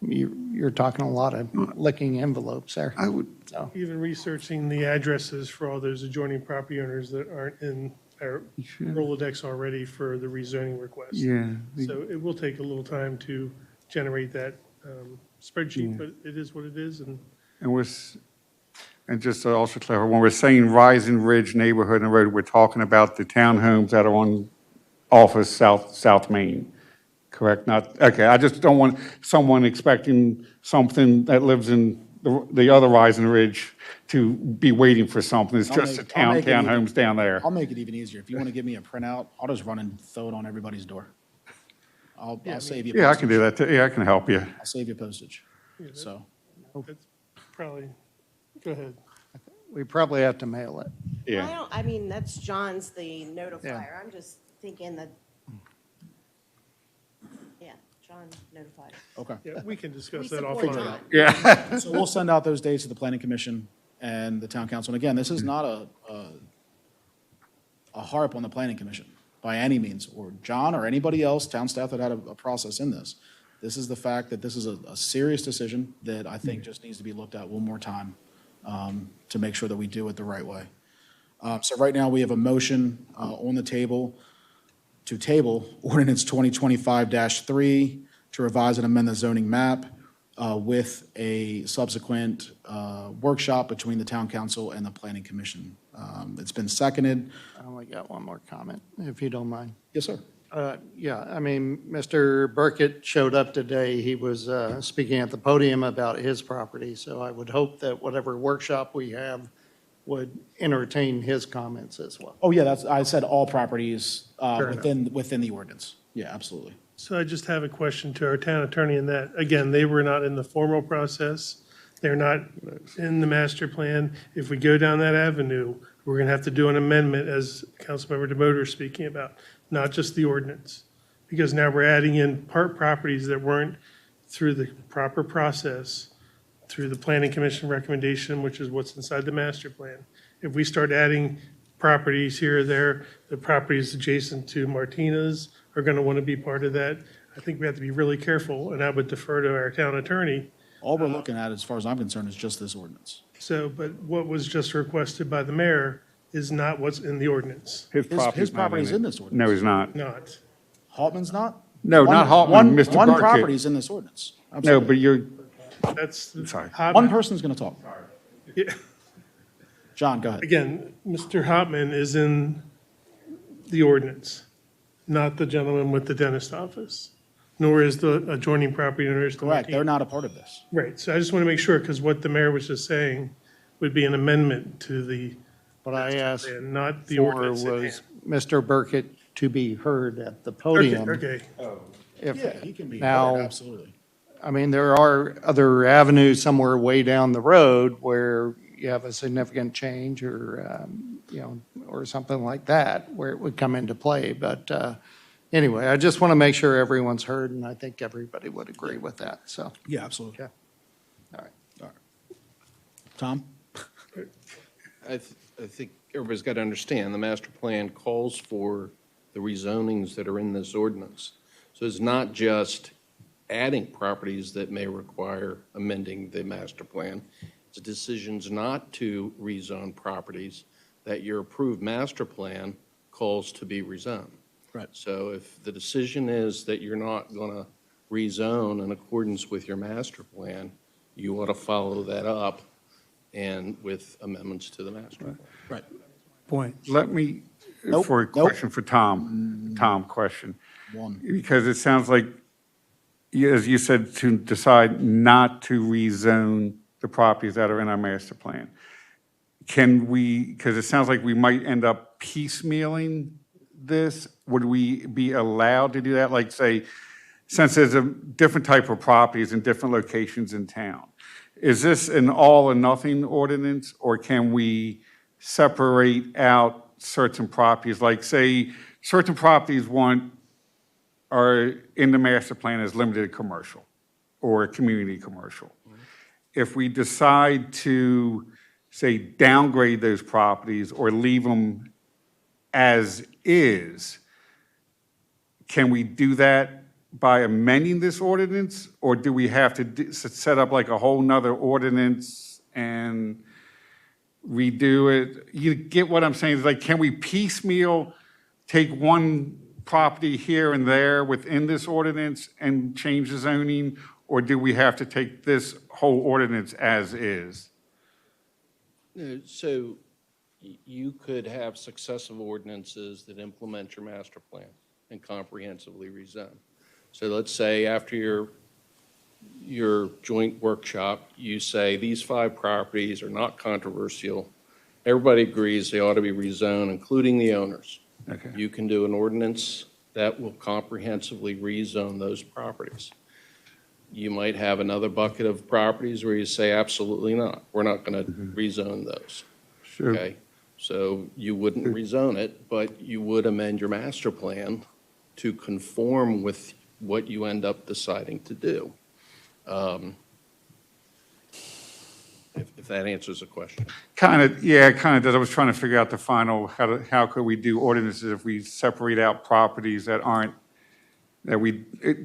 you're talking a lot of licking envelopes there. I would. So. Even researching the addresses for all those adjoining property owners that aren't in our Rolodex already for the rezoning request. Yeah. So it will take a little time to generate that spreadsheet, but it is what it is, and And just to also clarify, when we're saying Rising Ridge neighborhood and road, we're talking about the townhomes that are on Office South Main, correct? Not, okay, I just don't want someone expecting something that lives in the other Rising Ridge to be waiting for something. It's just the townhomes down there. I'll make it even easier. If you want to give me a printout, I'll just run and throw it on everybody's door. I'll save you. Yeah, I can do that, too. Yeah, I can help you. I'll save you postage, so. that's probably, go ahead. We probably have to mail it. Yeah. I mean, that's John's the notifier. I'm just thinking that, yeah, John notified. Okay. Yeah, we can discuss We that support offline. John. Yeah. So we'll send out those dates to the planning commission and the town council. And again, this is not a harp on the planning commission by any means, or John or anybody else, town staff that had a process in this. This is the fact that this is a serious decision that I think just needs to be looked at one more time to make sure that we do it the right way. So right now, we have a motion on the table to table ordinance 2025-3 to revise and amend the zoning map with a subsequent workshop between the town council and the planning commission. It's been seconded. I only got one more comment, if you don't mind. Yes, sir. Yeah, I mean, Mr. Burkett showed up today. He was speaking at the podium about his property, so I would hope that whatever workshop we have would entertain his comments as well. Oh, yeah, I said all properties Fair enough. within the ordinance. Yeah, absolutely. So I just have a question to our town attorney in that, again, they were not in the formal process. They're not in the master plan. If we go down that avenue, we're going to have to do an amendment, as Councilmember DeMotor is speaking about, not just the ordinance. Because now we're adding in properties that weren't through the proper process, through the planning commission recommendation, which is what's inside the master plan. If we start adding properties here or there, the properties adjacent to Martinez are going to want to be part of that. I think we have to be really careful, and I would defer to our town attorney. All we're looking at, as far as I'm concerned, is just this ordinance. So, but what was just requested by the mayor is not what's in the ordinance. His property's in this ordinance. No, he's not. Not. Haltman's not? No, not Haltman, Mr. One Burkett. property's in this ordinance. No, Absolutely. but you're, That's. sorry. One person's going to talk. Yeah. John, go ahead. Again, Mr. Hopman is in the ordinance, not the gentleman with the dentist office, nor is the adjoining property owners. Correct, they're not a part of this. Right, so I just want to make sure, because what the mayor was just saying would be an amendment to the. What I asked plan, not the for ordinance at was hand. Mr. Burkett to be heard at the podium. Okay, If- Yeah, he can be Now, heard, absolutely. I mean, there are other avenues somewhere way down the road where you have a significant change or, or something like that, where it would come into play. But anyway, I just want to make sure everyone's heard, and I think everybody would agree with that, so. Yeah, absolutely. Okay. All right. All right. Tom? I think everybody's got to understand, the master plan calls for the rezonings that are in this ordinance. So it's not just adding properties that may require amending the master plan. It's decisions not to rezone properties that your approved master plan calls to be rezoned. Right. So if the decision is that you're not going to rezone in accordance with your master plan, you ought to follow that up and with amendments to the master plan. Right. Point. let me, Nope, for a nope. question for Tom question. One. Because it sounds like, as you said, to decide not to rezone the properties that are in our master plan. Can we, because it sounds like we might end up piecemealing this, would we be allowed to do that? Like, say, since there's a different type of properties in different locations in town, is this an all or nothing ordinance, or can we separate out certain properties? Like, say, certain properties are in the master plan as limited commercial or community commercial. If we decide to, say, downgrade those properties or leave them as is, can we do that by amending this ordinance? Or do we have to set up like a whole nother ordinance and redo it? You get what I'm saying? It's like, can we piecemeal take one property here and there within this ordinance and change the zoning? Or do we have to take this whole ordinance as is? So you could have successive ordinances that implement your master plan and comprehensively rezone. So let's say after your joint workshop, you say these 5 properties are not controversial. Everybody agrees they ought to be rezoned, including the owners. Okay. You can do an ordinance that will comprehensively rezone those properties. You might have another bucket of properties where you say, absolutely not. We're not going to rezone those. Sure. Okay? So you wouldn't rezone it, but you would amend your master plan to conform with what you end up deciding to do. If that answers the question. Kind of, yeah, it kind of does. I was trying to figure out the final, how could we do ordinances if we separate out properties that we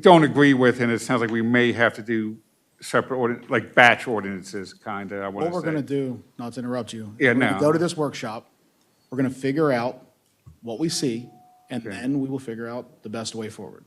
don't agree with, and it sounds like we may have to do separate, like batch ordinances, kind of, I want to say. What we're going to do, not to interrupt you. Yeah, we're gonna no. Go to this workshop. We're going to figure out what we see, and then we will figure out the best way forward.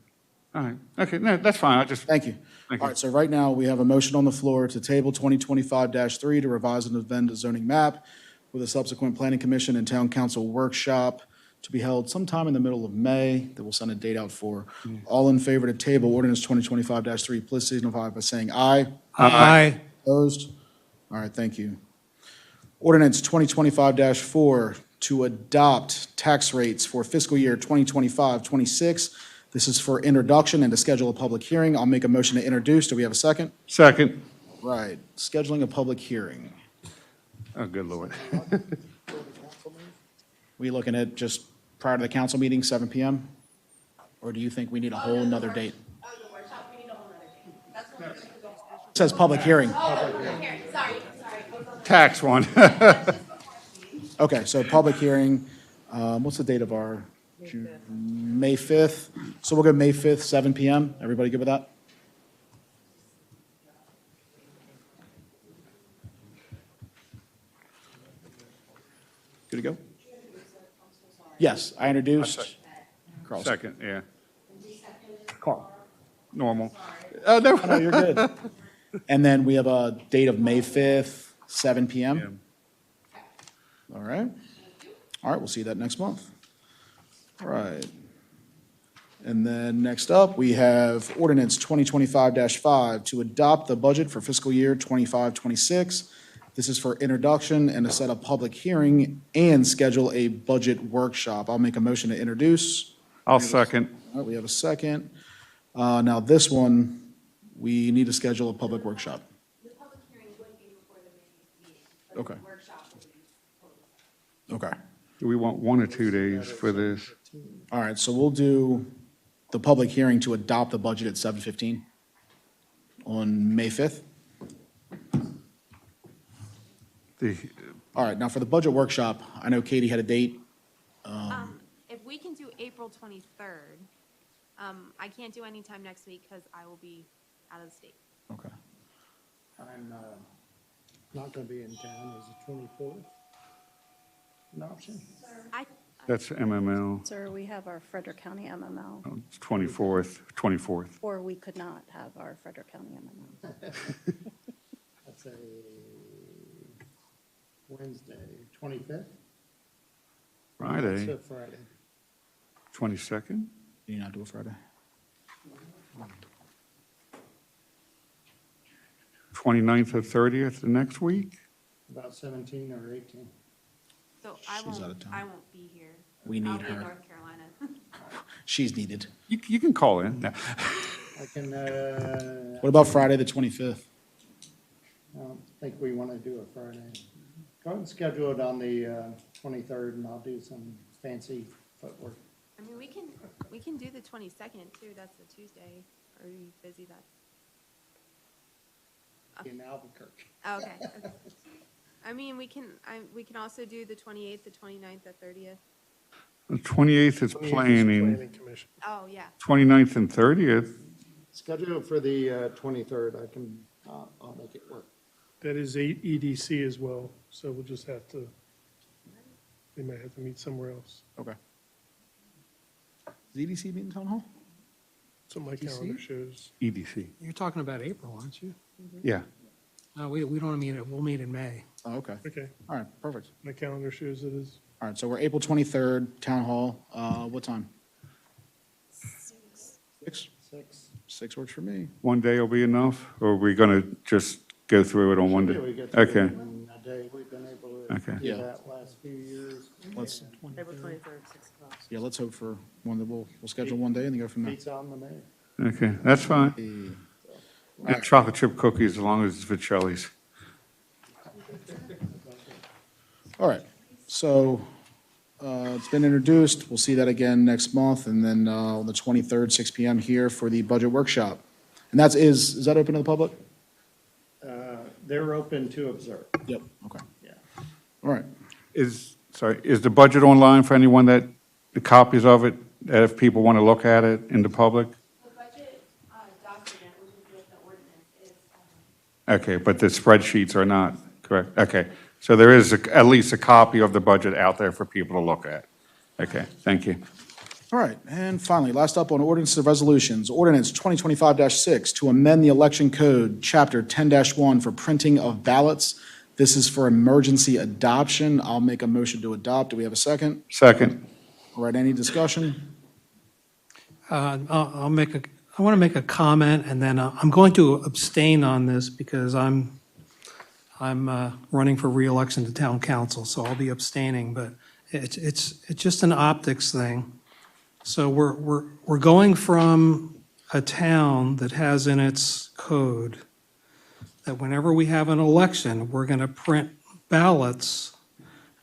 All right, okay, no, that's fine, I just. Thank you. Thank All you. right, so right now, we have a motion on the floor to table 2025-3 to revise and amend the zoning map with a subsequent planning commission and town council workshop to be held sometime in the middle of May that we'll send a date out for. All in favor to table ordinance 2025-3, please signify by saying aye. Aye. Opposed? All right, thank you. Ordinance 2025-4 to adopt tax rates for fiscal year 2025-26. This is for introduction and to schedule a public hearing. I'll make a motion to introduce. Do we have a second? Second. Right, scheduling a public hearing. Oh, good Lord. We looking at just prior to the council meeting, 7 PM? Or do you think we need a whole nother date? It says public hearing. Tax one. Okay, so public hearing, what's the date of our, May 5th? So we'll go May 5th, 7 PM. Everybody good with that? Good to go? Yes, I introduced. Carl. Second, yeah, Carl. normal. Oh, no. No, you're good. And then we have a date of May 5th, 7 PM. All right. All right, we'll see that next month. All right. And then next up, we have ordinance 2025-5 to adopt the budget for fiscal year 25-26. This is for introduction and to set a public hearing and schedule a budget workshop. I'll make a motion to introduce. I'll second. All right, we have a second. Now, this one, we need to schedule a public workshop. The public hearing would be before the May meeting, but Okay. the workshop would be Okay. Do we want 1 or 2 days for this? All right, so we'll do the public hearing to adopt the budget at 7:15 on May 5th. All right, now for the budget workshop, I know Katie had a date. If we can do April 23rd, I can't do any time next week because I will be out of the state. Okay. I'm not going to be in town. Is the 24th an option? That's MML, Sir, we have our Frederick County MML, it's 24th. or we could not have our Frederick County MML. That's a Wednesday, 25th? Friday, That's a Friday. 22nd? Can you not do a Friday? 29th or 30th the next week? About 17 or 18. So She's out of town. I won't be here. We need I'll be her. in North Carolina. She's needed. You can call in. No. I can, What about Friday, the 25th? I don't think we want to do a Friday. Go ahead and schedule it on the 23rd, and I'll do some fancy footwork. I mean, we can do the 22nd too. That's the Tuesday. Are you busy that? In Albuquerque. Oh, okay. Okay. I mean, we can also do the 28th, the 29th, the 30th. The 28th is planning, Commission. Oh, yeah. 29th and 30th. Schedule it for the 23rd. I can, I'll make it work. That is EDC as well, so we'll just have to, we might have to meet somewhere else. Okay. Is EDC meeting town hall? So my calendar shows. EDC, You're talking about April, aren't you? yeah. No, we don't meet it, we'll meet in May. Oh, okay. Okay, All right, perfect. my calendar shows it is. All right, so we're April 23rd, town hall. What time? 6? 6 works for me. One day will be enough, or are we going to just go through it on one day? We get through it Okay, in a day. We've been able to Okay. do Yeah. that last few years. Let's, April 23rd, 6 o'clock. yeah, let's hope for one that we'll schedule one day and then go from there. Pizza on the mayor. okay, that's fine. And chocolate chip cookies, as long as it's Vicelli's. All right, so it's been introduced. We'll see that again next month, and then on the 23rd, 6 PM here for the budget workshop. And is that open to the public? They're open to observe. Yep, okay. Yeah. All right. Is the budget online for anyone the copies of it, if people want to look at it in the public? The budget document, which is with the ordinance, is Okay, but the spreadsheets are not, correct? Okay, So there is at least a copy of the budget out there for people to look at. Okay, thank you. All right, and finally, last up on ordinances and resolutions, ordinance 2025-6 to amend the election code, chapter 10-1 for printing of ballots. This is for emergency adoption. I'll make a motion to adopt. Do we have a second? Second. All right, any discussion? I want to make a comment, and then I'm going to abstain on this because I'm running for reelection to town council, so I'll be abstaining, but it's just an optics thing. So we're going from a town that has in its code that whenever we have an election, we're going to print ballots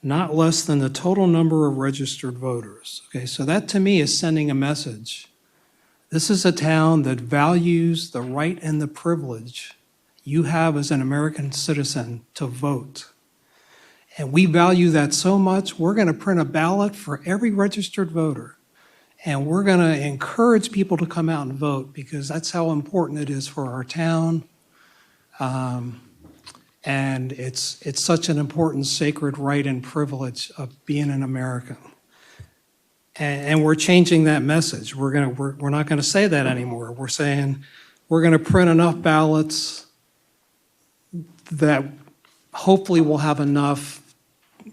not less than the total number of registered voters. Okay, so that to me is sending a message. This is a town that values the right and the privilege you have as an American citizen to vote. And we value that so much, we're going to print a ballot for every registered voter. And we're going to encourage people to come out and vote because that's how important it is for our town. And it's such an important sacred right and privilege of being an American. And we're changing that message. We're not going to say that anymore. We're saying we're going to print enough ballots that hopefully we'll have enough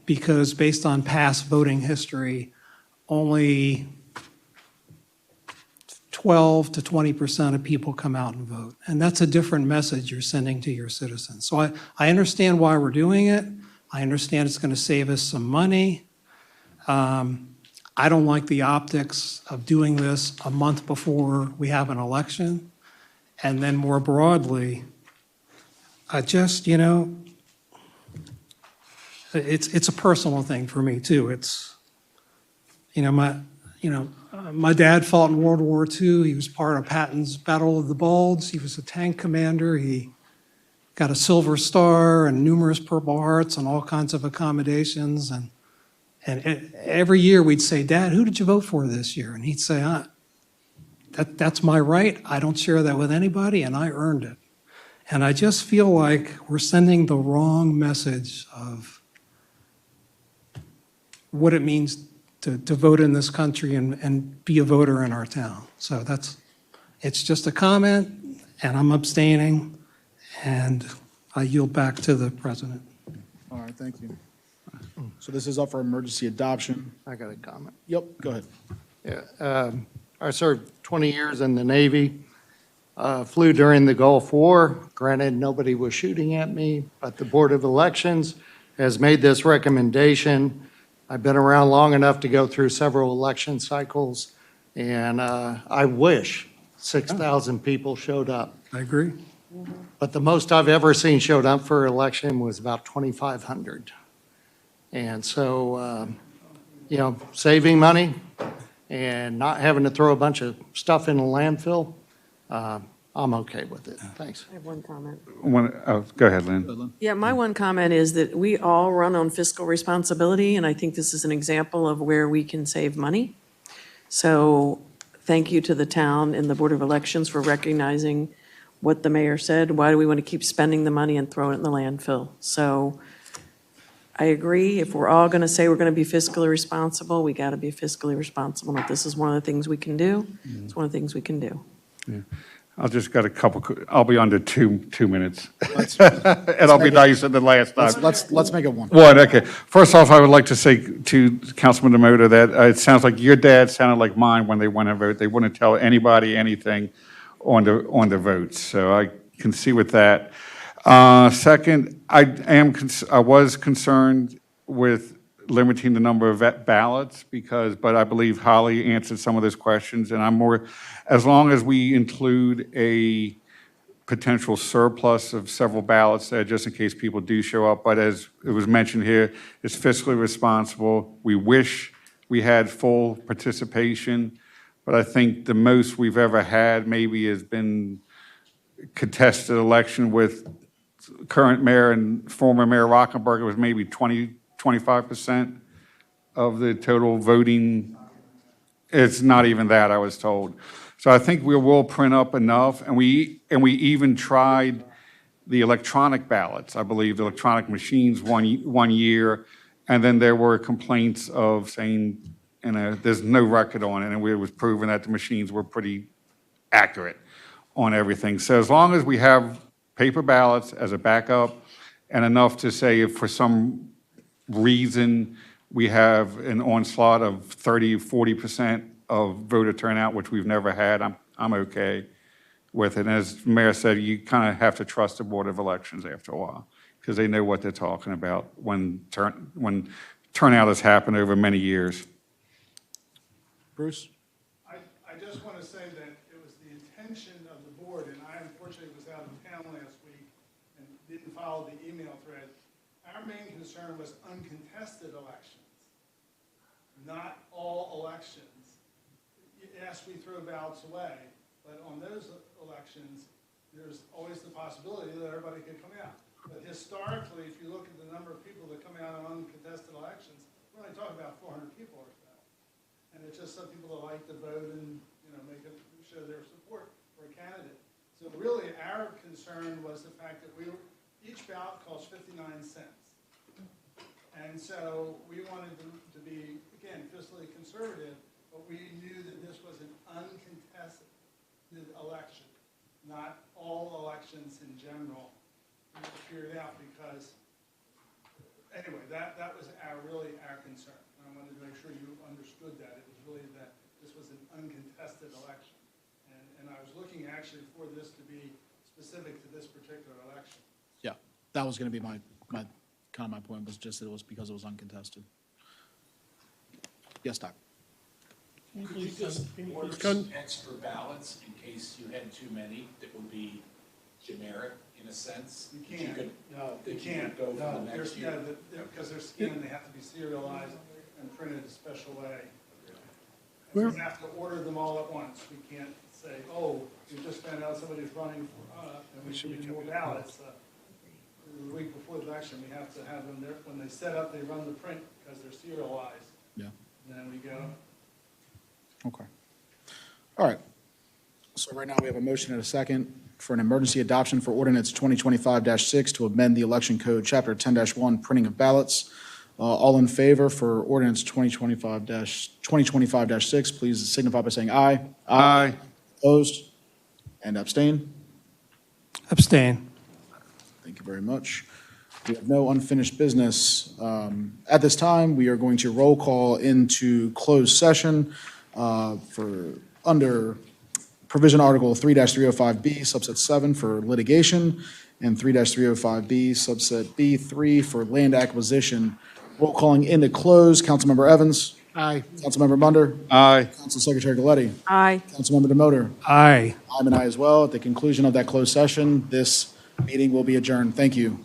because based on past voting history, only 12 to 20% of people come out and vote. And that's a different message you're sending to your citizens. So I understand why we're doing it. I understand it's going to save us some money. I don't like the optics of doing this a month before we have an election. And then more broadly, I just, it's a personal thing for me too. It's, my dad fought in World War II. He was part of Patton's Battle of the Bulge. He was a tank commander. He got a Silver Star and numerous Purple Hearts and all kinds of accommodations. And every year we'd say, Dad, who did you vote for this year? And he'd say, that's my right. I don't share that with anybody, and I earned it. And I just feel like we're sending the wrong message of what it means to vote in this country and be a voter in our town. So it's just a comment, and I'm abstaining, and I yield back to the president. All right, thank you. So this is up for emergency adoption. I got a comment. Yep, go ahead. Yeah, I served 20 years in the Navy, flew during the Gulf War. Granted, nobody was shooting at me, but the Board of Elections has made this recommendation. I've been around long enough to go through several election cycles, and I wish 6,000 people showed up. I agree. But the most I've ever seen showed up for election was about 2,500. And so, saving money and not having to throw a bunch of stuff in a landfill, I'm okay with it. Thanks. I have one comment. Go ahead, Lynn. Yeah, my one comment is that we all run on fiscal responsibility, and I think this is an example of where we can save money. So thank you to the town and the Board of Elections for recognizing what the mayor said. Why do we want to keep spending the money and throw it in the landfill? So I agree. If we're all going to say we're going to be fiscally responsible, we got to be fiscally responsible. If this is one of the things we can do, it's one of the things we can do. Yeah. I'll just got a couple, I'll be under two minutes. And I'll be nicer than last time. Let's make it one. One, okay. First off, I would like to say to Councilman Demoto that it sounds like your dad sounded like mine when they went to vote. They wouldn't tell anybody anything on the votes, so I can see with that. Second, I was concerned with limiting the number of ballots but I believe Holly answered some of those questions, and I'm more, as long as we include a potential surplus of several ballots there, just in case people do show up, but as it was mentioned here, it's fiscally responsible. We wish we had full participation, but I think the most we've ever had maybe has been contested election with current mayor and former Mayor Rockenberger was maybe 25% of the total voting. It's not even that, I was told. So I think we will print up enough, and we even tried the electronic ballots, I believe, the electronic machines one year, and then there were complaints of saying, there's no record on it, and it was proven that the machines were pretty accurate on everything. So as long as we have paper ballots as a backup and enough to say if for some reason we have an onslaught of 30, 40% of voter turnout, which we've never had, I'm okay with it. And as the mayor said, you kind of have to trust the Board of Elections after a while because they know what they're talking about when turnout has happened over many years. Bruce? I just want to say that it was the intention of the board, and I unfortunately was out of town last week and didn't follow the email thread. Our main concern was uncontested elections, not all elections. Yes, we throw ballots away, but on those elections, there's always the possibility that everybody could come out. But historically, if you look at the number of people that come out on uncontested elections, we're only talking about 400 people or so. And it's just some people that like to vote and, show their support for a candidate. So really, our concern was the fact that each ballot costs 59 cents. And so we wanted to be, again, fiscally conservative, but we knew that this was an uncontested election, not all elections in general. We figured out because, anyway, that was really our concern. And I wanted to make sure you understood that. It was really that this was an uncontested election. And I was looking actually for this to be specific to this particular election. Yeah, that was going to be my point, was just that it was because it was uncontested. Yes, Doc? Could you just order some extra ballots in case you had too many that would be generic in a sense? You can't. No, you can't. Go for the next year? Because they're scanned, they have to be serialized and printed a special way. We have to order them all at once. We can't say, oh, we just found out somebody's running for, and we should be more ballots. The week before the election, we have to have them there. When they set up, they run the print because they're serialized. Yeah. And then we go. Okay. All right. So right now, we have a motion and a second for an emergency adoption for ordinance 2025-6 to amend the election code, chapter 10-1, printing of ballots. All in favor for ordinance 2025-6, please signify by saying aye. Aye. Opposed? And abstain? Abstain. Thank you very much. We have no unfinished business. At this time, we are going to roll call into closed session for under provision article 3-305B, subset 7 for litigation, and 3-305B, subset B3 for land acquisition. Roll calling into close. Councilmember Evans? Aye. Councilmember Munder? Aye. Council Secretary Galletti? Aye. Councilmember Demoter? Aye. I'm an aye as well. At the conclusion of that closed session, this meeting will be adjourned. Thank you.